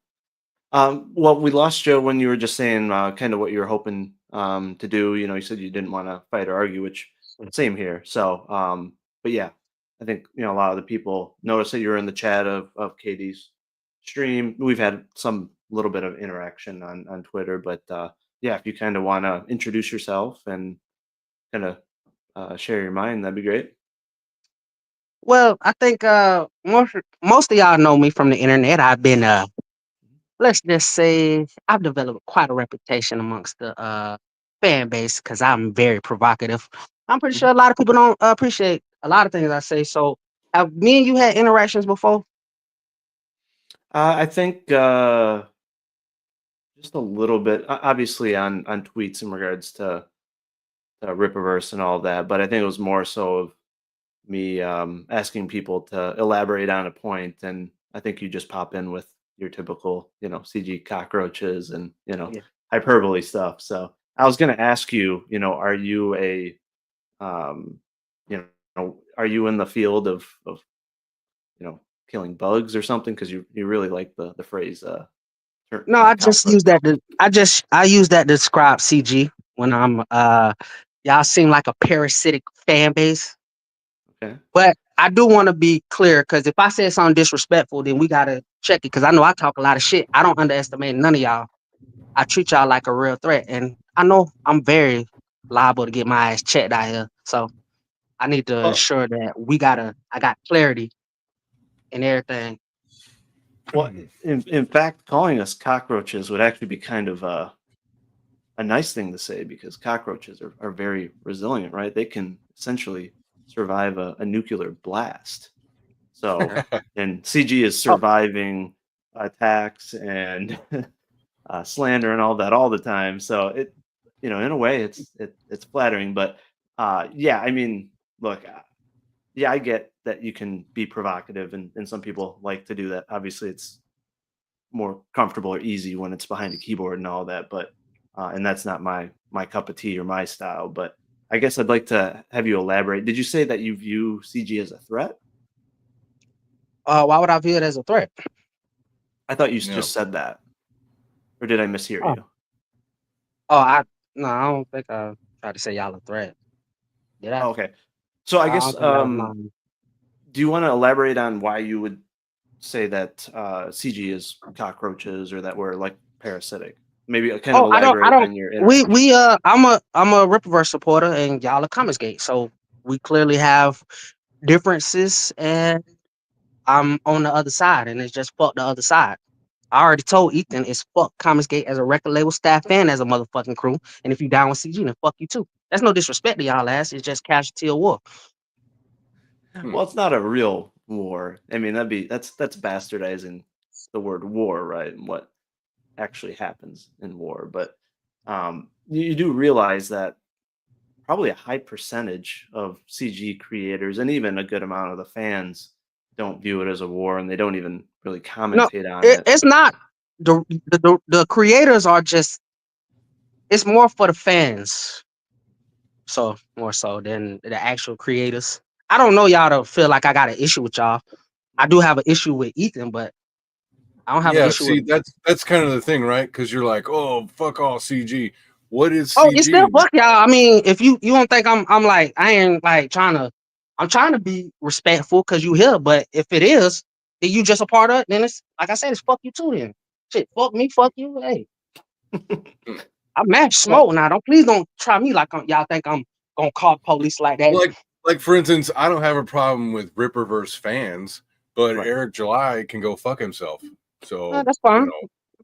Well, we lost you when you were just saying kind of what you were hoping to do. You said you didn't want to fight or argue, which same here. So, but yeah, I think a lot of the people noticed that you're in the chat of Katie's stream. We've had some little bit of interaction on Twitter, but yeah, if you kind of want to introduce yourself and kind of share your mind, that'd be great. well, I think most of y'all know me from the internet. I've been let's just say I've developed quite a reputation amongst the fan base because I'm very provocative. I'm pretty Mhm. sure a lot of people don't appreciate a lot of things I say. So have me and you had interactions before? I think just a little bit, obviously on tweets in regards to Rippaverse and all that, but I think it was more so of me asking people to elaborate on a point, and I think you just pop in with your typical, CG cockroaches and Yeah. hyperbole stuff. So I was going to ask you, are you um, are you in the field of killing bugs or something? Because you really like the phrase No, I just cockroach. use that to I use that to describe CG when I'm y'all seem like a parasitic fan base. Okay. But I do want to be clear because if I said something disrespectful, then we gotta check it because I know I talk a lot of shit. I don't underestimate none of y'all. I treat y'all like a real threat, and I know I'm very liable to get my ass checked out here. So I need to Well, ensure that I got clarity and everything. well, in fact, calling us cockroaches would actually be kind of a nice thing to say because cockroaches are very resilient, right? They can essentially survive a nuclear blast. So, and CG is Oh, surviving attacks and slander and all that all the time. So in a way, it's flattering. But yeah, I mean, look, yeah, I get that you can be provocative, and some people like to do that. Obviously, it's more comfortable or easy when it's behind a keyboard and all that. But and that's not my cup of tea or my style. But I guess I'd like to have you elaborate. Did you say that you view CG as a threat? why would I view it as a threat? I thought you Yeah. just said that, or did I mishear Oh, you? oh, I don't think I tried to say y'all a threat. Did I? Oh, okay. So I I guess don't think that was mine. do you want to elaborate on why you would say that CG is cockroaches or that we're like parasitic? Maybe kind of Oh, I elaborate don't. on your We interaction. I'm a Rippaverse supporter, and y'all are Comics Gate, so we clearly have differences, and I'm on the other side, and it's just fuck the other side. I already told Ethan it's fuck Comics Gate as a record label staff and as a motherfucking crew, and if you down with CG, then fuck you too. That's no disrespect to y'all ass. It's just casualty of war. Hmm. Well, it's not a real war. I mean, that's bastardizing the word war, right? And what actually happens in war. But you do realize that probably a high percentage of CG creators and even a good amount of the fans don't view it as a war, and they don't even really No, commentate on it. it's not. The creators are just. It's more for the fans. So more so than the actual creators. I don't know y'all to feel like I got an issue with y'all. I do have an issue with Ethan, but I don't have an Yeah, issue with. see, that's kind of the thing, right? Because you're like, oh, fuck all CG. What is Oh, it's still CG? fuck y'all. I mean, if you don't think I'm like I ain't like trying to. I'm trying to be respectful because you here, but if it is, then you just a part of it. Then it's like I said, it's fuck you too. Then shit, fuck me, fuck you. Hey, I'm mad Well, smoke now. Please don't try me like y'all think I'm gonna call police like that. Like for instance, I don't have a problem with Ripperverse fans, but right. Eric July can go fuck himself. So That's fine.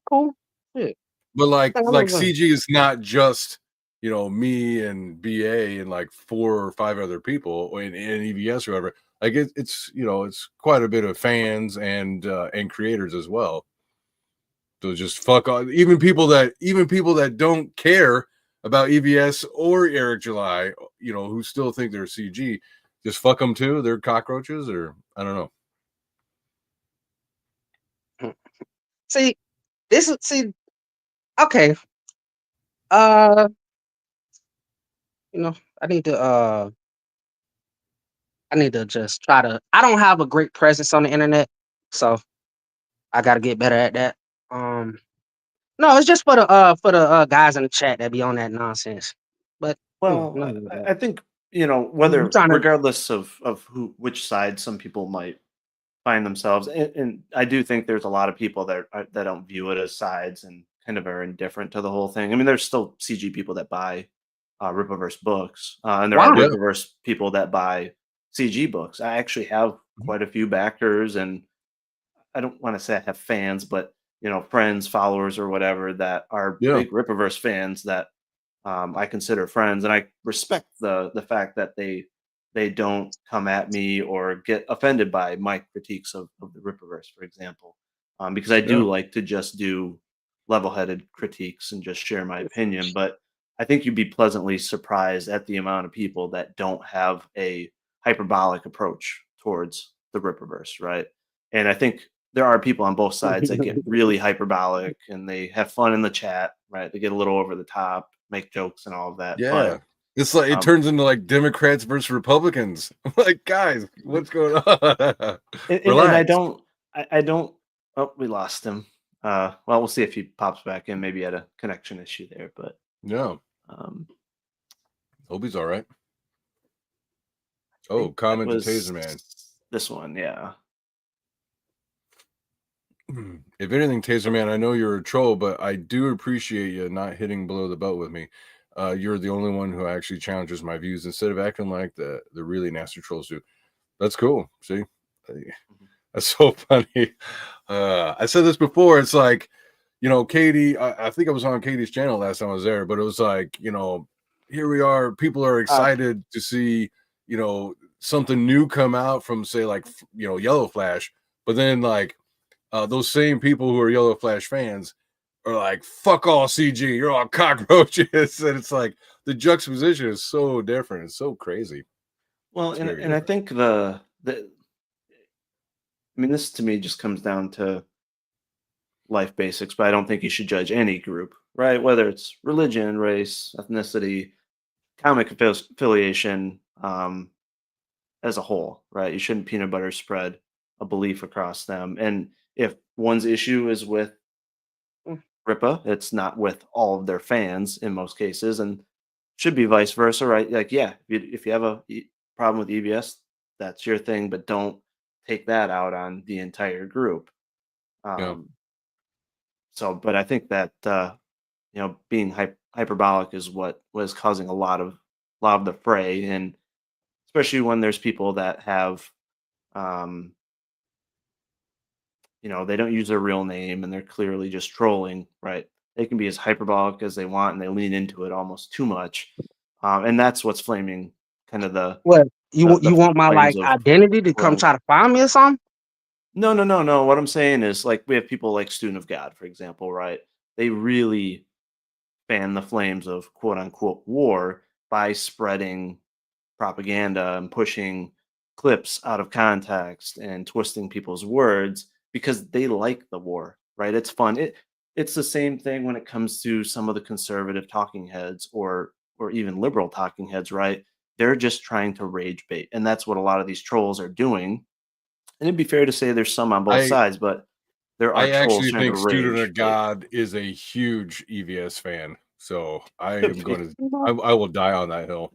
Cool. Shit. but I think I'm like over. CG is not just me and BA and like 4 or 5 other people in EVS or whatever. Like it's it's quite a bit of fans and creators as well. So just fuck all, even people that don't care about EVS or Eric July, who still think they're CG, just fuck them too. They're cockroaches, or I don't know. See, okay. Uh, I need to I need to just try to. I don't have a great presence on the internet, so I got to get better at that. No, it's just for the guys in the chat that be on that nonsense. But Well, nothing like that. I think I'm whether trying to. regardless of which side some people might find themselves, and I do think there's a lot of people that don't view it as sides and kind of are indifferent to the whole thing. I mean, there's still CG people that buy Rippaverse books, and there are Why? Yeah. Rippaverse people that buy CG books. I actually have quite a few backers, and I don't want to say I have fans, but friends, followers, or whatever that are Yeah. big Rippaverse fans that I consider friends, and I respect the fact that they don't come at me or get offended by my critiques of the Rippaverse, for example, because I do Yeah. like to just do level-headed critiques and just share my opinion. But I think you'd be pleasantly surprised at the amount of people that don't have a hyperbolic approach towards the Rippaverse, right? And I think there are people on both sides that get really hyperbolic and they have fun in the chat, right? They get a little over the top, make jokes and all of that. Yeah. But It's like it turns into like Democrats versus Republicans. I'm like, guys, what's going on? and I Relax. don't. Oh, we lost him. Well, we'll see if he pops back in. Maybe he had a connection issue there, but Yeah. um, Hope he's all right. I Oh, think that comment to was Taser Man. this one, yeah. If anything, Taser Man, I know you're a troll, but I do appreciate you not hitting below the belt with me. You're the only one who actually challenges my views instead of acting like the really nasty trolls do. That's cool. See, that's so funny. I said this before. It's like, Katie. I think I was on Katie's channel last time I was there, but it was like, here we are. People are excited to see, something new come out from, say, like, Yellow Flash, but then like. Those same people who are Yellow Flash fans are like, fuck all CG, you're all cockroaches. And it's like the juxtaposition is so different. It's so crazy. Well, and I think I mean, this to me just comes down to life basics, but I don't think you should judge any group, right? Whether it's religion, race, ethnicity, comic affiliation, as a whole, right? You shouldn't peanut butter spread a belief across them. And if one's issue is with Rippa, it's not with all of their fans in most cases, and should be vice versa, right? Like, yeah, if you have a problem with EBS, that's your thing, but don't take that out on the entire group. Yeah. So, but I think that being hyperbolic is what was causing a lot of the fray, and especially when there's people that have um, they don't use their real name and they're clearly just trolling, right? They can be as hyperbolic as they want and they lean into it almost too much. And that's what's flaming kind of What you the want my flames like of identity to come world. try to find me or something? No. What I'm saying is, like, we have people like Student of God, for example, right? They really fan the flames of quote unquote war by spreading propaganda and pushing clips out of context and twisting people's words because they like the war, right? It's fun. It's the same thing when it comes to some of the conservative talking heads or even liberal talking heads, right? They're just trying to rage bait, and that's what a lot of these trolls are doing. And it'd be fair to say there's some on both sides, but there are I trolls actually trying to think Student rage of bait. God is a huge EVS fan. So I am going to, I will die on that hill.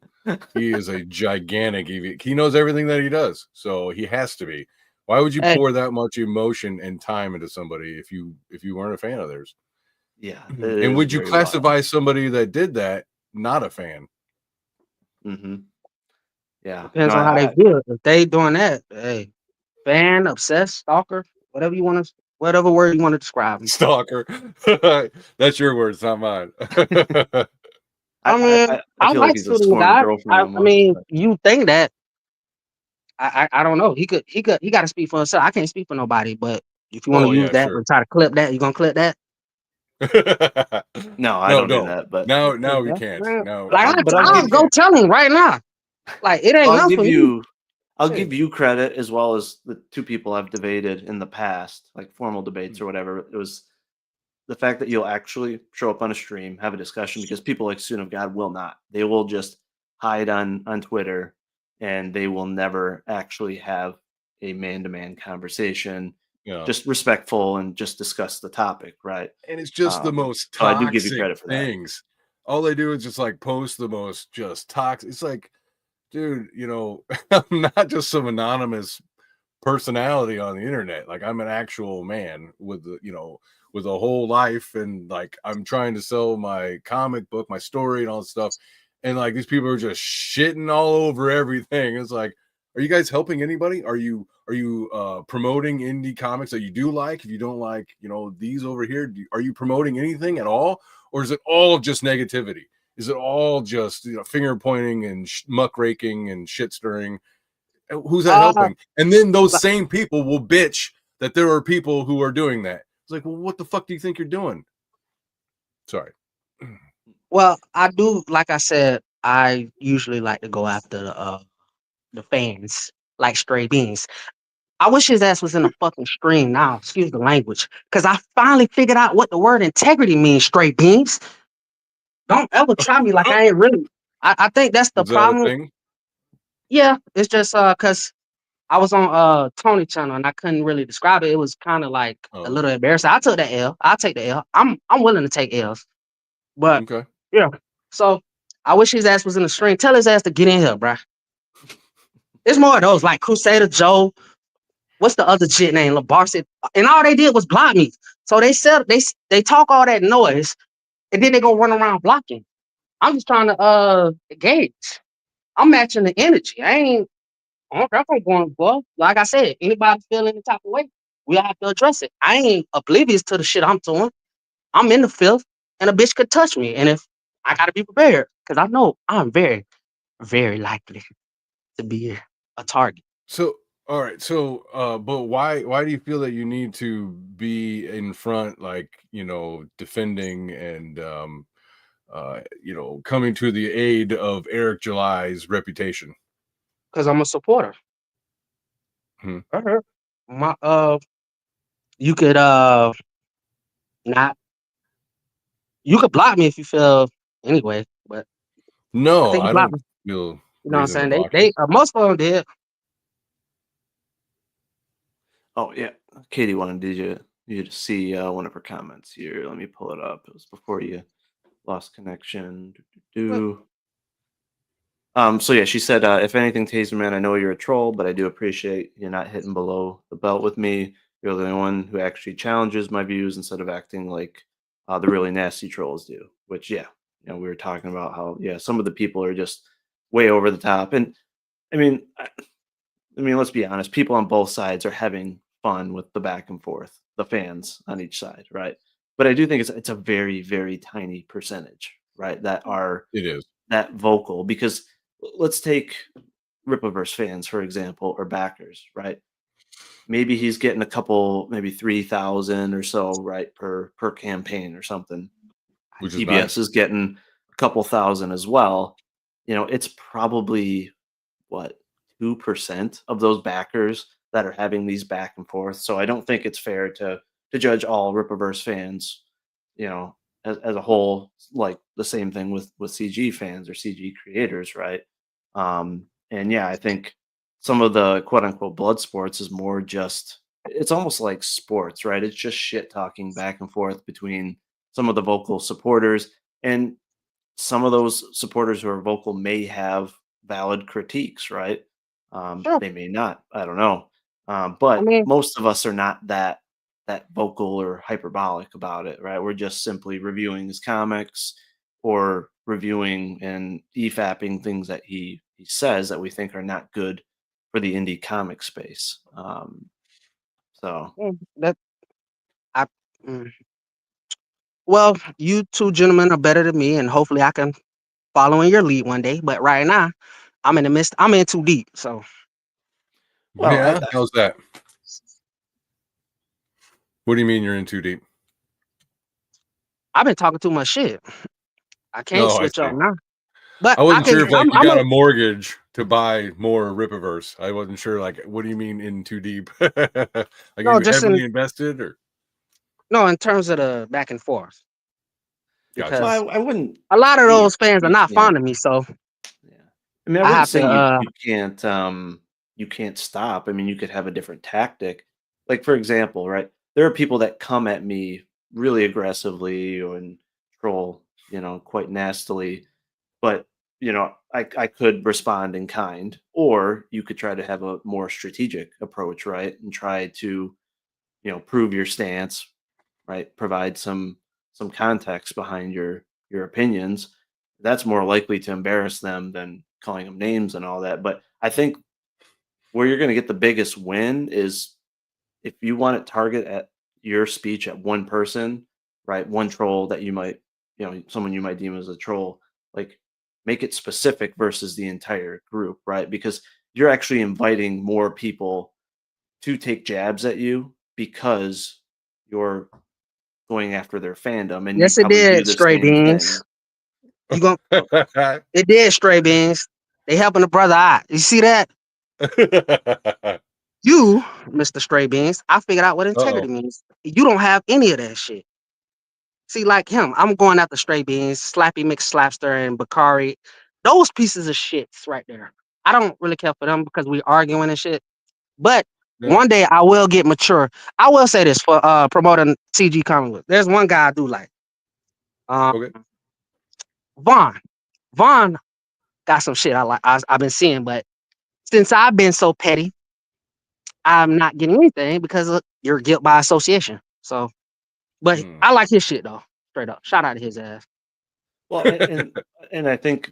He is a gigantic EVS. He knows everything that he does. So he has to be. Why would you pour that much emotion and time into somebody if you weren't a fan of theirs? Yeah. And would you classify somebody that did that not a fan? Mm-hmm. Yeah. Depends on how they feel. If they doing that, hey, fan, obsessed, stalker, whatever word you want to describe them. Stalker. That's your words, not mine. I mean, I feel like like he's a Student of scorned God. girlfriend I almost, mean, but- you think that? I don't know. He got to speak for himself. I can't speak for nobody. But if you want to use that and try to clip that, you gonna clip that? No, I don't do that. But now we can't. No, like I'll go tell him right now. Like it ain't I'll enough give for you. I'll Shit. give you credit as well as the two people I've debated in the past, like formal debates or whatever. It was the fact that you'll actually show up on a stream, have a discussion, because people like Student of God will not. They will just hide on Twitter and they will never actually have a man-to-man conversation, Yeah. just respectful and just discuss the topic, right? And it's just the most So I do give you toxic credit for that. things. All they do is just like post the most just toxic. It's like, dude, I'm not just some anonymous personality on the internet. Like, I'm an actual man with with a whole life, and like I'm trying to sell my comic book, my story, and all this stuff. And like these people are just shitting all over everything. It's like, are you guys helping anybody? Are you promoting indie comics that you do like? If you don't like, these over here, are you promoting anything at all? Or is it all just negativity? Is it all just finger pointing and muck raking and shit stirring? Who's that helping? And then those same people will bitch that there are people who are doing that. It's like, well, what the fuck do you think you're doing? Sorry. Well, I do, like I said, I usually like to go after the fans, like stray beans. I wish his ass was in a fucking stream now. Excuse the language, because I finally figured out what the word integrity means. Straight beans. Don't ever try me like I ain't really. I think that's the Is that a problem. thing? Yeah, it's just because I was on Tony channel and I couldn't really describe it. It was kind of like a little embarrassing. I took the L. I'll take the L. I'm willing to take L's. But Okay. yeah. So I wish his ass was in the stream. Tell his ass to get in here, bruh. There's more of those like Crusader Joe. What's the other shit name? LaBarcy. And all they did was block me. So they talk all that noise and then they go run around blocking. I'm just trying to gauge. I'm matching the energy. I don't care if I'm going above. Like I said, anybody feeling the type of way, we'll have to address it. I ain't oblivious to the shit I'm doing. I'm in the field and a bitch could touch me. And if I gotta be prepared, because I know I'm very, very likely to be a target. So, all right. So, but why do you feel that you need to be in front, like, defending and, coming to the aid of Eric July's reputation? Because I'm a supporter. Hmm. You could not. You could block me if you feel anyway, but No, I think you I blocked don't me. feel You know what I'm reason to saying? block They you. most of them did. Oh yeah, Katie wanted you to see one of her comments here. Let me pull it up. It was before you lost connection. So yeah, she said, if anything, Taserman, I know you're a troll, but I do appreciate you not hitting below the belt with me. You're the only one who actually challenges my views instead of acting like the really nasty trolls do. Which, yeah, we were talking about how, yeah, some of the people are just way over the top. And I mean, let's be honest. People on both sides are having fun with the back and forth. The fans on each side, right? But I do think it's a very, very tiny percentage, right, that are It is that vocal. Because let's take Rippaverse fans, for example, or backers, right? Maybe he's getting a couple, maybe 3,000 or so, right, per campaign or something. Which is TBS nice. is getting a couple thousand as well. It's probably what, 2% of those backers that are having these back and forth. So I don't think it's fair to judge all Rippaverse fans, as a whole, like the same thing with CG fans or CG creators, right? And yeah, I think some of the quote unquote blood sports is more just, it's almost like sports, right? It's just shit talking back and forth between some of the vocal supporters, and some of those supporters who are vocal may have valid critiques, right? Sure. They may not. I don't know. I But mean, most of us are not that vocal or hyperbolic about it, right? We're just simply reviewing his comics or reviewing and EFAPing things that he says that we think are not good for the indie comic space. So that I. mm. Well, you two gentlemen are better than me, and hopefully I can follow in your lead one day. But right now, I'm in the midst. I'm in too deep. So well, Yeah, how's that? What do you mean you're in too deep? I've been talking too much shit. I can't Oh, I switch up see. now. But I I wasn't can. sure if like you I'm got a, a mortgage to buy more Rippaverse. I wasn't sure. Like, what do you mean in too deep? Like, no, you just heavily in invested, or no, in terms of the back and forth, gotcha? because I wouldn't. a lot of Yeah, those fans are not yeah, fond of me. So yeah. I mean, I I wouldn't have say to. you can't stop. I mean, you could have a different tactic. Like for example, right? There are people that come at me really aggressively and troll, quite nastily. But I could respond in kind, or you could try to have a more strategic approach, right? And try to prove your stance, right? Provide some context behind your opinions. That's more likely to embarrass them than calling them names and all that. But I think where you're going to get the biggest win is if you want to target at your speech at one person, right? One troll that you might, someone you might deem as a troll, like make it specific versus the entire group, right? Because you're actually inviting more people to take jabs at you because you're going after their fandom and you Yes, it probably do did. the Stray same beans. thing. You going It did. Stray beans. They helping a brother out. You see that? You, Mr. Stray Beans, I figured out what integrity Uh-oh. means. You don't have any of that shit. See, like him, I'm going after Stray Beans, Slappy McSlapster, and Bakari. Those pieces of shits right there. I don't really care for them because we arguing and shit. But Yeah. one day I will get mature. I will say this for promoting CG comic book. There's one guy I do like. Okay. Vaughn. Vaughn got some shit I like. I've been seeing, but since I've been so petty, I'm not getting anything because of your guilt by association. So, but Hmm. I like his shit though. Straight up, shout out to his ass. Well, and I think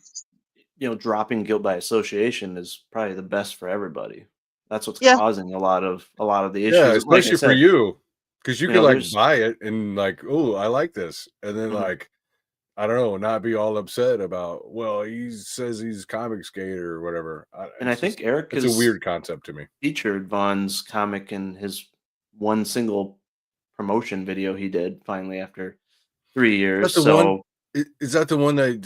dropping guilt by association is probably the best for everybody. That's what's Yeah, causing a lot of the Yeah, issues. Like I especially for said, you, because you could like there's buy it and like, oh, I like this, and then Mhm. like, I don't know, not be all upset about. Well, he says he's comic skate or whatever. And I It's just think Eric it's a has weird concept to me. featured Vaughn's comic in his one single promotion video he did finally after 3 Is that years. the one? So Is that the one that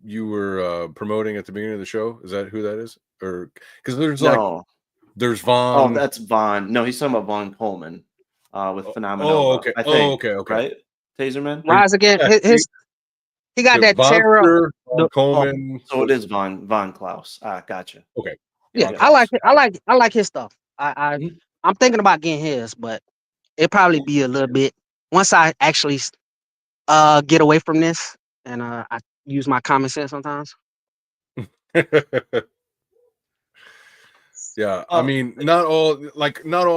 you were promoting at the beginning of the show? Is that who that is? Or because there's like no, there's oh, Vaughn. that's Vaughn. No, he's talking about Vaughn Coleman with Oh, Phenomenova, okay. I Oh, think, okay. Okay. right? Taserman. Rise again. Yeah, He got the that terror. Vonster, Von Oh, Coleman. So it is Von Klaus. Ah, gotcha. Okay, yeah, Von Yeah. I like Klaus. it. I like his stuff. Mhm. I'm thinking about getting his, but it probably be a little bit once I actually get away from this and I use my common sense sometimes. Yeah, I Oh, mean, not all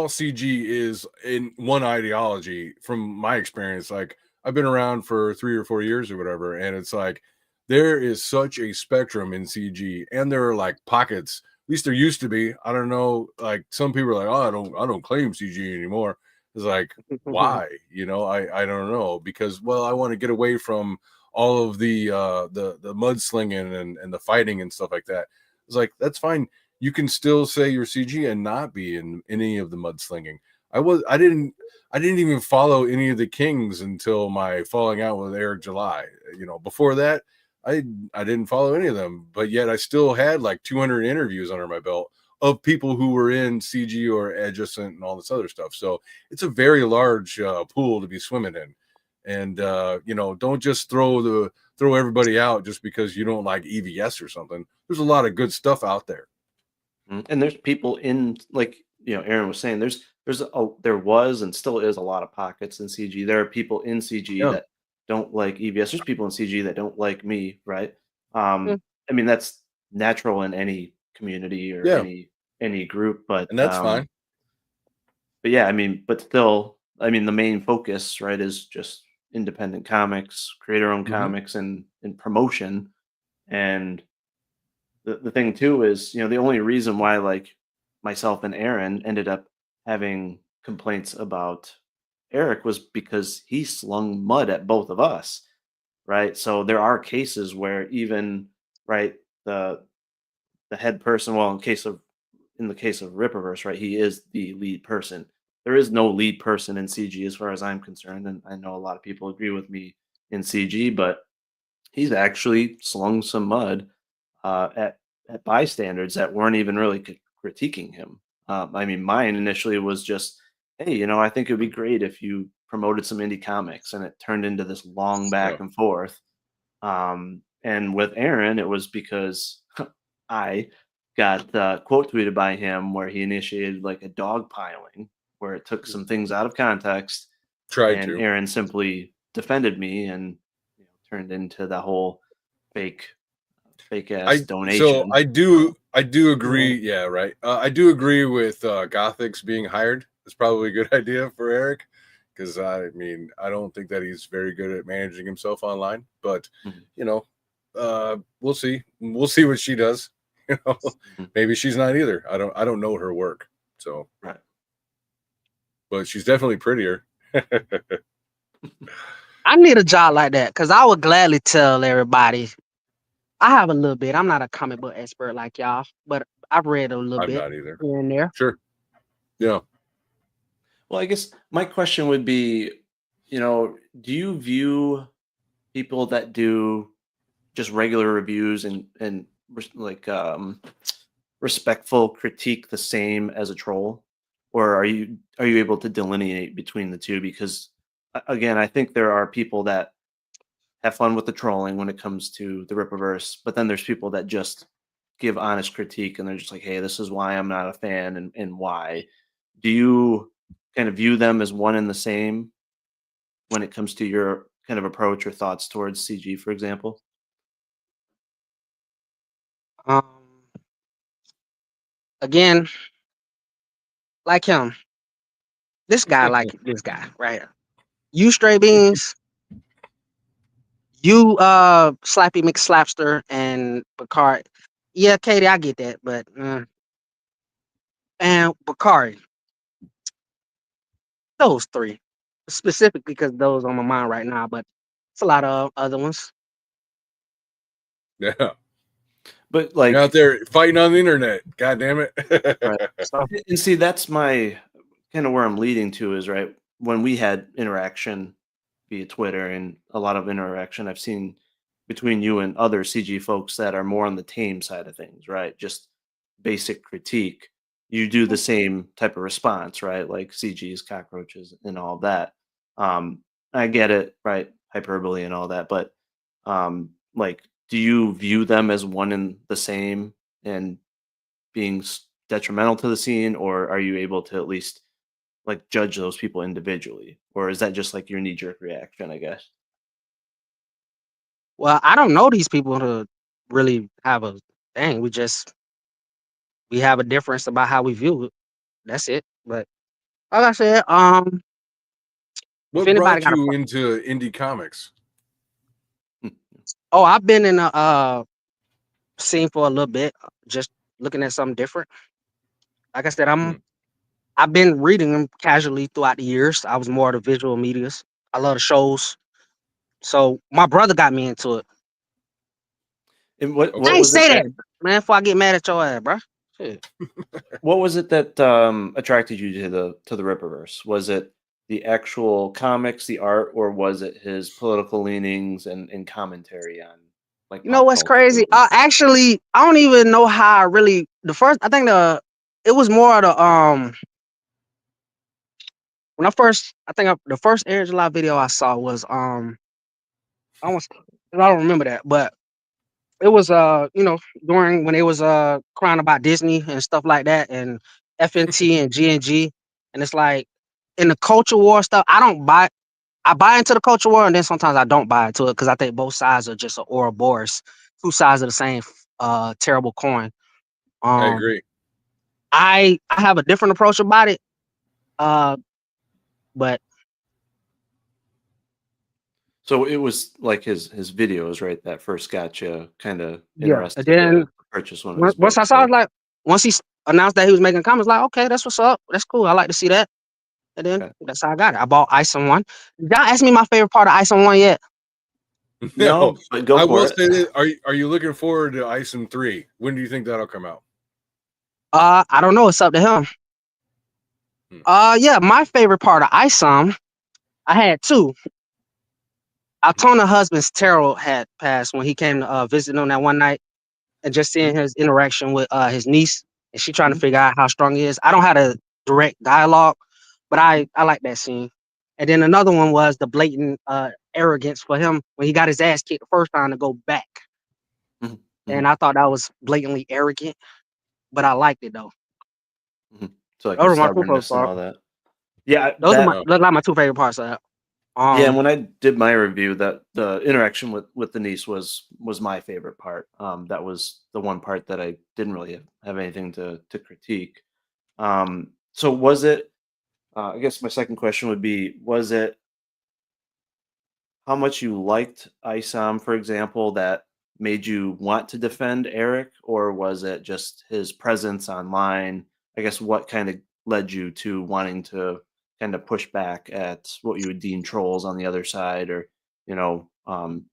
CG is in one ideology from my experience. Like I've been around for 3 or 4 years or whatever, and it's like there is such a spectrum in CG, and there are like pockets. At least there used to be. I don't know. Like some people are like, "Oh, I don't claim CG anymore." It's like, why? I don't know because I want to get away from all of the mudslinging and the fighting and stuff like that. It's like that's fine. You can still say you're CG and not be in any of the mudslinging. I didn't even follow any of the Kings until my falling out with Eric July. Before that, I didn't follow any of them, but yet I still had like 200 interviews under my belt of people who were in CG or adjacent and all this other stuff. So it's a very large pool to be swimming in, and don't just throw everybody out just because you don't like EVS or something. There's a lot of good stuff out there. and there's people in like Aaron was saying. There was and still is a lot of pockets in CG. There are people in CG Yeah. that don't like EVS. There's people in CG that don't like me, right? Mm. I mean that's natural in any community or Yeah, any group, and that's fine. but yeah, I mean, but still, I mean, the main focus, right, is just independent comics, creator-owned Mhm. comics, and promotion. And the thing too is, the only reason why like myself and Aaron ended up having complaints about Eric was because he slung mud at both of us, right? So there are cases where even right the head person, well, in the case of Ripperverse, right, he is the lead person. There is no lead person in CG as far as I'm concerned, and I know a lot of people agree with me in CG, but he's actually slung some mud at bystanders that weren't even really critiquing him. I mean, mine initially was just, hey, I think it would be great if you promoted some indie comics, and it turned into this long Yeah. back and forth. And with Aaron, it was because I got quote tweeted by him where he initiated like a dog piling where it took some things out of context, Tried and to. Aaron simply defended me and turned into the whole fake ass donation. I do agree. Yeah, right. I do agree with Gothics being hired. It's probably a good idea for Eric, because I mean, I don't think that he's very good at managing himself online. But you know, we'll see. We'll see what she does. You know, maybe she's not either. I don't know her work. So, right. But she's definitely prettier. I need a job like that because I would gladly tell everybody. I have a little bit. I'm not a comic book expert like y'all, but I've read a little I'm bit not either. here and there. Sure. Yeah. Well, I guess my question would be, do you view people that do just regular reviews and like respectful critique the same as a troll, or are you able to delineate between the two? Because again, I think there are people that have fun with the trolling when it comes to the Rippaverse, but then there's people that just give honest critique and they're just like, hey, this is why I'm not a fan and why. Do you kind of view them as one and the same when it comes to your kind of approach or thoughts towards CG, for example? Again, like him, this guy, like this guy, right? You Stray Beans, you Slappy McSlapster, and Bakari. Yeah, Katie, I get that, but and Bakari, those three specifically because those on my mind right now, but it's a lot of other ones. Yeah. But like you're out there fighting on the internet. God damn it. right. And see, that's my kind of where I'm leading to is right when we had interaction via Twitter and a lot of interaction I've seen between you and other CG folks that are more on the tame side of things, right? Just basic critique. You do the same type of response, right? Like CGs, cockroaches, and all that. I get it, right? Hyperbole and all that, but like, do you view them as one and the same and being detrimental to the scene, or are you able to at least like judge those people individually, or is that just like your knee jerk reaction? I guess. Well, I don't know these people to really have a thing. We have a difference about how we view it. That's it. But like I said, if What anybody brought got a you into indie comics? oh, I've been in a scene for a little bit, just looking at something different. Like I said, I've been reading them casually throughout the years. I was more of the visual medias. I love the shows. So my brother got me into it. And what I ain't was it say that, man, before I get mad at your ass, bro. Shit. what was it that attracted you to the Rippaverse? Was it the actual comics, the art, or was it his political leanings and commentary on like You know pop what's culture crazy? themes? Actually, I don't even know how I really I think it was more of the when the first Air July video I saw was I don't remember that, but it was during when it was crying about Disney and stuff like that and FNT and GNG, and it's like in the culture war stuff. I buy into the culture war, and then sometimes I don't buy into it because I think both sides are just an Ouroboros, two sides of the same terrible coin. I agree. I have a different approach about it, but So it was like his videos, right? That first got you kind of yeah. And interested then to purchase one of his once I books. saw Right? it, like once he announced that he was making comments, like okay, that's what's up. That's cool. I like to see that. And then Okay. that's how I got it. I bought Ice on One. Did y'all ask me my favorite part of Ice on One yet? No, but go I for will it. say that. Are you looking forward to Isom 3? When do you think that'll come out? I don't know. It's up to him. Yeah, my favorite part of Isom, I had two. Altona husband's tarot had passed when he came to visit on that one night, and just seeing his interaction with his niece, and she trying to figure out how strong he is. I don't have a direct dialogue, but I like that scene. And then another one was the blatant arrogance for him when he got his ass kicked the first time to go back. and I thought that was blatantly arrogant, but I liked it though. So like Those the were my two favorite stubbornness and parts. all that. Yeah, Those are that like my two favorite parts of that. yeah, and when I did my review, that the interaction with the niece was my favorite part. That was the one part that I didn't really have anything to critique. So was it? I guess my second question would be: was it how much you liked Isom, for example, that made you want to defend Eric, or was it just his presence online? I guess what kind of led you to wanting to kind of push back at what you would deem trolls on the other side, or you know, um,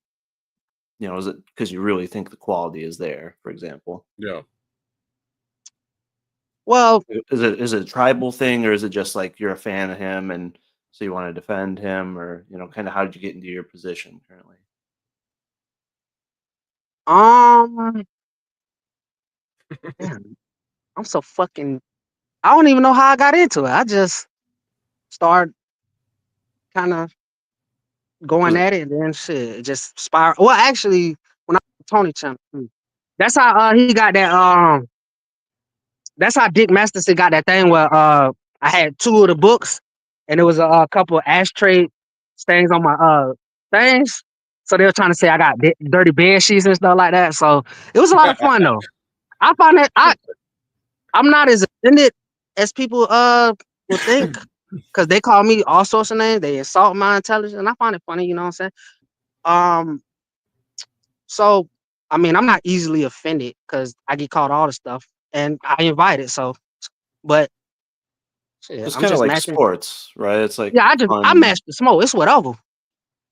is it because you really think the quality is there, for example? Yeah. Well, Is it a tribal thing, or is it just like you're a fan of him and so you want to defend him, or kind of how did you get into your position currently? Man, I'm so fucking. I don't even know how I got into it. I just started kind of Was going it at it, and then shit, it just spiral. Well, actually, when I Tony Champ, that's how he got that. That's how Dick Masterson got that thing where I had two of the books, and there was a couple of ashtray stains on my things. So they were trying to say I got dirty bed sheets and stuff like that. So it was a lot of fun though. I find that I'm not as offended as people would think, because they call me all sorts of names. They insult my intelligence, and I find it funny. You know what I'm saying? Um, so I mean, I'm not easily offended because I get called all the stuff, and I invite it. So, but shit, It's I'm kind of just like matching. sports, right? It's like Yeah, I fun. match the smoke. It's whatever.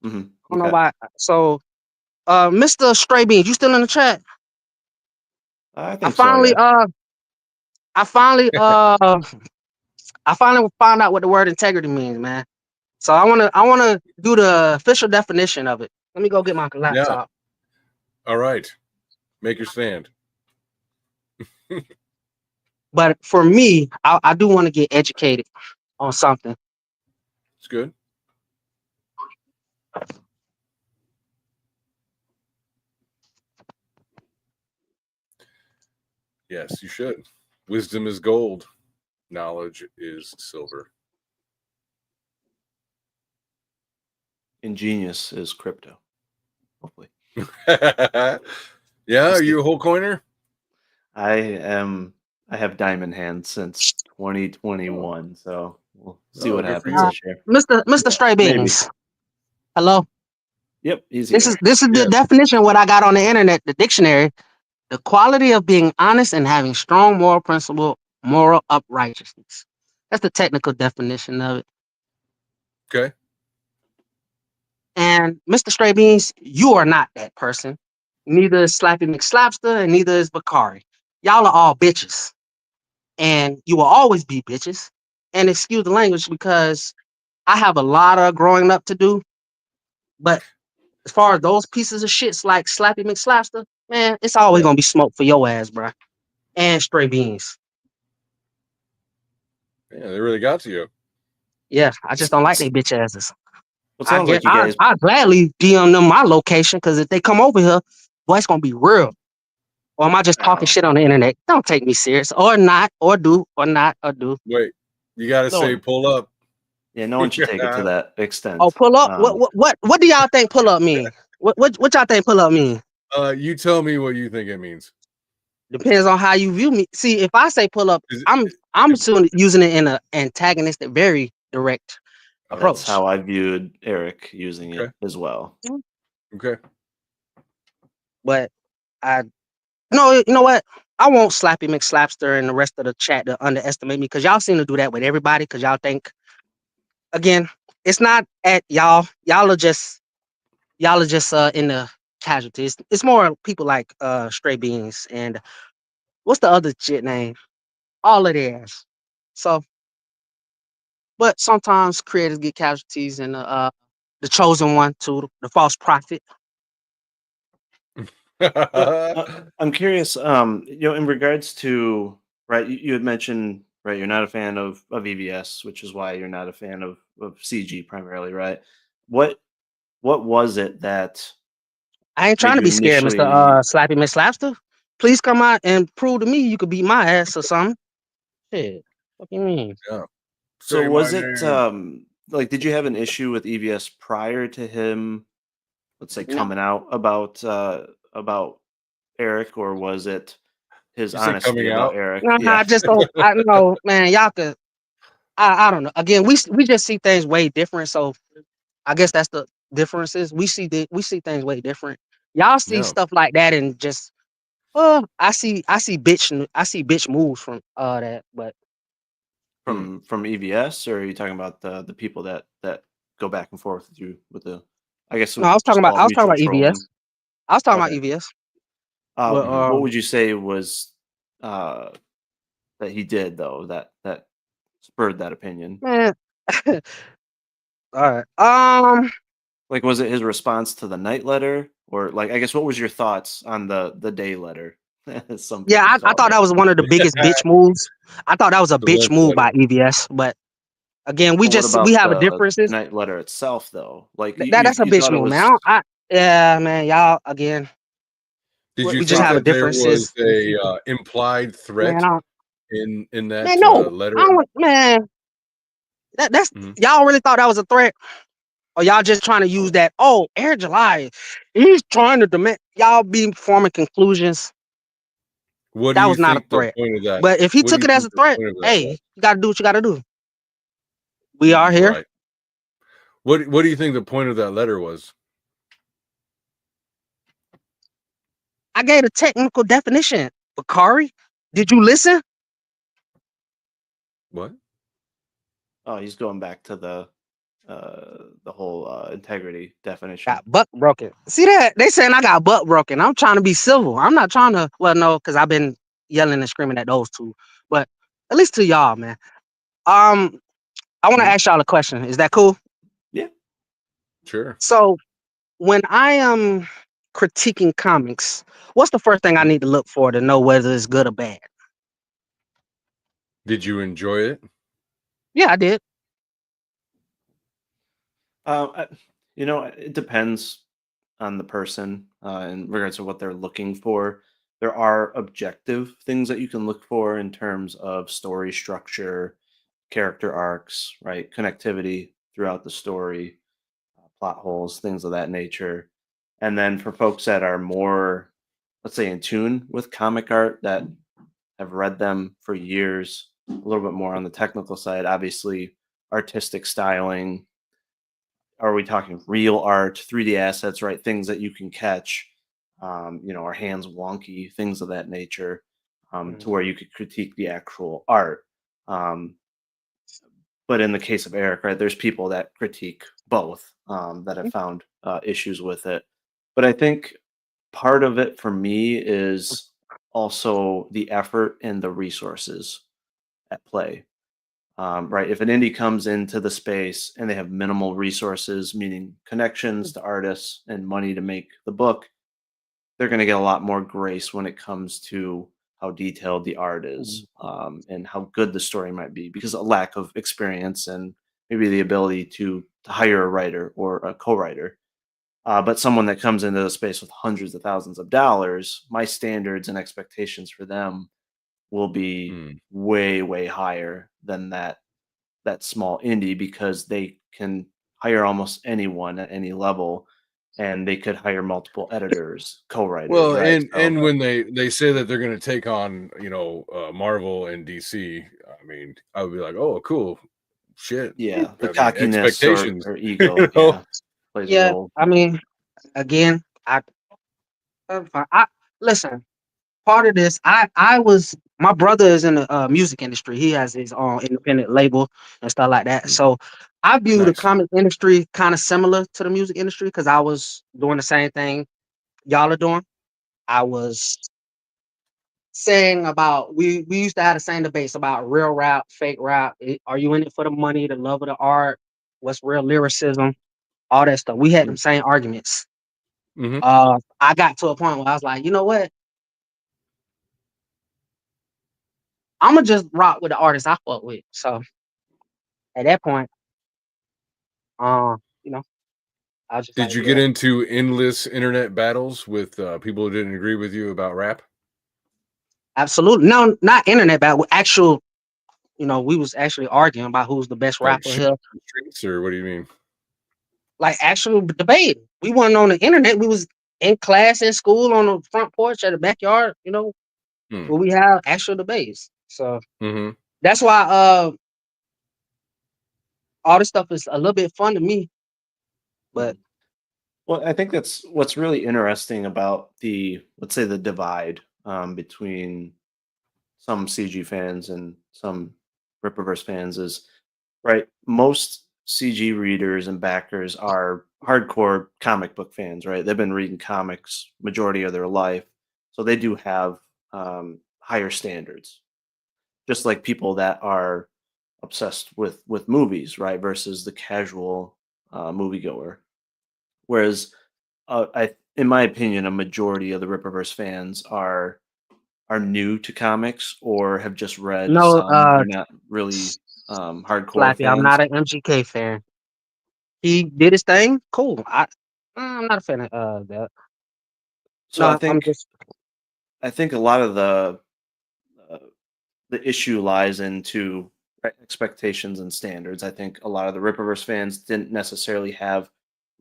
Mhm, I don't know okay. why. So, Mr. Stray Beans, you still in the chat? I I think so, finally yeah. I finally I finally found out what the word integrity means, man. So I wanna do the official definition of it. Let me go get my Yeah. laptop. All right. Make your stand. But for me, I do want to get educated on something. It's good. Yes, you should. Wisdom is gold. Knowledge is silver. Ingenious is crypto. Hopefully. Yeah, We'll are see. you a whole coiner? I have diamond hands since 2021, so we'll see Oh, what good for happens you. this year. Mr. Stray Maybe. Beans. Hello. Yep, easy This there. is the Yes. definition what I got on the internet, the dictionary. The quality of being honest and having strong moral principle, moral uprightness. That's the technical definition of it. Okay. And Mr. Stray Beans, you are not that person. Neither is Slappy McSlapster and neither is Bakari. Y'all are all bitches. And you will always be bitches. And excuse the language because I have a lot of growing up to do. But as far as those pieces of shits like Slappy McSlapster, man, it's always Yeah. gonna be smoke for your ass, bro. And Stray Beans. Yeah, they really got to you. Yeah, I just don't like they bitch asses. Well, it sounds like you guys. I gladly DM them my location because if they come over here, boy, it's gonna be real. Or am I just talking Oh, shit on the internet? Don't take me serious. Or not, or do, or not, or do. Wait, you got to no say one. pull up. Yeah, no one should take it to that Oh, extent. pull up? What do y'all think pull up mean? What y'all think pull up mean? You tell me what you think it means. Depends on how you view me. See, if I say pull up, Is it, I'm soon using it in an antagonistic, very direct That's approach. how I viewed Eric using it okay. as well. Okay. But you know what? I won't Slappy McSlapster and the rest of the chat to underestimate me because y'all seem to do that with everybody because y'all think, again, it's not at y'all. Y'all are just in the casualties. It's more people like Stray Beans and what's the other shit name? All of theirs. So, but sometimes creators get casualties and the chosen one too, the false prophet. So I'm curious, in regards to right, you had mentioned right, you're not a fan of EVS, which is why you're not a fan of CG primarily, right? What what was it that I ain't made trying to you be scared, Mister initially. Slappy McSlapster. Please come out and prove to me you could beat my ass or something. Shit, what you mean? Yeah. So Say my was it name. like did you have an issue with EVS prior to him, let's say, No, coming out about Eric, or was it his You say honesty coming about out? Eric? no, Yeah. I just don't. I know, man. Y'all could. I don't know. Again, we just see things way different. So I guess that's the differences. We see things way different. Y'all see Yeah. stuff like that and just I see bitch moves from that, but From EVS, or are you talking about the people that go back and forth with you with the, I guess no, we'll just call I it was talking mutual about EVS. trolling. I was talking about Okay. EVS. But Mhm. What would you say was uh that he did though that spurred that opinion? man, all right. Like, was it his response to the night letter, or like, I guess, what was your thoughts on the day letter, as some Yeah, people I call thought it? that was one of the biggest bitch moves. I thought that was a The bitch love move by letter. EVS. But again, But what we about have a the differences. night letter itself, though? Like, That's a you bitch thought it move, man. was Yeah, man, y'all again. Did you We just think have a that there was differences, a implied man. threat in Man, that no, letter? I don't, man. That's Mhm. y'all really thought that was a threat, or y'all just trying to use that? Oh, Air July, he's trying to demand. Y'all be forming conclusions. What do That you was not a think the threat. point of that? But if he What do took you it as think a the threat, point of that hey, was? you gotta do what you gotta do. We are here. Right. What do you think the point of that letter was? I gave a technical definition. Bakari, did you listen? What? oh, he's going back to the whole integrity definition. Got butt broken. See that? They saying I got butt broken. I'm trying to be civil. I'm not trying to. Well, no, because I've been yelling and screaming at those two. But at least to y'all, man. I want to Mhm. ask y'all a question. Is that cool? Yeah. Sure. So when I am critiquing comics, what's the first thing I Mhm. need to look for to know whether it's good or bad? Did you enjoy it? Yeah, I did. I, it depends on the person in regards to what they're looking for. There are objective things that you can look for in terms of story structure, character arcs, right? Connectivity throughout the story, plot holes, things of that nature. And then for folks that are more, let's say, in tune with comic art, that have read them for years, a little bit more on the technical side, obviously, artistic styling. Are we talking real art, 3D assets, right? Things that you can catch, are hands wonky, things of that nature, to where you could critique the actual art. Um, but in the case of Eric, right, there's people that critique both, that have found issues with it. But I think part of it for me is also the effort and the resources at play. Right, if an indie comes into the space and they have minimal resources, meaning connections to artists and money to make the book, they're going to get a lot more grace when it comes to how detailed the art is, and how good the story might be, because a lack of experience and maybe the ability to hire a writer or a co-writer. But someone that comes into the space with hundreds of thousands of dollars, my standards and expectations for them will be Mm. way, way higher than that small indie, because they can hire almost anyone at any level, and they could hire multiple editors, co-writers, Well, right? So and when they say that they're going to take on, Marvel and DC, I mean, I would be like, oh, cool, shit. yeah, the I mean, cockiness or, expectations, or you ego, know. yeah, plays a Yeah, role. I mean, again, I'm fine. Listen. Part of this, I was my brother is in the music industry. He has his own independent label and stuff like that. Mm, So I view the Nice. comic industry kind of similar to the music industry because I was doing the same thing y'all are doing. I was saying about we used to have the same debates about real rap, fake rap. Are you in it for the money, the love of the art? What's real lyricism? All that stuff. We had them same arguments. Hmm. I got to a point where I was like, you know what? I'm gonna just rock with the artists I fuck with. So at that point, uh, you know, I was just Did like, you get into endless internet battles with people who didn't agree with you about rap? absolutely. No, not internet battle. Actual, we was actually arguing about who's the best Like rapper shit here. on the streets, or what do you mean? Like actual debate. We wasn't on the internet. We was in class in school on the front porch at the backyard. Hmm. Where we have actual debates. So Mm-hmm. that's why all this stuff is a little bit fun to me. But Well, I think that's what's really interesting about let's say, the divide between some CG fans and some Rippaverse fans is, right. Most CG readers and backers are hardcore comic book fans, right? They've been reading comics majority of their life, so they do have higher standards, just like people that are obsessed with movies, right? Versus the casual moviegoer. Whereas, in my opinion, a majority of the Rippaverse fans are new to comics or have just read no, some. They're not really hardcore Flappy, I'm fans. not an MGK fan. He did his thing. Cool. I'm not a fan of that. So No, I'm just I think a lot of uh, the issue lies into expectations and standards. I think a lot of the Rippaverse fans didn't necessarily have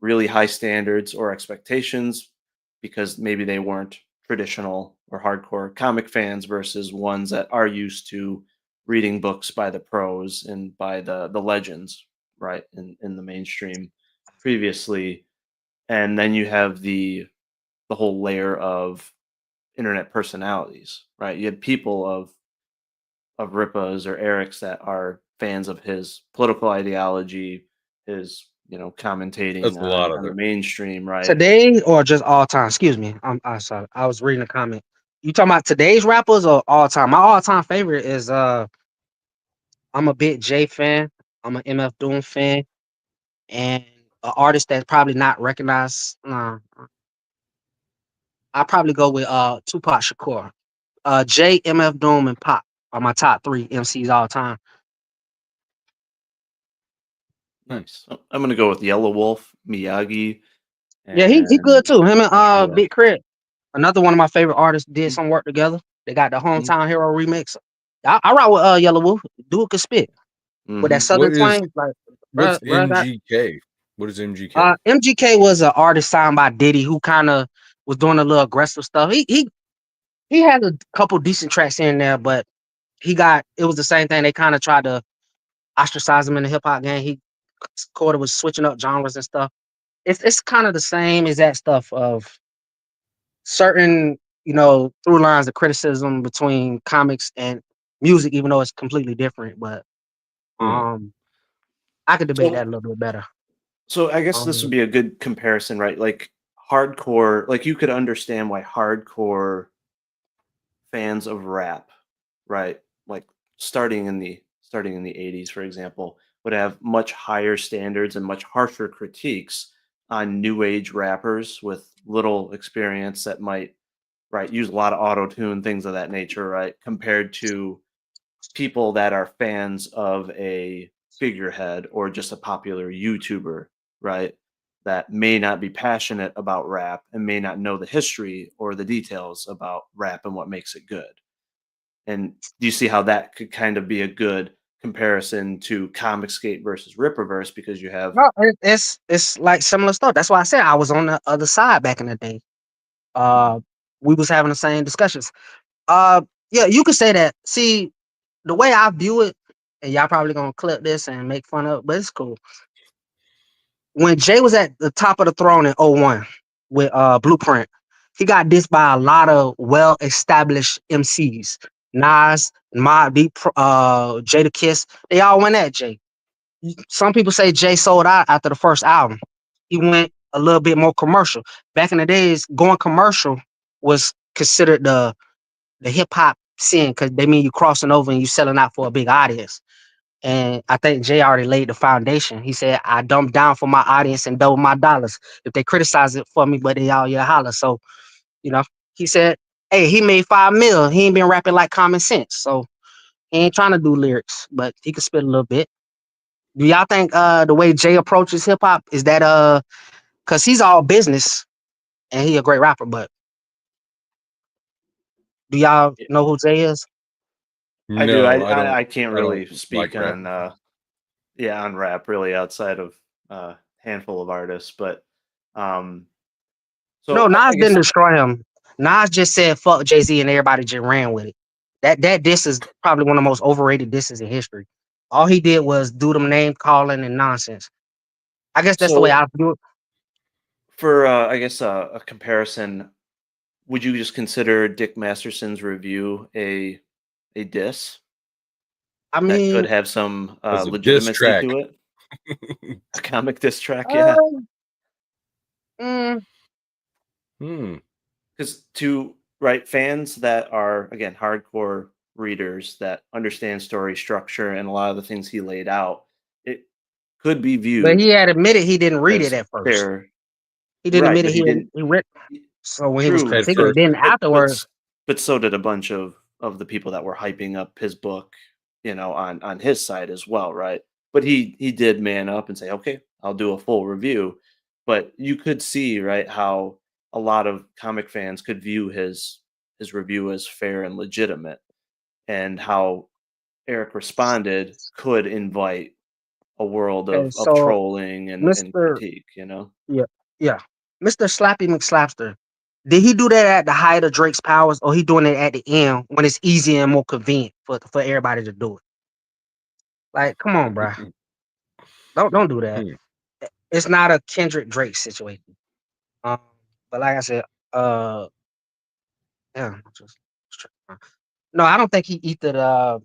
really high standards or expectations because maybe they weren't traditional or hardcore comic fans versus ones that are used to reading books by the pros and by the legends, right, in the mainstream previously. And then you have the whole layer of internet personalities, right? You had people of Ripa's or Eric's that are fans of his political ideology, his commentating That's a lot of on the it. mainstream, right? today or just all time. Excuse me. I'm sorry. I was reading a comment. You talking about today's rappers or all time? My all time favorite is I'm a big J fan. I'm an MF Doom fan, and an artist that's probably not recognized. I probably go with Tupac Shakur. J, MF Doom, and Pop are my top 3 MCs all time. Nice. I'm gonna go with Yellow Wolf, Miyagi, Yeah, he and good too. Him and not sure who else. Big Crit, another one of my favorite artists, did some work together. They got the Hometown Hero remix. I ride with Yellow Wolf. Dude could spit with that Mm-hmm. southern twang. Like, What's bruh, MGK? What is MGK? MGK was an artist signed by Diddy who kind of was doing a little aggressive stuff. He had a couple decent tracks in there, but it was the same thing. They kind of tried to ostracize him in the hip hop game. He Carter was switching up genres and stuff. It's kind of the same as that stuff of certain, through lines of criticism between comics and music, even though it's completely different. But Mm. I could debate So, that a little bit better. so I guess this would Um, be a good comparison, right? Like hardcore, like you could understand why hardcore fans of rap, right? Like starting in the 80s, for example, would have much higher standards and much harsher critiques on new age rappers with little experience that might, right, use a lot of auto tune, things of that nature, right? Compared to people that are fans of a figurehead or just a popular YouTuber, right? That may not be passionate about rap and may not know the history or the details about rap and what makes it good. And do you see how that could kind of be a good comparison to Comicsgate versus Rippaverse because you have no, it's like similar stuff. That's why I said I was on the other side back in the day. Uh, we was having the same discussions. Uh, yeah, you could say that. See, the way I view it, and y'all probably gonna clip this and make fun of it, but it's cool. When Jay was at the top of the throne in '01 with Blueprint, he got dissed by a lot of well-established MCs. Nas, Mobb Deep, Jada Kiss, they all went at Jay. Some people say Jay sold out after the first album. He went a little bit more commercial. Back in the days, going commercial was considered the hip hop scene because they mean you crossing over and you selling out for a big audience. And I think Jay already laid the foundation. He said, I dumb down for my audience and double my dollars. If they criticize it for me, but they all yeah holler. So, you know, he said, hey, he made 5 mil. He ain't been rapping like common sense. So he ain't trying to do lyrics, but he can spit a little bit. Do y'all think the way Jay approaches hip hop is that because he's all business and he a great rapper. But do y'all know who Zay is? I do. No, I don't. I can't I don't really like speak rap. on on rap really outside of handful of artists, but um No, so Nas I guess didn't destroy him. Nas just said fuck Jay-Z and everybody just ran with it. That diss is probably one of the most overrated disses in history. All he did was do them name calling and nonsense. I guess that's the way so I view it. for I guess a comparison, would you just consider Dick Masterson's review a diss I that could mean, have some As a diss legitimacy track. to it? A comic diss track, yeah. uh, mm, Hmm. Because to right fans that are again hardcore readers that understand story structure and a lot of the things he laid out, it could be but he viewed had admitted he didn't read it as at first. fair, He didn't right? admit it. But he didn't. He read. So when he was True, At critiquing it, first. then but afterwards, but so did a bunch of the people that were hyping up his book, on his side as well, right? But he did man up and say, okay, I'll do a full review. But you could see, right, how a lot of comic fans could view his review as fair and legitimate, and how Eric responded could invite a world okay, of so trolling and Mr. critique. Yeah, yeah, Mr. Slappy McSlapster, did he do that at the height of Drake's powers, or he doing it at the end when it's easier and more convenient for everybody to do it? Like, come on, bro, don't do that. Hmm. It's not a Kendrick Drake situation. Um, but like I said, uh, yeah, no, I don't think he ethered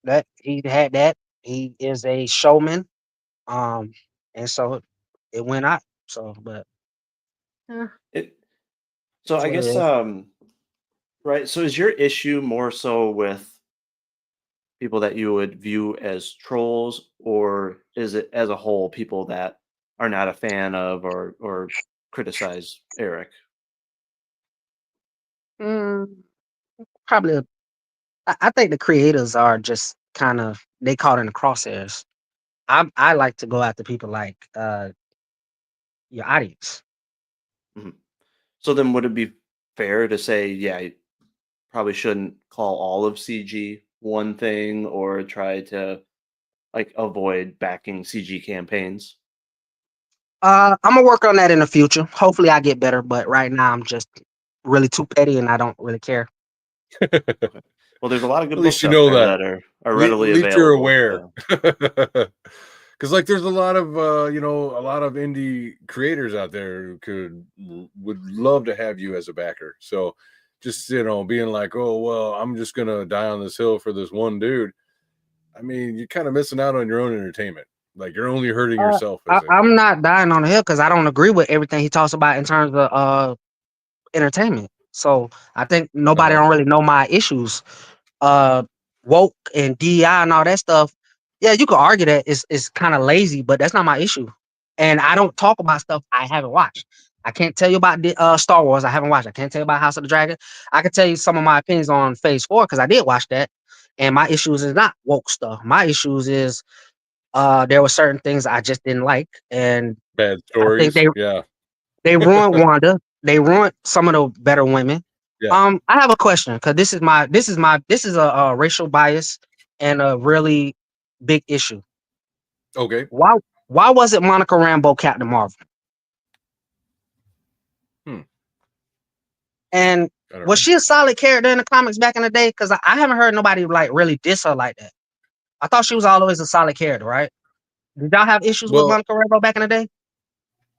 that he had that. He is a showman. Um, and so it went out. So, but yeah, It so that's I what it guess is. right. So is your issue more so with people that you would view as trolls, or is it as a whole people that are not a fan of or criticize Eric? Mm, probably. I think the creators are just kind of they caught in the crosshairs. I like to go after people like your audience. Mhm. So then would it be fair to say, yeah, you probably shouldn't call all of CG one thing or try to like avoid backing CG campaigns? I'm gonna work on that in the future. Hopefully, I get better. But right now, I'm just really too petty, and I don't really care. Okay. Well, there's a lot of At good least books you out know there that. that are At readily least you're available. aware. So Because like there's a lot of a lot of indie creators out there who would love to have you as a backer. So just being like, oh well, I'm just gonna die on this hill for this one dude. I mean, you're kind of missing out on your own entertainment. Like you're only hurting yourself as a I'm not dying on the hill because I don't agree with everything he talks about in terms of entertainment. So I think nobody uh-huh. don't really know my issues. Uh, woke and DI and all that stuff. Yeah, you could argue that it's kind of lazy, but that's not my issue. And I don't talk about stuff I haven't watched. I can't tell you about the Star Wars I haven't watched. I can't tell you about House of the Dragon. I can tell you some of my opinions on Phase 4 because I did watch that. And my issues is not woke stuff. My issues is there were certain things I just didn't like, and Bad I think stories. Yeah. they ruined Wanda. They ruined some of the better women. Yeah. I have a question because this is a racial bias and a really big issue. Okay. Why wasn't Monica Rambeau Captain Marvel? Hmm. And I don't was know. she a solid character in the comics back in the day? Because I haven't heard nobody like really diss her like that. I thought she was always a solid character, right? Did y'all have issues with Well, Monica Rambeau back in the day?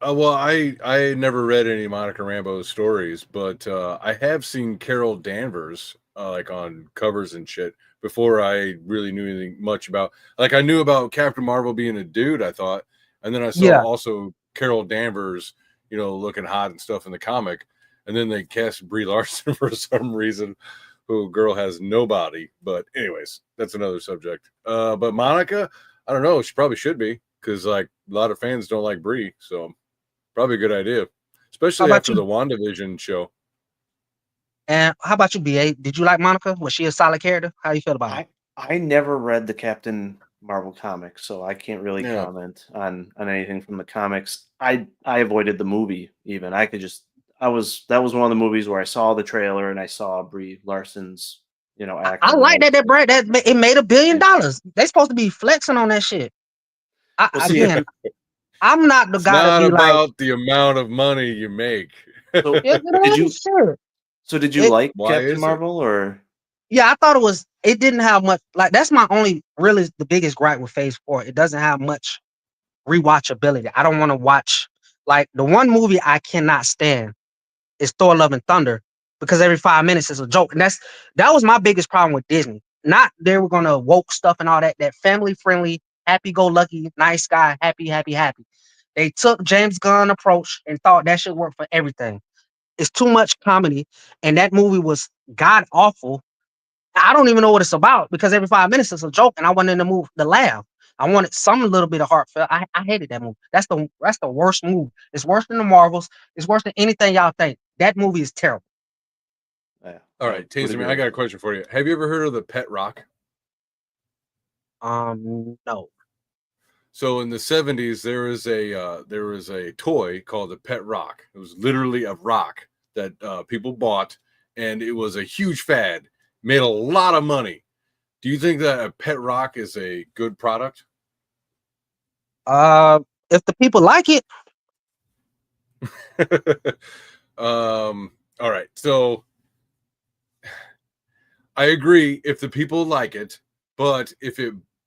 well, I never read any Monica Rambeau stories, but I have seen Carol Danvers like on covers and shit before I really knew anything much about. Like I knew about Captain Marvel being a dude, I thought, and then I saw Yeah. also Carol Danvers, looking hot and stuff in the comic, and then they cast Brie Larson for some reason, who girl has no body. But anyways, that's another subject. But Monica, I don't know, she probably should be because like a lot of fans don't like Brie, so. Probably a good idea, How especially about after you? the WandaVision show. And how about you, BA? Did you like Monica? Was she a solid character? How you feel about her? I never read the Captain Marvel comics, so I can't really Yeah. comment on anything from the comics. I avoided the movie even. I could just that was one of the movies where I saw the trailer and I saw Brie Larson's, I acting. And like that brand that it made $1 billion. Yeah. They supposed to be flexing on that shit. Well, see, Again, I'm not the It's guy to not be like, about the amount of money you make. so yeah, did you sure. did you like Why Captain is it? Marvel or? Yeah, I thought it didn't have much, like, that's my only, really, the biggest gripe with Phase 4. It doesn't have much rewatchability. I don't want to watch, like, the one movie I cannot stand is Thor: Love and Thunder, because every 5 minutes is a joke. And that was my biggest problem with Disney. Not they were gonna woke stuff and all that, that family friendly, happy go lucky, nice guy, happy, happy, happy. They took James Gunn approach and thought that should work for everything. It's too much comedy, and that movie was god awful. I don't even know what it's about because every 5 minutes it's a joke, and I wanted in the move to laugh. I wanted some little bit of heartfelt. I hated that movie. That's the worst movie. It's worse than the Marvels. It's worse than anything y'all think. That movie is terrible. Yeah, All right, Taser Man, I got a question for you. Have you ever heard of the pet rock? No. So in the 70s, there was a toy called the pet rock. It was literally a rock that people bought, and it was a huge fad. Made a lot of money. Do you think that a pet rock is a good product? If the people like it. All right. So I agree if the people like it, but if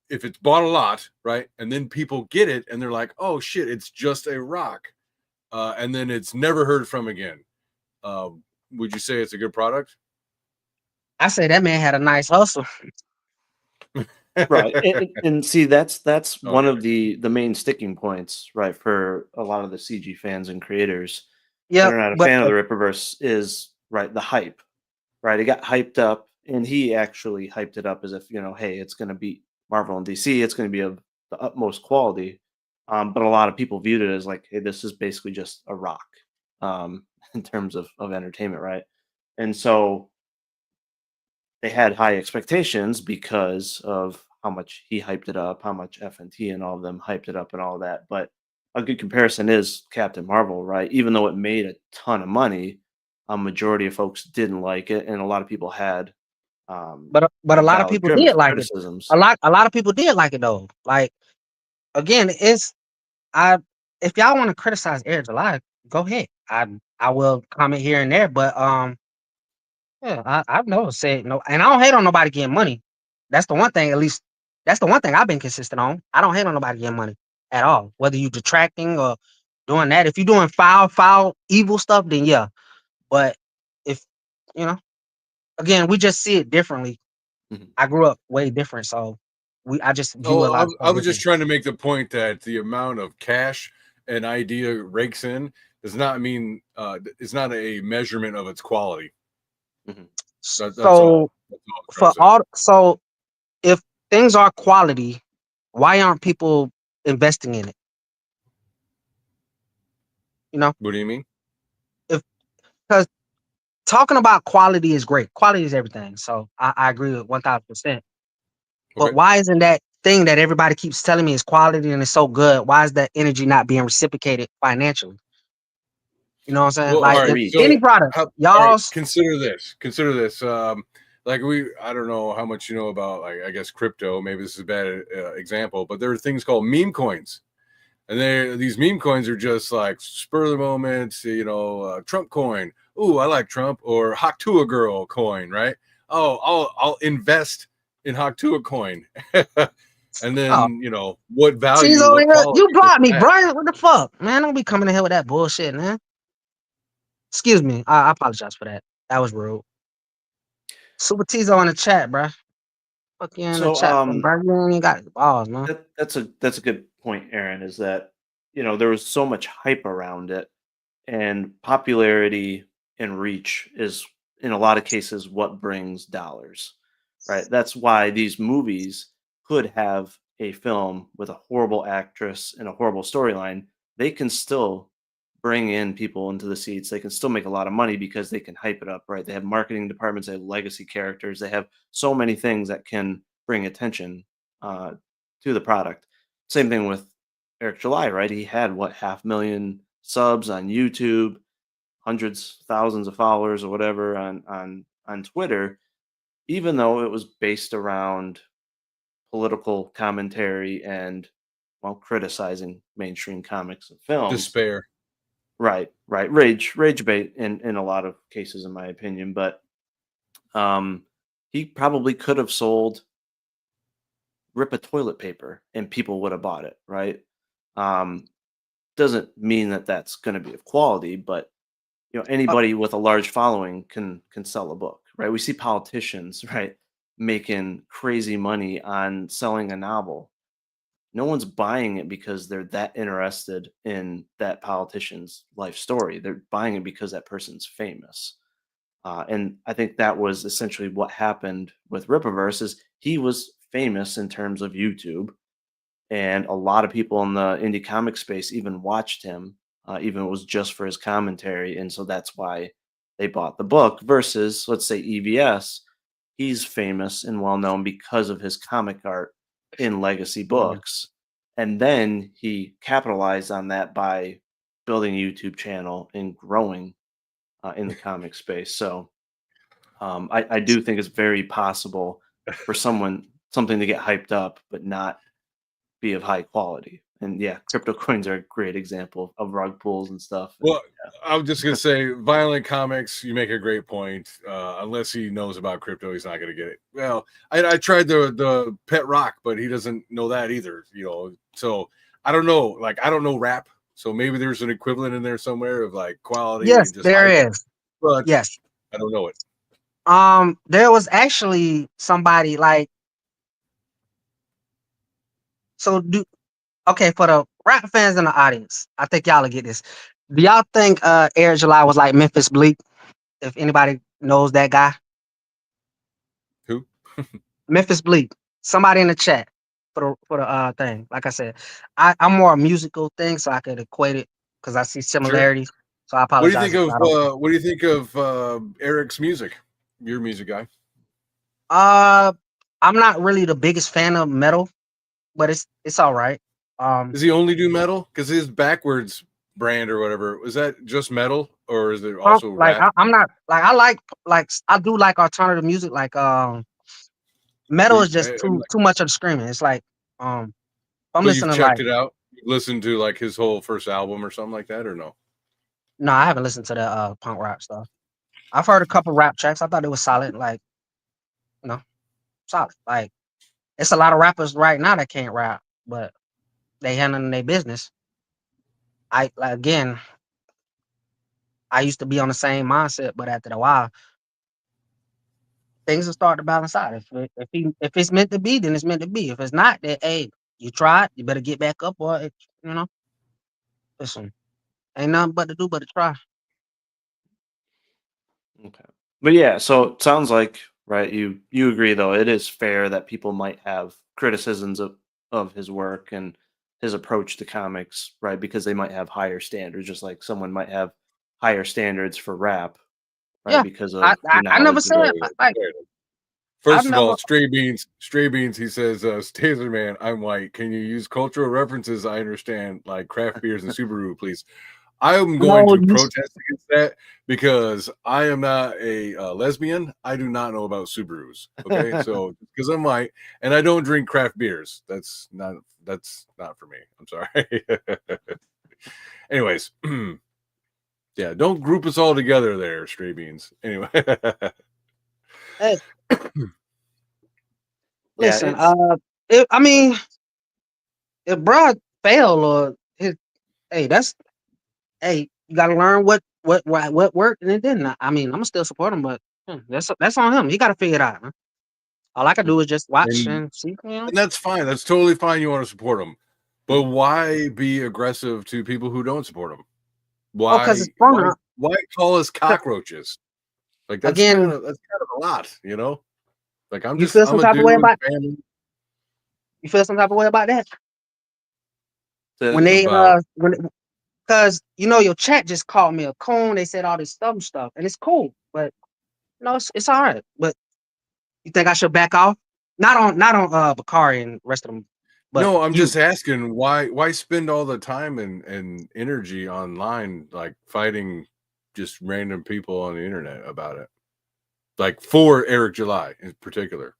it's bought a lot, right, and then people get it and they're like, oh shit, it's just a rock, and then it's never heard from again. Would you say it's a good product? I say that man had a nice hustle. Right, and see that's one of Okay. the main sticking points, right, for a lot of the CG fans and creators that Yeah, are not a but fan of the Rippaverse is, right, the hype, right? It got hyped up, and he actually hyped it up as if, hey, it's going to beat Marvel and DC. It's going to be of the utmost quality. But a lot of people viewed it as like, hey, this is basically just a rock, in terms of entertainment, right? And so they had high expectations because of how much he hyped it up, how much FNT and all of them hyped it up and all that. But a good comparison is Captain Marvel, right? Even though it made a ton of money, a majority of folks didn't like it, and a lot of people had, but a lot of valid people did like it. criticisms. A lot of people did like it though. Like, again, I if y'all want to criticize Air July, go ahead. I will comment here and there, but yeah, I've never said no, and I don't hate on nobody getting money. That's the one thing, at least that's the one thing I've been consistent on. I don't hate on nobody getting money at all. Whether you detracting or doing that. If you're doing foul, evil stuff, then yeah. But if you know, again, we just see it differently. Mhm. I grew up way different, so I just view a Oh, lot of I stuff was just different. trying to make the point that the amount of cash an idea rakes in does not mean it's not a measurement of its quality. Mhm. That's all. So That's all I'm trying to say. so if things are quality, why aren't people investing in it? You know, What do you mean? if because talking about quality is great. Quality is everything. So I agree with 1000%. But Okay. why isn't that thing that everybody keeps telling me is quality and it's so good? Why is that energy not being reciprocated financially? You know what I'm saying? Well, all Like, right. if Agreed. any So, product, all right. y'all's Consider this. Consider this. Like I don't know how much you know about, like, I guess crypto. Maybe this is a bad example, but there are things called meme coins, and these meme coins are just like spur of the moment. Trump coin. Ooh, I like Trump. Or Haktua girl coin. Right. Oh, I'll invest in Haktua coin. And oh, then what value, Tizo, what quality you does blocked it me, have? Brian. What the fuck, man? Don't be coming in here with that bullshit, man. Excuse me. I apologize for that. That was rude. Super Tizo in the chat, bro. Fuck you in the So, chat, bro. You ain't got the balls, man. that's a good point, Aaron. Is that, there was so much hype around it, and popularity and reach is, in a lot of cases, what brings dollars, right? That's why these movies could have a film with a horrible actress and a horrible storyline. They can still bring in people into the seats. They can still make a lot of money because they can hype it up, right? They have marketing departments, they have legacy characters, they have so many things that can bring attention, uh, to the product. Same thing with Eric July, right? He had what 500,000 subs on YouTube, hundreds, thousands of followers or whatever on Twitter, even though it was based around political commentary and well criticizing mainstream comics and films. Despair. Right, right. Rage bait in a lot of cases, in my opinion. But he probably could have sold rip a toilet paper and people would have bought it, right? Um, doesn't mean that that's going to be of quality, but anybody with a large following can sell a book, right? We see politicians, right, making crazy money on selling a novel. No one's buying it because they're that interested in that politician's life story. They're buying it because that person's famous. And I think that was essentially what happened with Rippaverse is he was famous in terms of YouTube. And a lot of people in the indie comic space even watched him, even if it was just for his commentary. And so that's why they bought the book versus, let's say, EVS. He's famous and well known because of his comic art in legacy books. And then he capitalized on that by building a YouTube channel and growing in the comic space. So I do think it's very possible for something to get hyped up, but not be of high quality. And yeah, crypto coins are a great example of rug pulls and stuff. Well, I was just gonna say, violent comics. You make a great point. Unless he knows about crypto, he's not gonna get it. Well, I tried the pet rock, but he doesn't know that either. So I don't know. Like I don't know rap. So maybe there's an equivalent in there somewhere of like quality. Yes, and just there hype. is. But Yes. I don't know it. There was actually somebody like okay, for the rap fans in the audience, I think y'all will get this. Do y'all think Eric July was like Memphis Bleak? If anybody knows that guy. Who? Memphis Bleak. Somebody in the chat for the thing. Like I said, I'm more a musical thing, so I could equate it because I see similarities. So I What do you apologize. think of what do you think of Eric's music? Your music guy. I'm not really the biggest fan of metal, but it's all right. Does he only do metal? Because his backwards brand or whatever, was that just metal or is it also like rap? I'm not like I do like alternative music. Like metal is just too much of the screaming. It's like I'm So you've listening checked like it out? You listened to like his whole first album or something like that, or no? no, I haven't listened to the punk rap stuff. I've heard a couple rap tracks. I thought it was solid. Like solid. Like it's a lot of rappers right now that can't rap, but they handling their business. I used to be on the same mindset, but after a while, things will start to balance out. If it's meant to be, then it's meant to be. If it's not, then hey, you tried, you better get back up, or listen, ain't nothing but to do but to try. Okay. But yeah, so it sounds like right, you agree though it is fair that people might have criticisms of his work and his approach to comics, right? Because they might have higher standards, just like someone might have higher standards for rap, right? Yeah, Because of I your I never knowledge. said like First I've of all, never. Stray Beans, he says, Stazer Man, I'm white. Can you use cultural references I understand, like craft beers and Subaru, please? I am going No, to protest against that because I am not a lesbian. I do not know about Subarus. Okay, so because I'm white and I don't drink craft beers, that's not for me. I'm sorry. Anyways, yeah, don't group us all together there, Stray Beans. Anyway. Hey, Yeah, listen, it's I mean, if Brad failed or his, hey, hey, you got to learn what worked and it didn't. I mean, I'm gonna still support him, but that's on him. He got to figure it out. Man. All I can do is just watch and and see. and that's fine. That's totally fine. You want to support them, but why be aggressive to people who don't support them? Oh, Why? because it's fun. Why call us cockroaches? Like that's Again, kind of a lot, you know. Like I'm you feel some a type of way dude. about you feel some type of way about that when they about because your chat just called me a coon. They said all this dumb stuff, and it's cool, but it's all right. But you think I should back off? Not on Bakari and the rest of them. But No, I'm you, just asking why spend all the time and energy online like fighting just random people on the internet about it? Like for Eric July in particular.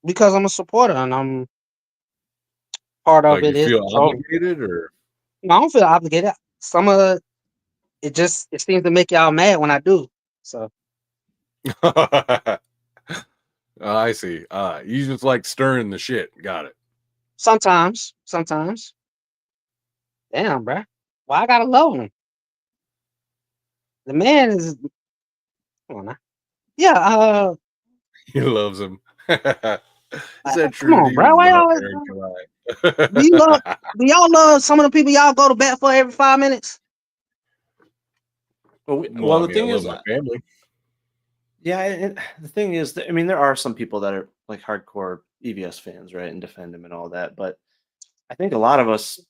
because I'm a supporter and I'm part of Like it you is feel controlling. obligated or No, I don't feel obligated. Some of it seems to make y'all mad when I do. So I see. You just like stirring the shit. Got it. sometimes. Damn, bruh. Why I gotta love him? The man is. Come on now. Yeah. He loves him. Is that Come true? Do on, you bruh. Why love y'all? Eric Do you love? July? Do y'all love some of the people y'all go to bat for every 5 minutes? Well, Well, I the mean, I thing love is, my family. yeah, and the thing is, that, I mean, there are some people that are like hardcore EVS fans, right, and defend him and all that. But I think a lot of us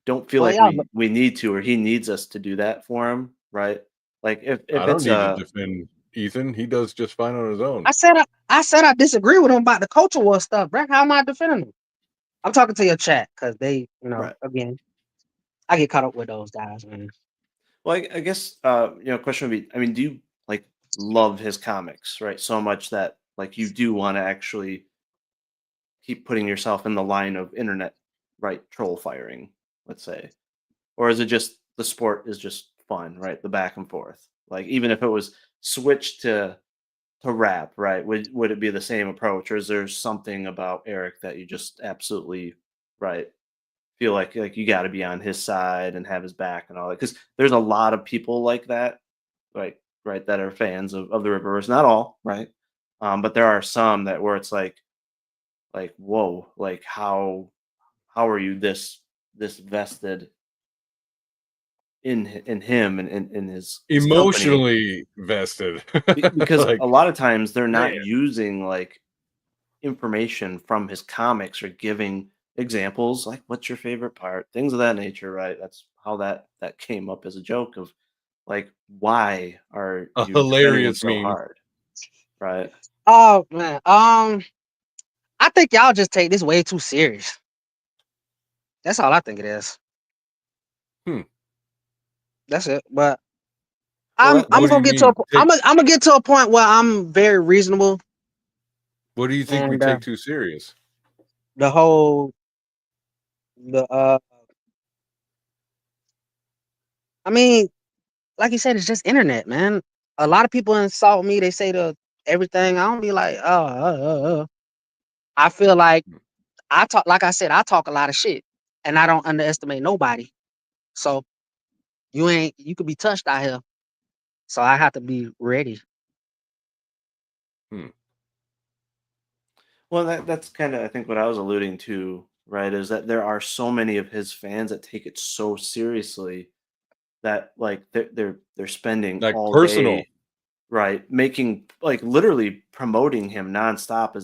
don't feel Well, like y'all. we need to, or he needs us to do that for him, right? Like I if don't it's need to defend Ethan. He does just fine on his own. I said I disagree with him about the culture war stuff, bruh. How am I defending him? I'm talking to your chat because they, right. again, I get caught up with those guys, man. Well, I guess question would be, I mean, do you like love his comics, right? So much that like you do want to actually keep putting yourself in the line of internet, right, troll firing, let's say. Or is it just the sport is just fun, right? The back and forth. Like even if it was switched to rap, right? Would it be the same approach, or is there something about Eric that you just absolutely right feel like you got to be on his side and have his back and all that? Because there's a lot of people like that, right, that are fans of the Ripperverse. Not all, right, but there are some that where it's like whoa, like how are you this vested in him and in his company? Emotionally vested. Because Like, a lot of times they're man. not using like information from his comics or giving examples like what's your favorite part, things of that nature, right? That's how that came up as a joke of like why are A you defending him hilarious so meme. hard, right? Oh man, I think y'all just take this way too serious. That's all I think it is. Hmm. That's it. But Well, I'm What do gonna you get to mean? I'm gonna get to a point where I'm very reasonable What do you think we and take too serious? the whole the I mean, like you said, it's just internet, man. A lot of people insult me. They say the everything. I don't be like, I feel like I talk, like I said, I talk a lot of shit, and I don't underestimate nobody. So you could be touched out here. So I have to be ready. Hmm. Well, that's kind of I think what I was alluding to, right? Is that there are so many of his fans that take it so seriously that like they're spending Like all personal. day, right, making like literally promoting him nonstop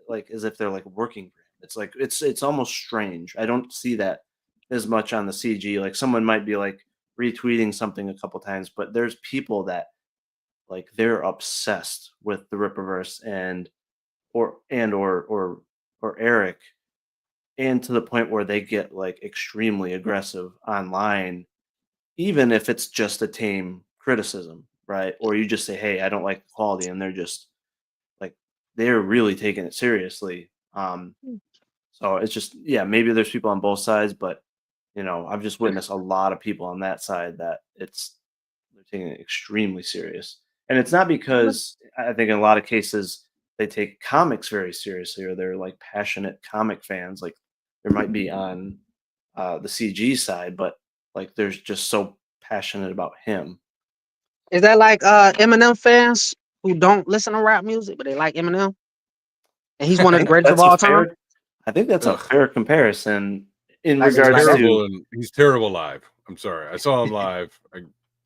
like as if they're like working for him. It's like it's almost strange. I don't see that as much on the CG. Like someone might be like retweeting something a couple times, but there's people that like they're obsessed with the Ripperverse or Eric, and to the point where they get like extremely aggressive online, even if it's just a tame criticism, right? Or you just say, "Hey, I don't like the quality," and they're just like they're really taking it seriously. So it's just yeah, maybe there's people on both sides, but I've just witnessed a lot of people on that side that they're taking it extremely serious. And it's not because I think in a lot of cases they take comics very seriously or they're like passionate comic fans. Like there might be on the CG side, but like there's just so passionate about him. Is that like Eminem fans who don't listen to rap music, but they like Eminem, and he's one I of the think greatest of that's a all time? fair. I think that's a Ugh. fair comparison in Like, He's like regards that? to terrible and he's terrible live. I'm sorry. I saw him live. I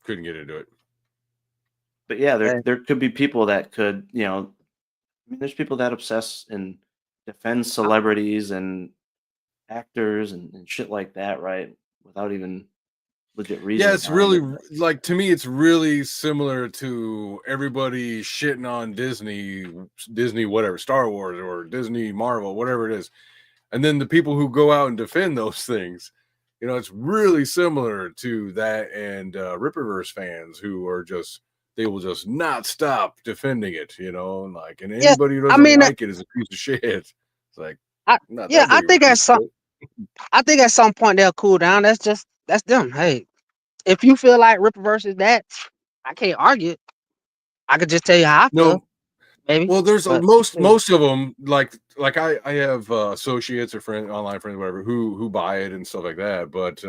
couldn't get into it. but yeah, Eh, there could be people that could, I mean, there's people that obsess and defend celebrities and actors and shit like that, right? Without even legit reason. Yeah, it's really like, to me, it's really similar to everybody shitting on Disney, whatever, Star Wars or Disney Marvel, whatever it is. And then the people who go out and defend those things, you know, it's really similar to that. And Rippaverse fans who are just, they will just not stop defending it, you know, and like, and anybody who doesn't like it is a piece of shit. It's like, not that I big of a think piece of shit. I think at some point they'll cool down. That's them. Hey, if you feel like Rippaverse is that, I can't argue it. I could just tell you how I feel. No, Maybe. well, there's But most of them, like I have associates or friends, online friends, whatever, who buy it and stuff like that. But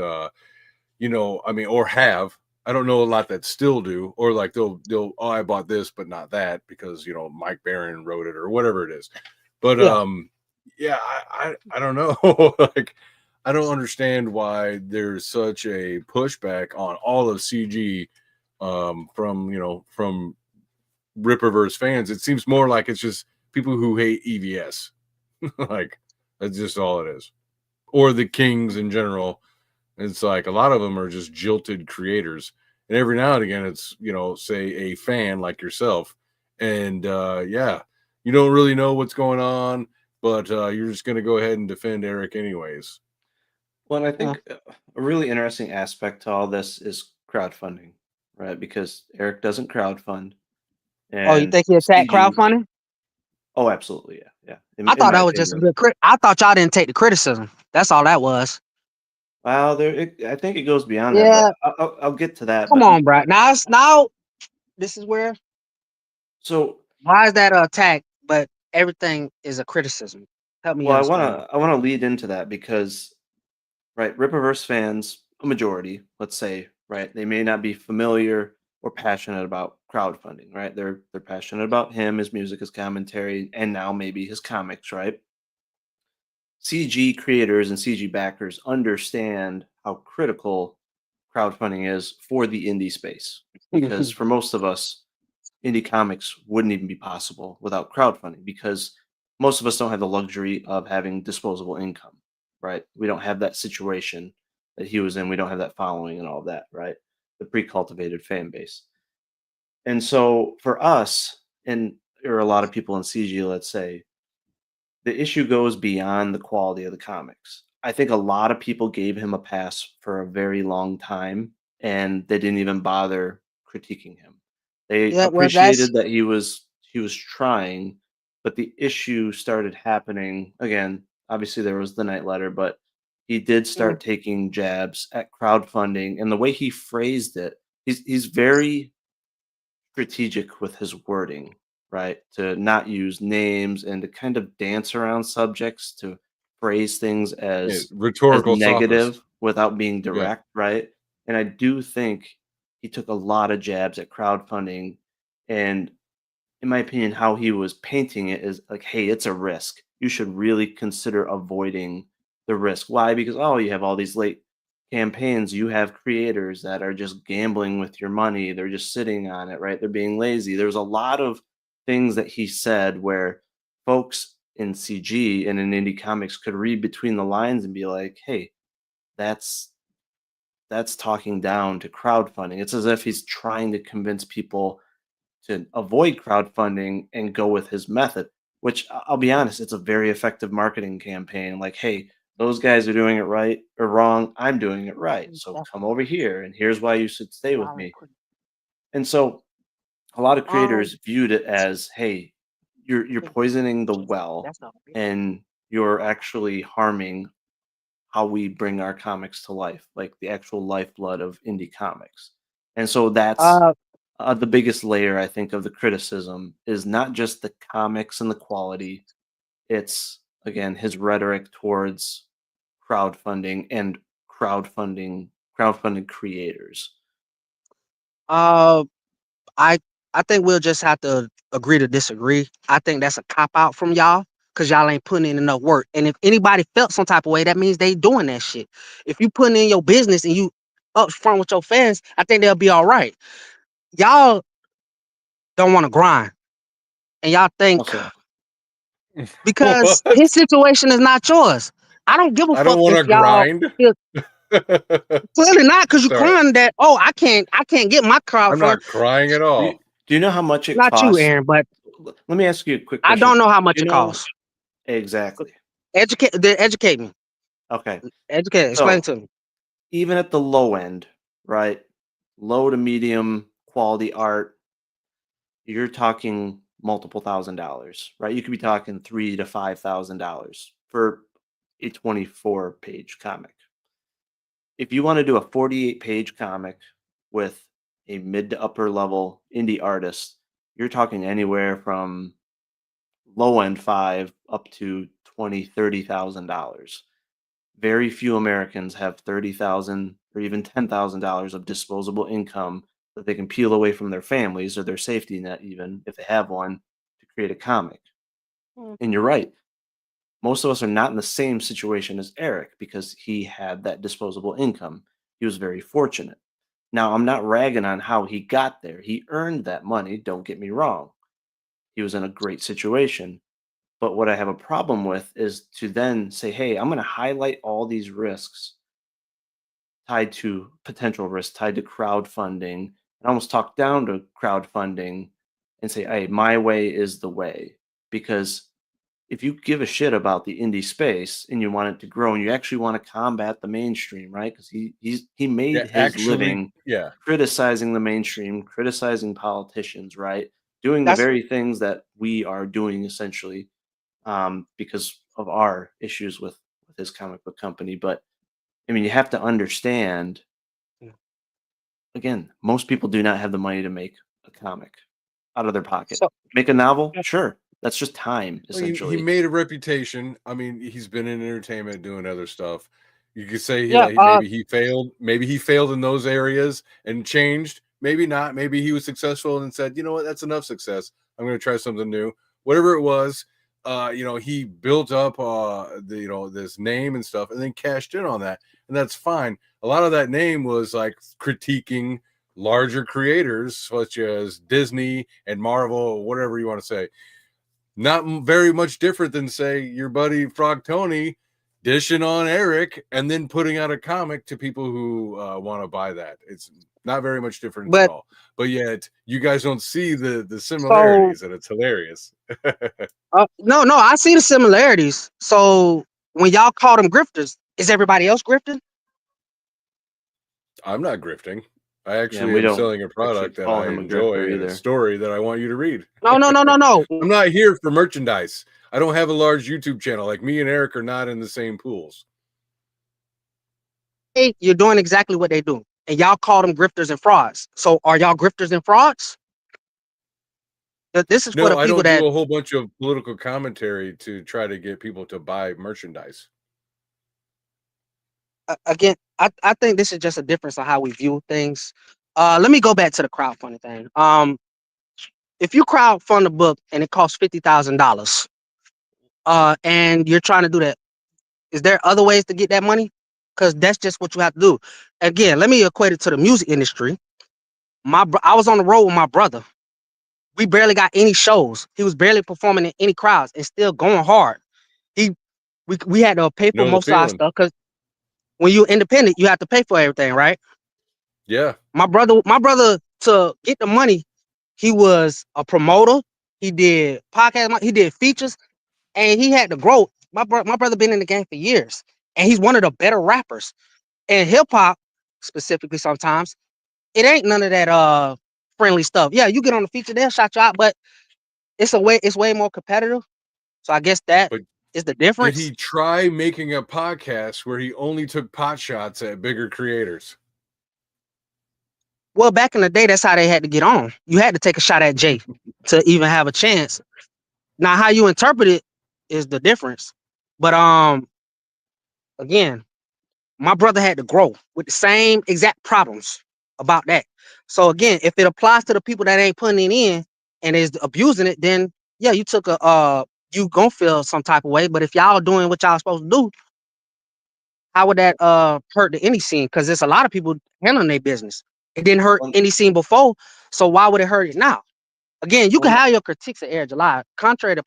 you know, I mean, or have, I don't know a lot that still do, or like they'll oh, I bought this but not that because, you know, Mike Barron wrote it or whatever it is. But yeah, I don't know. Like, I don't understand why there's such a pushback on all of CG from, you know, from Rippaverse fans. It seems more like it's just people who hate EVS. Like, that's just all it is. Or the Kings in general. It's like a lot of them are just jilted creators. And every now and again, it's, you know, say a fan like yourself. And yeah, you don't really know what's going on, but you're just going to go ahead and defend Eric anyways. Well, and I think a really interesting aspect to all this is crowdfunding, right? Because Eric doesn't crowdfund. oh, you think he attacked crowdfunding? Oh, absolutely, yeah. I thought that was just a good I thought y'all didn't take the criticism. That's all that was. Well, I think it goes beyond that. But I'll get to that. Come on, bro. Now, this is where. So why is that an attack? But everything is a criticism. Help me. Well, understand. I wanna lead into that because, right, Rippaverse fans, a majority, let's say, right, they may not be familiar or passionate about crowdfunding, right? They're passionate about him, his music, his commentary, and now maybe his comics, right? CG creators and CG backers understand how critical crowdfunding is for the indie space. Because for most of us, indie comics wouldn't even be possible without crowdfunding because most of us don't have the luxury of having disposable income, right? We don't have that situation that he was in. We don't have that following and all that, right? The pre-cultivated fan base. And so for us, and or a lot of people in CG, let's say, the issue goes beyond the quality of the comics. I think a lot of people gave him a pass for a very long time, and they didn't even bother critiquing him. They appreciated that he was trying, but the issue started happening again. Obviously, there was the night letter, but he did start taking jabs at crowdfunding, and the way he phrased it, he's very strategic with his wording, right? To not use names and to kind of dance around subjects to phrase things as rhetorical negative sophist without being direct, right? And I do think he took a lot of jabs at crowdfunding, and in my opinion, how he was painting it is like, hey, it's a risk. You should really consider avoiding the risk. Why? Because you have all these late campaigns, you have creators that are just gambling with your money. They're just sitting on it, right? They're being lazy. There's a lot of things that he said where folks in CG and in indie comics could read between the lines and be like, hey, that's talking down to crowdfunding. It's as if he's trying to convince people to avoid crowdfunding and go with his method, which I'll be honest, it's a very effective marketing campaign. Like, hey, those guys are doing it right or wrong. I'm doing it right. So come over here, and here's why you should stay with me. And so a lot of creators viewed it as, hey, you're poisoning the well, and you're actually harming how we bring our comics to life, like the actual lifeblood of indie comics. And so that's the biggest layer, I think, of the criticism is not just the comics and the quality. It's, again, his rhetoric towards crowdfunding and crowdfunding creators. I think we'll just have to agree to disagree. I think that's a cop out from y'all because y'all ain't putting in enough work. And if anybody felt some type of way, that means they doing that shit. If you putting in your business and you up front with your fans, I think they'll be all right. Y'all don't want to grind. And y'all think because his situation is not yours. I don't give a fuck if y'all grind. Clearly not, because you're Sorry. crying that, oh, I can't get my crowd I'm not crying at all. Do you know how much it Not you, costs? Aaron, but Let me ask you a quick I question. don't know how much Do you it know costs. exactly? Educate me. Okay. Explain to me. Even at the low end, right? Low to medium quality art, you're talking multiple $1,000s, right? You could be talking $3,000 to $5,000 for a 24-page comic. If you want to do a 48-page comic with a mid to upper level indie artist, you're talking anywhere from low end 5 up to $20,000, $30,000. Very few Americans have $30,000 or even $10,000 of disposable income that they can peel away from their families or their safety net, even if they have one, to create a comic. And you're right. Most of us are not in the same situation as Eric because he had that disposable income. He was very fortunate. Now, I'm not ragging on how he got there. He earned that money, don't get me wrong. He was in a great situation. But what I have a problem with is to then say, hey, I'm going to highlight all these risks tied to potential risks, tied to crowdfunding, and almost talk down to crowdfunding and say, hey, my way is the way. Because if you give a shit about the indie space and you want it to grow and you actually want to combat the mainstream, right? Because he made Yeah, his actually, living yeah. criticizing the mainstream, criticizing politicians, right? Doing the That's very things that we are doing essentially because of our issues with his comic book company. But I mean, you have to understand. Again, most people do not have the money to make a comic out of their pocket. so Make a novel, sure. That's just time, Well, he essentially. made a reputation. I mean, he's been in entertainment doing other stuff. You could say yeah, maybe he failed. Maybe he failed in those areas and changed. Maybe not. Maybe he was successful and said, you know what, that's enough success. I'm going to try something new. Whatever it was, he built up this name and stuff and then cashed in on that. And that's fine. A lot of that name was like critiquing larger creators such as Disney and Marvel, whatever you want to say. Not very much different than, say, your buddy Frog Tony dishing on Eric and then putting out a comic to people who want to buy that. It's not very much different at but all. But yet you guys don't see the so similarities, and it's hilarious. no, I see the similarities. So when y'all call them grifters, is everybody else grifting? I'm not grifting. I Yeah, and actually we am don't selling a actually product that call I him a grifter enjoy and a either. story that I want you to read. No. I'm not here for merchandise. I don't have a large YouTube channel. Like, me and Eric are not in the same pools. Hey, you're doing exactly what they do, and y'all call them grifters and frauds. So are y'all grifters and frauds? This is for the No, I people don't that do a whole bunch of political commentary to try to get people to buy merchandise. again, I think this is just a difference on how we view things. Let me go back to the crowdfunding thing. If you crowdfund a book and it costs $50,000, and you're trying to do that, is there other ways to get that money? Because that's just what you have to do. Again, let me equate it to the music industry. I was on the road with my brother. We barely got any shows. He was barely performing in any crowds and still going hard. He we had to pay for Know the most of our feeling. stuff because when you're independent, you have to pay for everything, right? Yeah. My brother, to get the money, he was a promoter. He did podcast, he did features, and he had to grow. My brother been in the game for years, and he's one of the better rappers. And hip hop, specifically, sometimes it ain't none of that friendly stuff. Yeah, you get on the feature, they'll shout you out, but it's way more competitive. So I guess that But is the did difference. he try making a podcast where he only took pot shots at bigger creators? Well, back in the day, that's how they had to get on. You had to take a shot at Jay to even have a chance. Now, how you interpret it is the difference. But again, my brother had to grow with the same exact problems about that. So again, if it applies to the people that ain't putting it in and is abusing it, then yeah, you took a you gonna feel some type of way. But if y'all doing what y'all supposed to do, how would that hurt the indie scene? Because there's a lot of people handling their business. It didn't hurt Well, any scene before, so why would it hurt it now? Again, you can well, have your critiques of Air July, contrary to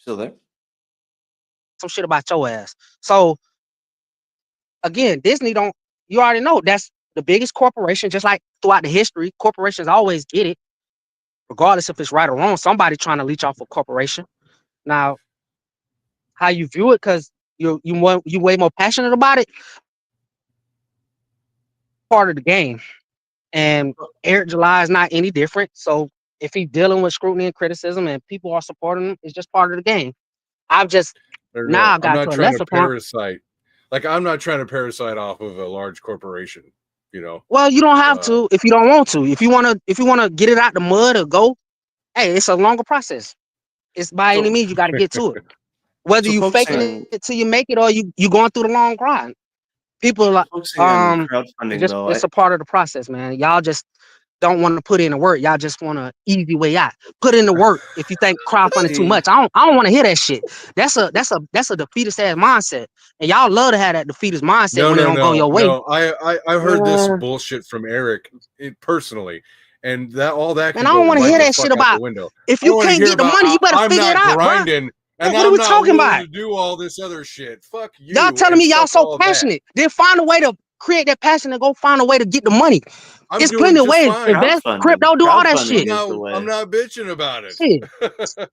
Still there? Some shit about your ass. So again, Disney don't. You already know that's the biggest corporation. Just like throughout the history, corporations always get it, regardless if it's right or wrong. Somebody trying to leech off a corporation. Now, how you view it, because you way more passionate about it. Part of the game, and Eric July is not any different. So if he's dealing with scrutiny and criticism, and people are supporting him, it's just part of the game. I've just I don't now know. I I'm got not to a trying to lesser point. parasite. Like I'm not trying to parasite off of a large corporation. You know. Well, you don't have to if you don't want to. If you wanna get it out the mud or go, hey, it's a longer process. It's by any So, means you got to get to it. Whether so you faking focusing it till you make it or you going through the long grind. People are like, focusing on it's crowdfunding just though, it's a part of the process, man. Y'all just don't want to put in the work. Y'all just want an easy way out. Put in the work if you think crowdfunding too see, much. I don't want to hear that shit. That's a defeatist ass mindset. And y'all love to have that defeatist mindset No, when it no, don't go no, your way. no. I heard this bullshit from Eric personally, and that all that Man, can I go don't want to right hear the that fuck shit out the about window. if I don't you want to can't hear get the about money, you better I'm figure it not out, bro. grinding and What are I'm we not talking willing about? to do all this other shit. Fuck Y'all you telling and me y'all fuck so all that. passionate. Then find a way to create that passion and go find a way to get the money. I'm It's doing plenty of just ways. fine. Invest, crowdfunding. crypto, do all that Crowdfunding shit. is the I'm way. not bitching about it. Shit.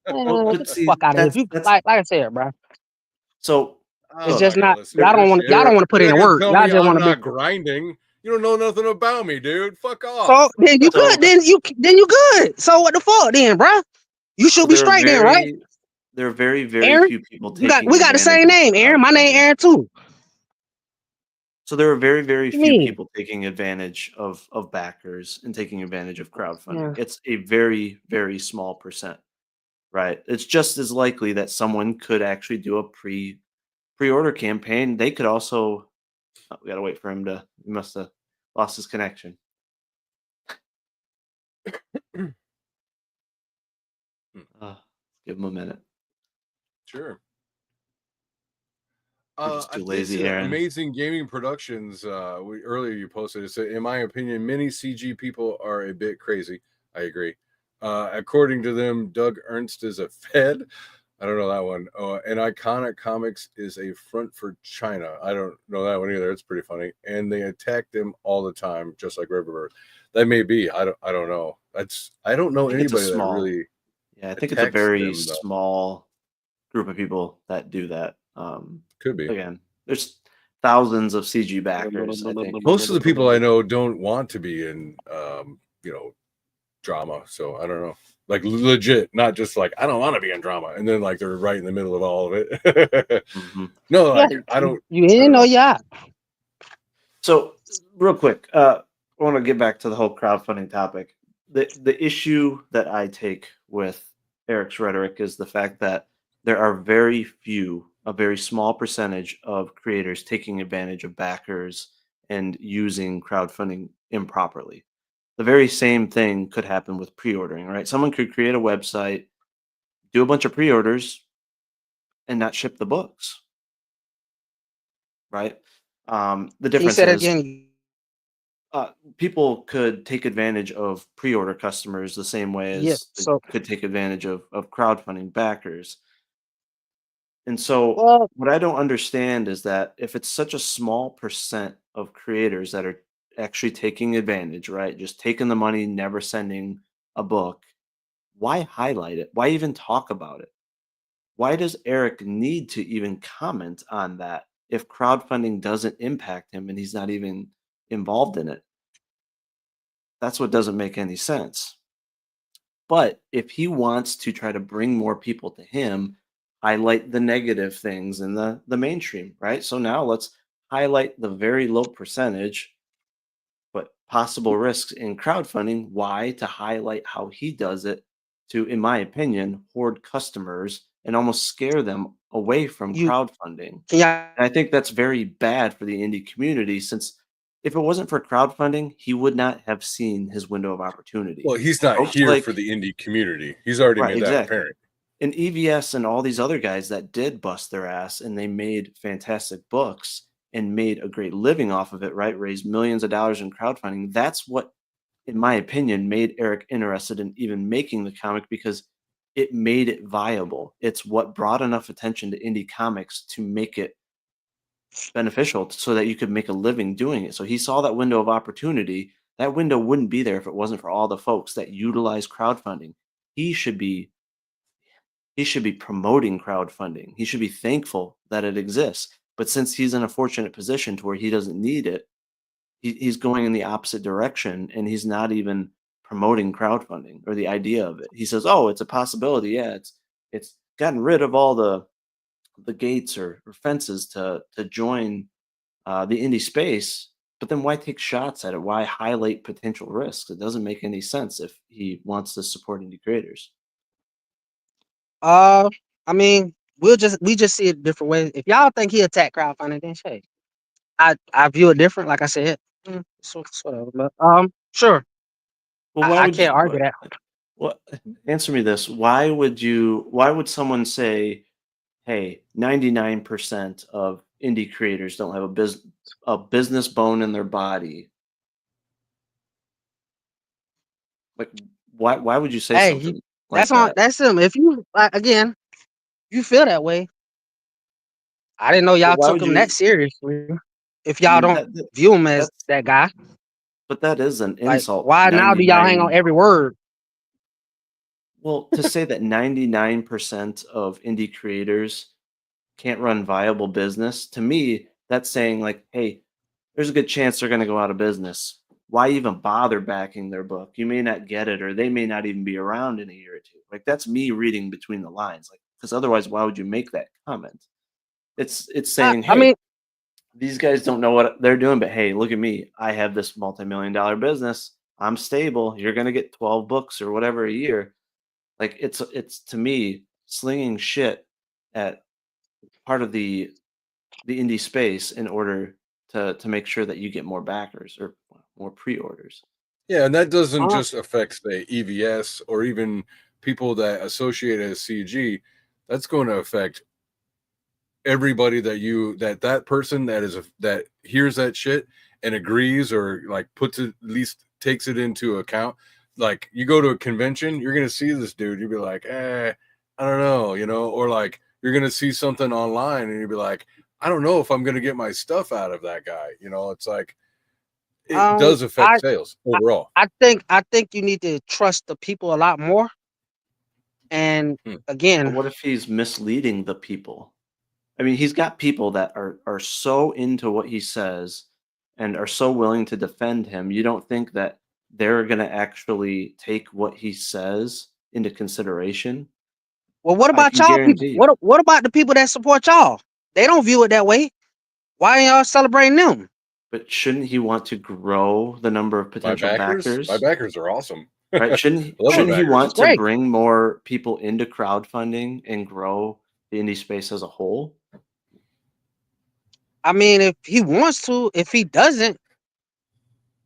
Well, Man, but get the see, fuck out of here. If you that's like I said, bro. so. It's I'm just not gonna not. listen There, to this Y'all shit. don't want to put You're in not the gonna work. tell Y'all me just I'm want to be. not grinding. You don't know nothing about me, dude. Fuck So off. then you so good. Then you good. So what the fuck, then, bro? You so should be straight then, right? there are very Aaron, few people we taking got the advantage same of name, Aaron. My name crowdfunding. Aaron too. So there are very What you few mean? people taking advantage of backers and taking advantage of crowdfunding. Yeah. It's a very small percent, right? It's just as likely that someone could actually do a pre-order campaign. They could also we gotta wait for him to he must have lost his connection. Uh, give him a minute. Sure. We're just I too did see lazy, that Aaron. Amazing Gaming Productions. Earlier you posted it. Said, in my opinion, many CG people are a bit crazy. I agree. According to them, Doug Ernst is a Fed. I don't know that one. And Iconic Comics is a front for China. I don't know that one either. It's pretty funny. And they attack them all the time, just like Riverbird. That may be. I don't know. I don't know I think it's a anybody that small. really Yeah, I think it's a attacks very them though. small group of people that do that. Could be. Again, there's thousands of CG backers. I think Most of the people I know don't want to be in, drama. So I don't know. Like legit, not just like I don't want to be in drama, and then like they're right in the middle of all of it. No, like Yeah, I don't. you I in don't or know. you out? so. Real quick, I want to get back to the whole crowdfunding topic. The issue that I take with Eric's rhetoric is the fact that there are very few, a very small percentage of creators taking advantage of backers and using crowdfunding improperly. The very same thing could happen with pre-ordering, right? Someone could create a website, do a bunch of pre-orders, and not ship the books, right? The Can you difference say that is again? people could take advantage of pre-order customers the same way Yeah. as they So could take advantage of crowdfunding backers. And so well, what I don't understand is that if it's such a small percent of creators that are actually taking advantage, right? Just taking the money, never sending a book, why highlight it? Why even talk about it? Why does Eric need to even comment on that if crowdfunding doesn't impact him and he's not even involved in it? That's what doesn't make any sense. But if he wants to try to bring more people to him, highlight the negative things in the mainstream, right? So now let's highlight the very low percentage, but possible risks in crowdfunding. Why? To highlight how he does it to, in my opinion, hoard customers and almost scare them away from you crowdfunding. can y'all And I think that's very bad for the indie community since if it wasn't for crowdfunding, he would not have seen his window of opportunity. Well, he's not Folks here for like the indie community. He's already right, made that exactly. apparent. And EVS and all these other guys that did bust their ass and they made fantastic books and made a great living off of it, right? Raised millions of dollars in crowdfunding. That's what, in my opinion, made Eric interested in even making the comic because it made it viable. It's what brought enough attention to indie comics to make it beneficial so that you could make a living doing it. So he saw that window of opportunity. That window wouldn't be there if it wasn't for all the folks that utilize crowdfunding. He should be promoting crowdfunding. He should be thankful that it exists. But since he's in a fortunate position to where he doesn't need it, he's going in the opposite direction, and he's not even promoting crowdfunding or the idea of it. He says, "Oh, it's a possibility. Yeah, it's gotten rid of all the gates or fences to join the indie space." But then why take shots at it? Why highlight potential risks? It doesn't make any sense if he wants to support indie creators. I mean, we just see it different ways. If y'all think he attacked crowdfunding, then hey, I view it different. Like I said, sort of. But sure. Well, why I would can't argue that. Well, answer me this: Why would someone say, "Hey, 99% of indie creators don't have a business bone in their body"? Like, why would you say Hey, something like that's on that? that's him. If you again, you feel that way. I didn't know But y'all why took would him that you? seriously. If I y'all mean, don't view him as that's that guy, but that is an like insult to why now do y'all hang on 99. every word? Well, to say that 99% of indie creators can't run viable business, to me, that's saying like, hey, there's a good chance they're going to go out of business. Why even bother backing their book? You may not get it, or they may not even be around in a year or two. Like that's me reading between the lines. Like, because otherwise, why would you make that comment? It's saying, I hey, mean, these guys don't know what they're doing, but hey, look at me. I have this multi-million-dollar business. I'm stable. You're going to get 12 books or whatever a year. Like it's to me slinging shit at part of the indie space in order to make sure that you get more backers or more pre-orders. Yeah, and that doesn't just affect say EVS or even people that associate as CG. That's going to affect everybody that person that hears that shit and agrees or like puts it, at least takes it into account. Like you go to a convention, you're gonna see this dude, you'll be like, I don't know, or like you're gonna see something online and you'll be like, I don't know if I'm gonna get my stuff out of that guy. It's like it does affect sales overall. I think you need to trust the people a lot more. And But again, what if he's misleading the people? I mean, he's got people that are so into what he says and are so willing to defend him. You don't think that they're going to actually take what he says into consideration? well, what I about can y'all people? guarantee you. What about the people that support y'all? They don't view it that way. Why ain't y'all celebrating them? But shouldn't he want to grow the number of potential My backers? backers are awesome. Right? I love my Shouldn't he backers. want to Great. bring more people into crowdfunding and grow the indie space as a whole? I mean, if he wants to, if he doesn't,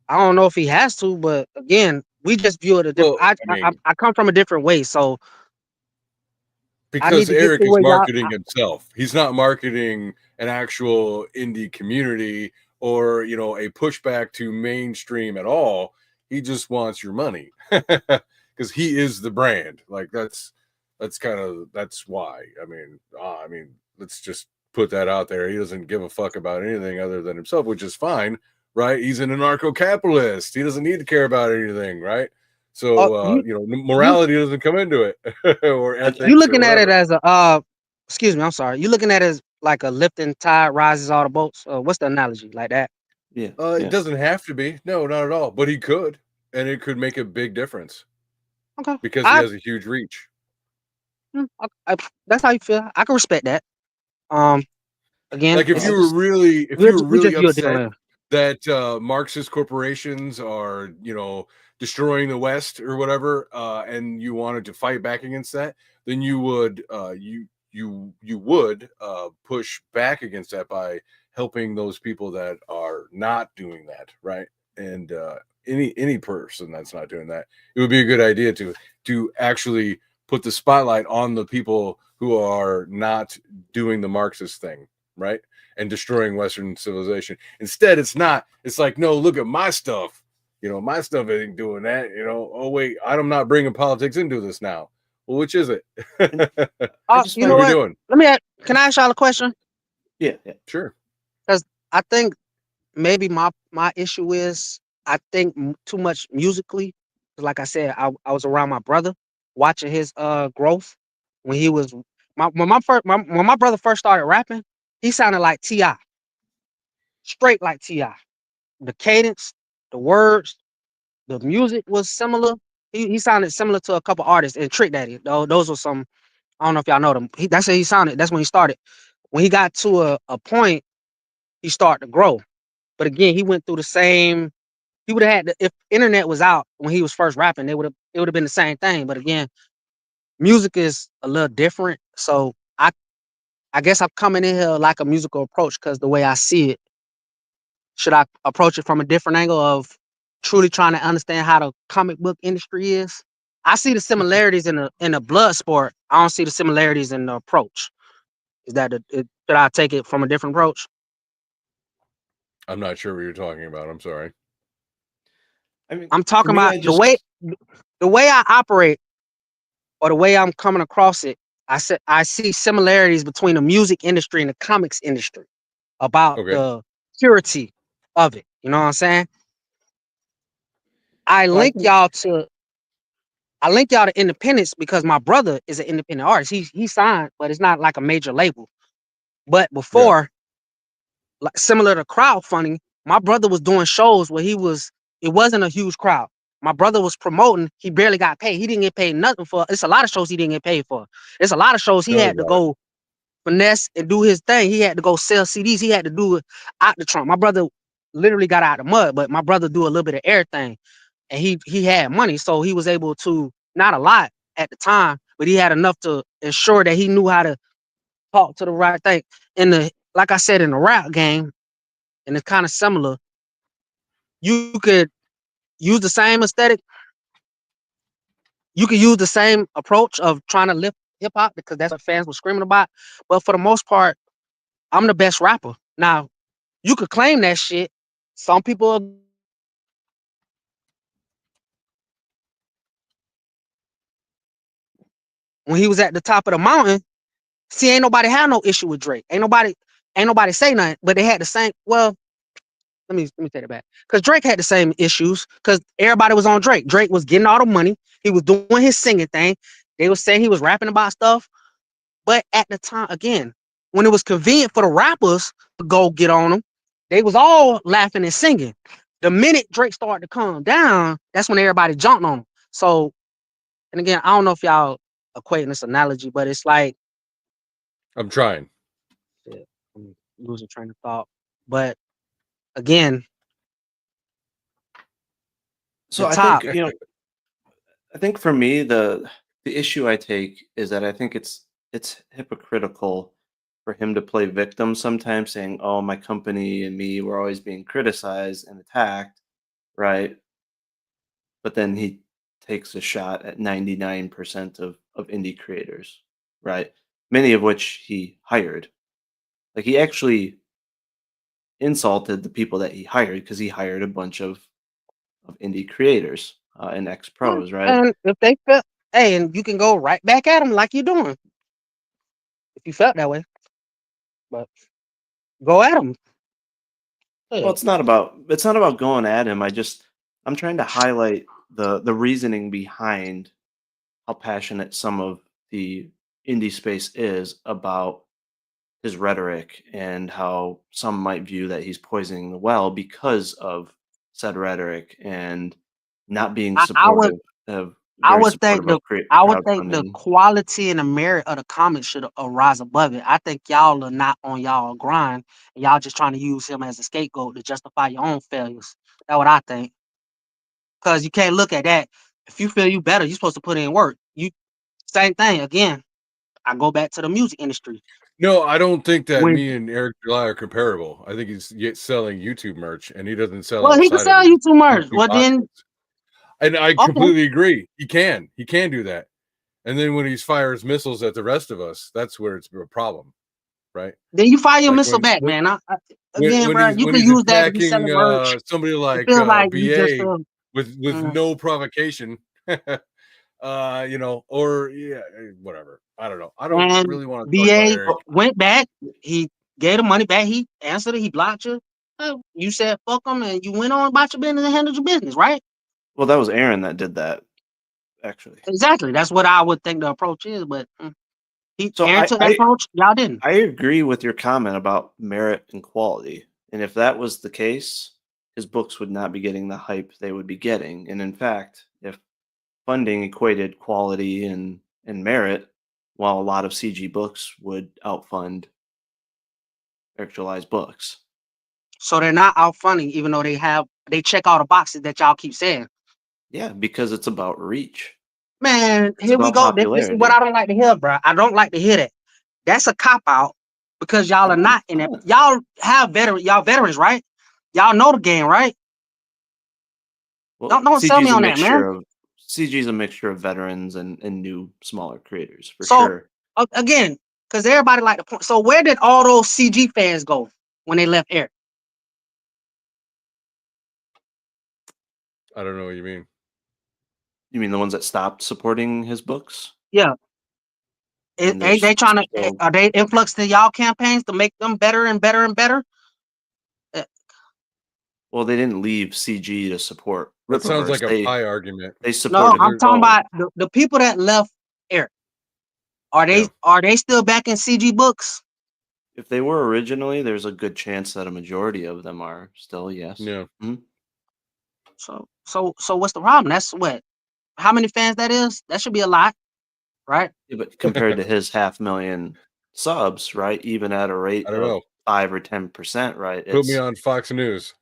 I don't know if he has to. But again, we just view it a different. Well, I mean, I come from a different way, so I need because to get Eric to is where y'all. marketing himself. He's not marketing an actual indie community or a pushback to mainstream at all. He just wants your money because he is the brand. Like that's why. I mean, let's just put that out there. He doesn't give a fuck about anything other than himself, which is fine, right? He's an anarcho-capitalist. He doesn't need to care about anything, right? So morality doesn't come into it, or ethics. You looking or at it whatever. as a excuse me, I'm sorry. You looking at it as like a lifting tide rises all the boats. What's the analogy like that? Yeah. It doesn't have to be. No, not at all. But he could, and it could make a big difference Okay, because he has a huge reach. that's how you feel. I can respect that. Again, Like if you were we really just view it upset differently. that Marxist corporations are, destroying the West or whatever, and you wanted to fight back against that, then you would you would push back against that by helping those people that are not doing that, right? And any person that's not doing that, it would be a good idea to actually put the spotlight on the people who are not doing the Marxist thing, right? And destroying Western civilization. Instead, it's not. It's like, no, look at my stuff. My stuff ain't doing that. Oh wait, I'm not bringing politics into this now. Well, which is it? I just You find know What are we what? doing? Let me ask, can I ask y'all a question? yeah. Sure. Because I think maybe my issue is I think too much musically. 'Cause like I said, I was around my brother watching his growth when he was when my brother first started rapping, he sounded like Ti, straight like Ti. The cadence, the words, the music was similar. He sounded similar to a couple artists and Trick Daddy. Though those were some. I don't know if y'all know them. That's how he sounded. That's when he started. When he got to a point, he started to grow. But again, he went through the same. He would have had if internet was out when he was first rapping, it would have been the same thing. But again, music is a little different. So I guess I'm coming in here like a musical approach because the way I see it, should I approach it from a different angle of truly trying to understand how the comic book industry is? I see the similarities in the blood sport. I don't see the similarities in the approach. Is that should I take it from a different approach? I'm not sure what you're talking about. I'm sorry. I mean, I'm for talking me, about I just the way I operate or the way I'm coming across it. I see similarities between the music industry and the comics industry about Okay. the purity of it. You know what I'm saying? I well, I link think y'all to independence because my brother is an independent artist. He signed, but it's not like a major label. But Yeah. before, like similar to crowdfunding, my brother was doing shows where it wasn't a huge crowd. My brother was promoting, he barely got paid. He didn't get paid nothing for. It's a lot of shows he didn't get paid for. It's a lot of shows he Tell me had to about it. go finesse and do his thing. He had to go sell CDs. He had to do it out the trunk. My brother literally got out of the mud, but my brother do a little bit of everything. And he had money, so he was able to, not a lot at the time, but he had enough to ensure that he knew how to talk to the right thing. Like I said, in the rap game, and it's kind of similar. You could use the same aesthetic. You could use the same approach of trying to lift hip hop because that's what fans were screaming about. But for the most part, I'm the best rapper. Now, you could claim that shit. Some people when he was at the top of the mountain, see, ain't nobody had no issue with Drake. Ain't nobody say nothing, but they had the same. Well, let me take it back. Because Drake had the same issues. Because everybody was on Drake. Drake was getting all the money. He was doing his singing thing. They was saying he was rapping about stuff. But at the time, again, when it was convenient for the rappers to go get on them, they was all laughing and singing. The minute Drake started to calm down, that's when everybody jumped on him. So, and again, I don't know if y'all equating this analogy, but it's like, I'm trying. yeah, I'm losing train of thought. But again, so. the I think top. I think for me, the issue I take is that I think it's hypocritical for him to play victim sometimes, saying, "Oh, my company and me were always being criticized and attacked," right? But then he takes a shot at 99% of indie creators, right? Many of which he hired. Like he actually insulted the people that he hired because he hired a bunch of indie creators and ex pros, right? And if they felt, hey, and you can go right back at them like you're doing if you felt that way. But go at them. Well, Yeah. it's not about going at him. I'm trying to highlight the reasoning behind how passionate some of the indie space is about his rhetoric and how some might view that he's poisoning the well because of said rhetoric and not being I, I would supportive of I very would think supportive the of crowdfunding. quality and the merit of the comments should rise above it. I think y'all are not on y'all grind and y'all just trying to use him as a scapegoat to justify your own failures. That's what I think. Cause you can't look at that. If you feel you better, you're supposed to put in work. You same thing again. I go back to the music industry. No, I don't think that When me and Eric July are comparable. I think he's yet selling YouTube merch, and he doesn't sell well he can outside of sell his you too much. YouTube Well then audience. And I okay. completely agree. He can do that. And then when he fires missiles at the rest of us, that's where it's a problem, right? Then you fire your Like missile back, man. Again, when bro, he's you when can he's use that to be attacking selling merch. somebody It like feels like you just BA with mm. no provocation. or whatever. I don't know. I don't And really want to talk about BA Eric. went back. He gave the money back. He answered it. He blocked you. You said fuck him, and you went on about your business and handled your business, right? Well, that was Aaron that did that, actually. Exactly. That's what I would think the approach is. But So Aaron took that approach. Y'all didn't. I agree with your comment about merit and quality. And if that was the case, his books would not be getting the hype they would be getting. And in fact, if funding equated quality and merit, while a lot of CG books would outfund actualized books. So they're not out funding, even though they check all the boxes that y'all keep saying. Yeah, because it's about reach. Man, It's here we about go. This is what popularity. I don't like to hear, bro. I don't like to hear that. That's a cop out because y'all are not in it. Y'all have veterans, right? Y'all know the game, right? Well, Don't sell me on that, man. CG is a mixture of veterans and new smaller creators for So sure. again, because everybody like to point. So where did all those CG fans go when they left Eric? I don't know what you mean. You mean the ones that stopped supporting his books? Yeah. They trying to are they influx to y'all campaigns to make them better and better and better? Well, they didn't leave CG to support. That sounds like a They pie argument. They No, supported. I'm talking about the people that left Eric. Are they still back in CG books? If they were originally, there's a good chance that a majority of them are still. Yes. Yeah. Mhm. So what's the problem? That's what? How many fans that is? That should be a lot, right? Yeah, but compared to his 500,000 subs, right? Even at a rate I don't of know. 5 or 10%, right? Put me on Fox News.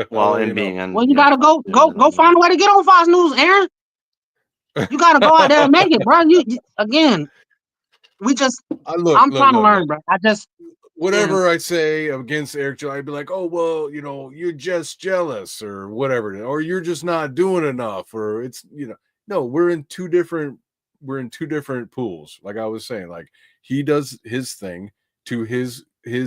Well, and being on. Well, you gotta go find a way to get on Fox News, Aaron. You gotta go out there and make it, bro. You again. I'm trying to learn, bro. Whatever I say against Eric Joe, I'd be like, oh well, you're just jealous or whatever, or you're just not doing enough, or it's no, we're in two different pools. Like I was saying, like he does his thing to his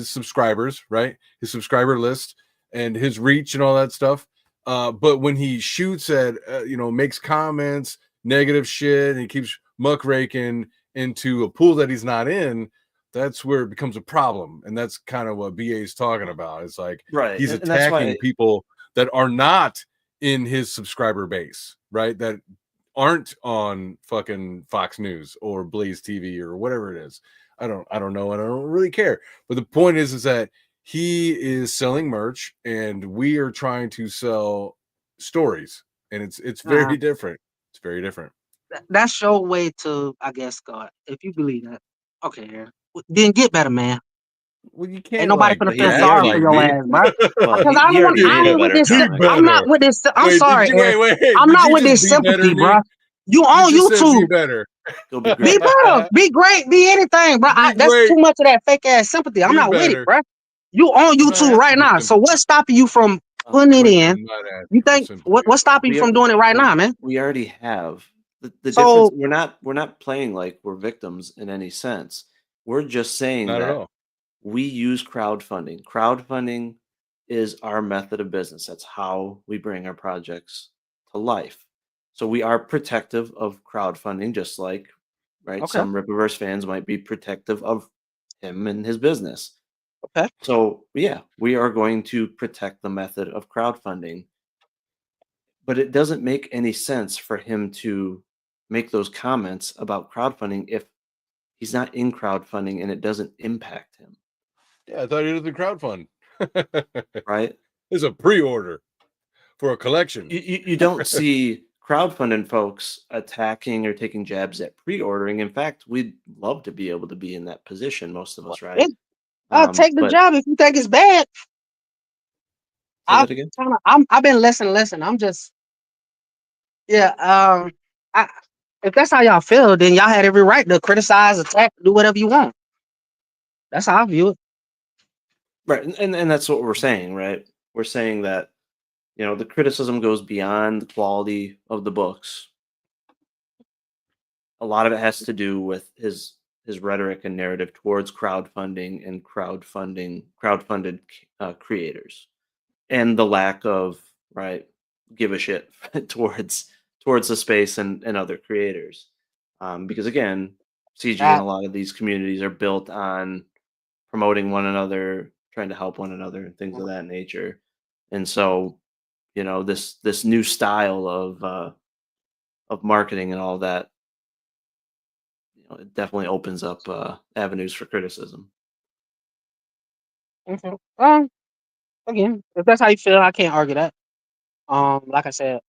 subscribers, right? His subscriber list and his reach and all that stuff. But when he shoots at makes comments, negative shit, and he keeps muckraking into a pool that he's not in, that's where it becomes a problem. And that's kind of what BA is talking about. It's like he's attacking people that are not in his subscriber base, right? That aren't on fucking Fox News or Blaze TV or whatever it is. I don't know, and I don't really care. But the point is that he is selling merch and we are trying to sell stories, and it's very different. It's very different. That's your way to, I guess, God. If you believe that, okay, Aaron. Then get better, man. Well, you can't. Ain't nobody gonna feel sorry for your ass, bro. Because I ain't with this. I'm not with this. I'm sorry, Aaron. I'm not with this sympathy, bro. You on YouTube? Be better. Be better. Be great. Be anything, bro. That's too much of that fake ass sympathy. I'm not with it, bro. You on YouTube right now. So what's stopping you from putting it in? You think what's stopping you from doing it right now, man? We already have. The difference, we're not playing like we're victims in any sense. We're just saying that we use crowdfunding. Crowdfunding is our method of business. That's how we bring our projects to life. So we are protective of crowdfunding, just like some Rippaverse fans might be protective of him and his business. Okay. So yeah, we are going to protect the method of crowdfunding. But it doesn't make any sense for him to make those comments about crowdfunding if he's not in crowdfunding and it doesn't impact him. Yeah, I thought he doesn't crowdfund. Right? It's a pre-order for a collection. You don't see crowdfunding folks attacking or taking jabs at pre-ordering. In fact, we'd love to be able to be in that position, most of us, right? I'll take the job if you think it's bad. Say that again? I've been listening. I'm just if that's how y'all feel, then y'all had every right to criticize, attack, do whatever you want. That's how I view it. Right. And that's what we're saying, right? We're saying that, the criticism goes beyond the quality of the books. A lot of it has to do with his rhetoric and narrative towards crowdfunding and crowdfunded creators, and the lack of give a shit towards towards the space and other creators. Because again, CG and a lot of these communities are built on promoting one another, trying to help one another, and things of that nature. And so, this new style of marketing and all that, it definitely opens up avenues for criticism. Okay. Again, if that's how you feel, I can't argue that. Like I said,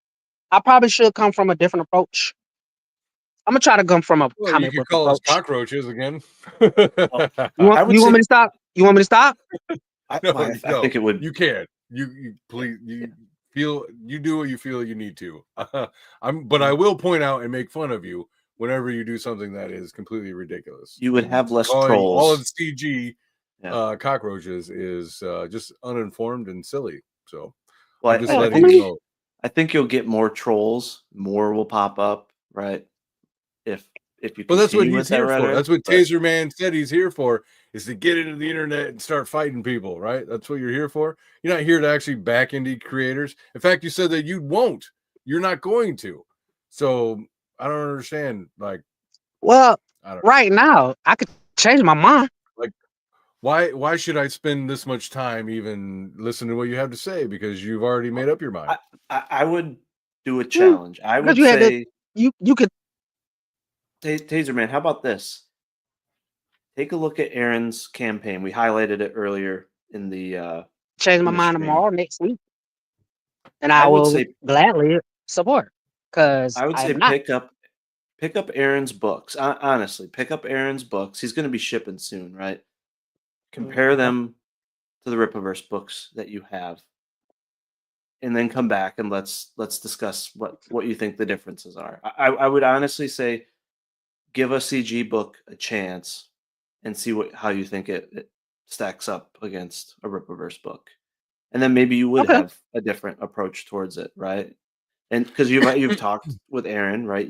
I probably should come from a different approach. I'm gonna try to come from a Well, you comic could book call us approach. cockroaches again. I would You want say me to stop? You want me to stop? No, I no, think it would. you can. You please you feel you do what you feel you need to. But I will point out and make fun of you whenever you do something that is completely ridiculous. You would have less Calling all of trolls. CG Yeah. cockroaches is just uninformed and silly. So Well, I'm just I letting think you know. I think you'll get more trolls. More will pop up, right? If you But that's what continue he's with that here for. rhetoric. That's what But Taser Man said he's here for, is to get into the internet and start fighting people, right? That's what you're here for. You're not here to actually back indie creators. In fact, you said that you won't. You're not going to. So I don't understand. Like, Well, I don't right now I could change my mind. like why should I spend this much time even listening to what you have to say? Because you've already made up your mind. I would do a challenge. I Because would you had to, say, you could Taser Man, how about this? Take a look at Aaron's campaign. We highlighted it earlier in the change my in the mind stream. tomorrow, next week, and I I would will say gladly support. Because I would I say am not. pick up Aaron's books. Honestly, pick up Aaron's books. He's going to be shipping soon, right? Compare them to the Rippaverse books that you have, and then come back and let's discuss what you think the differences are. I would honestly say give a CG book a chance and see how you think it stacks up against a Rippaverse book, and then maybe you would Okay. have a different approach towards it, right? And because you've talked with Aaron, right?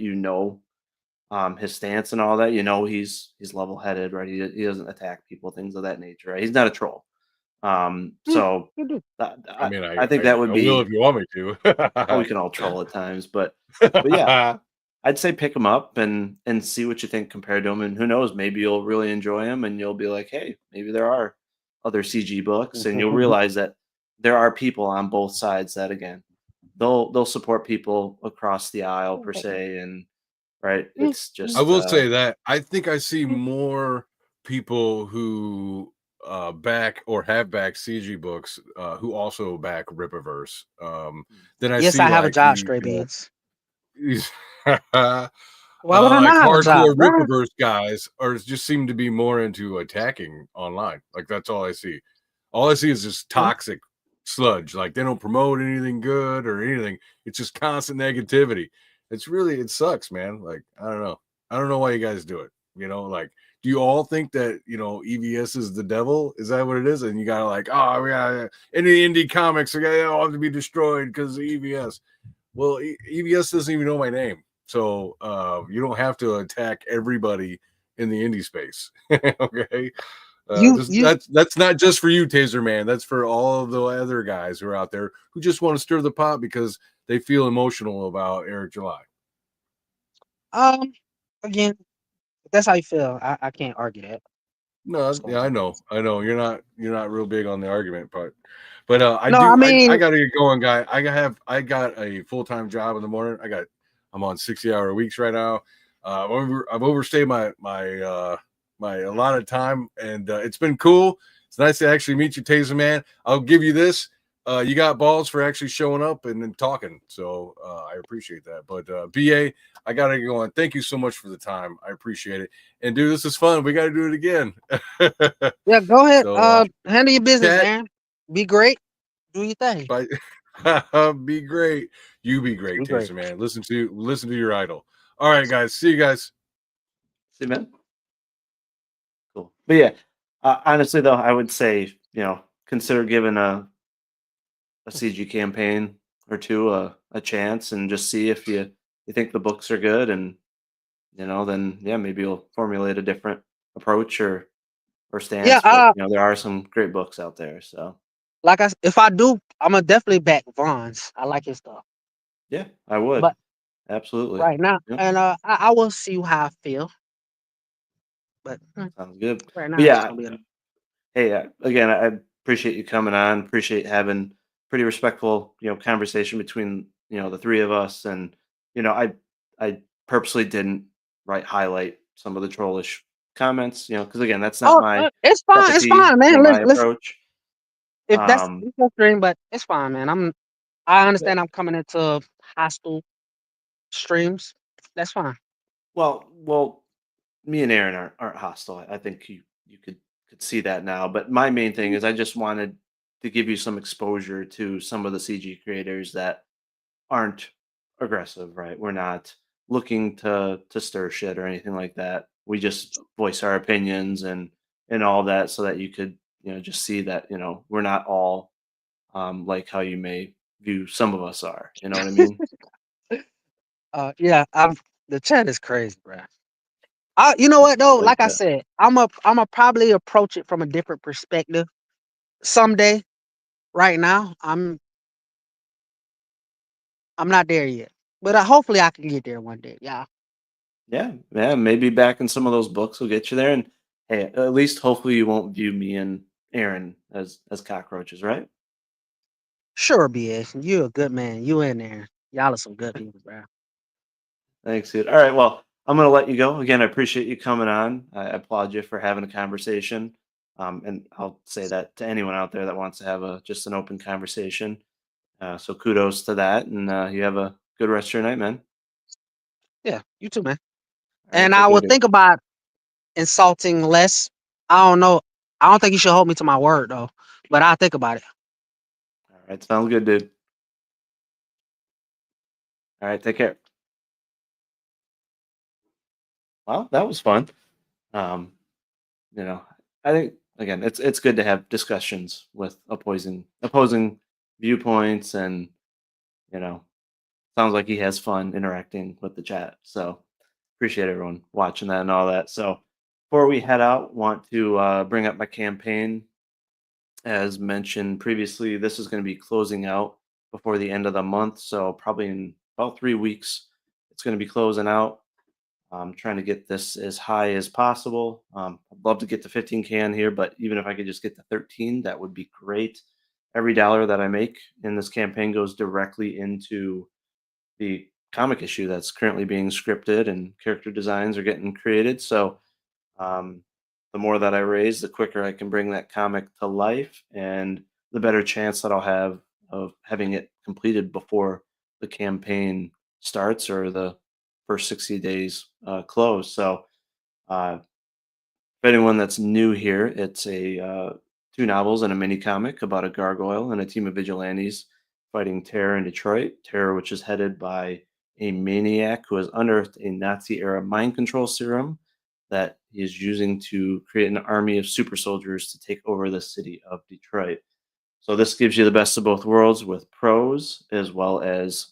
His stance and all that. He's level headed, right? He doesn't attack people, things of that nature. Right? He's not a troll. So You do. I mean, I think that would I be. will if you want me to. We can all troll at times, but yeah, I'd say pick him up and see what you think compared to him, and who knows, maybe you'll really enjoy him, and you'll be like, hey, maybe there are other CG books, and you'll realize that there are people on both sides that again, they'll support people across the aisle per se, and right, it's I just will say that I think I see more people who back or have backed CG books who also back Rippaverse than I Yes, see I have a like job, Stray Beans. Why would I like not have a job? hardcore Rippaverse guys are just seem to be more into attacking online. Like that's all I see. All I see is just toxic sludge. Like they don't promote anything good or anything. It's just constant negativity. It sucks, man. Like I don't know why you guys do it. Like do you all think that EVS is the devil? Is that what it is? And you gotta like, oh, we got any indie comics are gonna all have to be destroyed because of EVS. Well, EVS doesn't even know my name, so you don't have to attack everybody in the indie space. Okay, that's not just for you, Taser Man. That's for all of the other guys who are out there who just want to stir the pot because they feel emotional about Eric July. Again, if that's how you feel, I can't argue that. No, yeah, I know. You're not real big on the argument part, but I mean, gotta get going, guy. I got a full-time job in the morning. I'm on 60-hour weeks right now. I've overstayed my allotted time, and it's been cool. It's nice to actually meet you, Taser Man. I'll give you this. You got balls for actually showing up and then talking, so I appreciate that. But BA, I gotta get going. Thank you so much for the time. I appreciate it. And dude, this is fun. We got to do it again. Yeah, go ahead. So, Handle your business, Cat, man. Be great. Do your thing. be great. You be great, Be Taser great. Man. Listen to your idol. All right, guys. See you guys. see, man. Cool, but yeah, honestly though, I would say consider giving a CG campaign or two a chance and just see if you think the books are good, and then yeah, maybe you'll formulate a different approach or stance. Yeah, But there are some great books out there, so like if I do, I'm gonna definitely back Vaughn's. I like his stuff. yeah, I would. But Absolutely. right now, Yep. and I will see how I feel. But Sounds good. right But now, it's just yeah, gonna be a hey, again, I appreciate you coming on. Appreciate having pretty respectful, conversation between the three of us. And I purposely didn't highlight some of the trollish comments, because again, that's not oh, my cup of it's tea fine, or man. my Listen, approach. if that's Um, it's your stream, but it's fine, man. I but- understand I'm coming into hostile streams. That's fine. well, me and Aaron aren't hostile. I think you could see that now. But my main thing is I just wanted to give you some exposure to some of the CG creators that aren't aggressive, right? We're not looking to stir shit or anything like that. We just voice our opinions and all that so that you could, just see that, we're not all like how you may view some of us are. You know what I mean? Yeah, the chat is crazy, bro. You know Yeah, what though? like Like I said, I'm a probably approach it from a different perspective someday. Right now, I'm not there yet, but hopefully I can get there one day. Yeah, yeah, maybe back in some of those books will get you there. And hey, at least hopefully you won't view me and Aaron as cockroaches, right? sure, BS. You a good man. You in there. Y'all are some good people, bro. Thanks, dude. All right, well, I'm gonna let you go. Again, I appreciate you coming on. I applaud you for having a conversation. And I'll say that to anyone out there that wants to have just an open conversation. So kudos to that, and you have a good rest of your night, man. Yeah, you too, man. All right, And take I care, will dude. think about insulting less. I don't know. I don't think you should hold me to my word though, but I'll think about it. All right, sounds good, dude. All right, take care. Well, that was fun. Um, you know, I think again, it's good to have discussions with opposing viewpoints, and you know, sounds like he has fun interacting with the chat. So appreciate everyone watching that and all that. So before we head out, want to bring up my campaign. As mentioned previously, this is going to be closing out before the end of the month. So probably in about 3 weeks, it's going to be closing out. I'm trying to get this as high as possible. I'd love to get to 15K on here, but even if I could just get to 13, that would be great. Every dollar that I make in this campaign goes directly into the comic issue that's currently being scripted, and character designs are getting created. So um, the more that I raise, the quicker I can bring that comic to life, and the better chance that I'll have of having it completed before the campaign starts or the first 60 days close. So, for anyone that's new here, it's a two novels and a mini comic about a gargoyle and a team of vigilantes fighting terror in Detroit. Terror, which is headed by a maniac who has unearthed a Nazi-era mind control serum that he is using to create an army of super soldiers to take over the city of Detroit. So this gives you the best of both worlds with prose as well as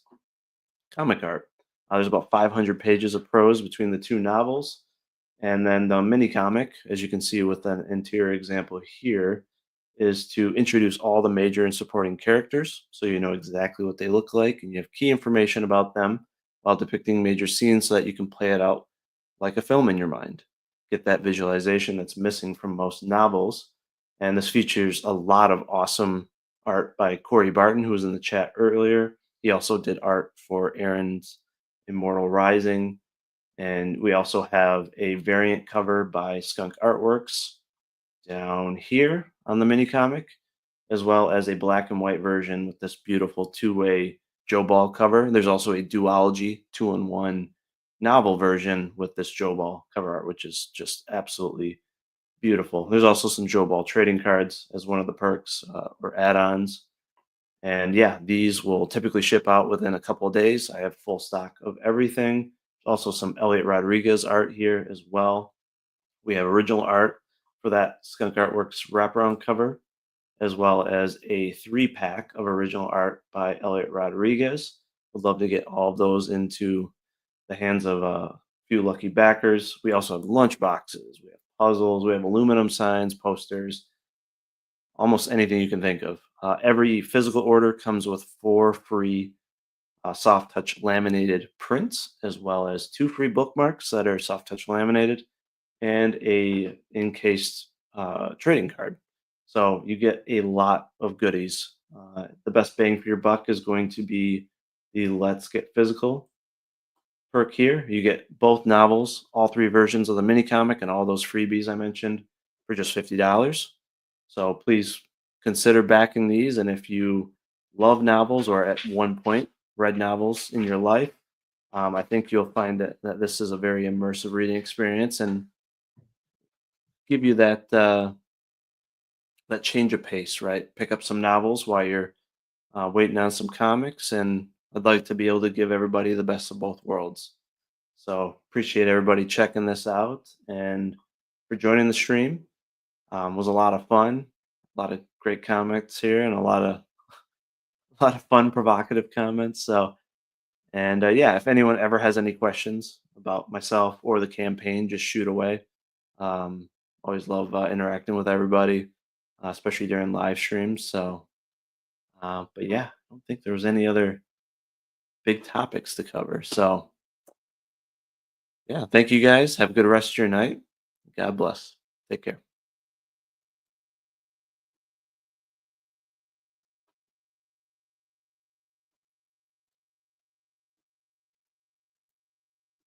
comic art. There's about 500 pages of prose between the two novels. And then the mini comic, as you can see with an interior example here, is to introduce all the major and supporting characters so you know exactly what they look like and you have key information about them while depicting major scenes so that you can play it out like a film in your mind. Get that visualization that's missing from most novels. And this features a lot of awesome art by Corey Barton, who was in the chat earlier. He also did art for Aaron's Immortal Rising. And we also have a variant cover by Skunk Artworks down here on the mini comic, as well as a black and white version with this beautiful two-way Joe Ball cover. There's also a duology 2-in-1 novel version with this Joe Ball cover art, which is just absolutely beautiful. There's also some Joe Ball trading cards as one of the perks or add-ons. And yeah, these will typically ship out within a couple of days. I have full stock of everything. Also some Elliot Rodriguez art here as well. We have original art for that Skunk Artworks wraparound cover, as well as a 3-pack of original art by Elliot Rodriguez. Would love to get all of those into the hands of a few lucky backers. We also have lunch boxes, we have puzzles, we have aluminum signs, posters, almost anything you can think of. Every physical order comes with 4 free soft touch laminated prints, as well as 2 free bookmarks that are soft touch laminated, and a encased trading card. So you get a lot of goodies. The best bang for your buck is going to be the Let's Get Physical perk here. You get both novels, all 3 versions of the mini comic, and all those freebies I mentioned for just $50. So please consider backing these. And if you love novels or at one point read novels in your life, I think you'll find that this is a very immersive reading experience and give you that that change of pace, right? Pick up some novels while you're waiting on some comics, and I'd like to be able to give everybody the best of both worlds. So appreciate everybody checking this out and for joining the stream. Was a lot of fun, a lot of great comments here, and a lot of fun, provocative comments. So, and yeah, if anyone ever has any questions about myself or the campaign, just shoot away. Always love interacting with everybody, especially during live streams. So, but yeah, I don't think there was any other big topics to cover. So, yeah, thank you guys. Have a good rest of your night. God bless. Take care.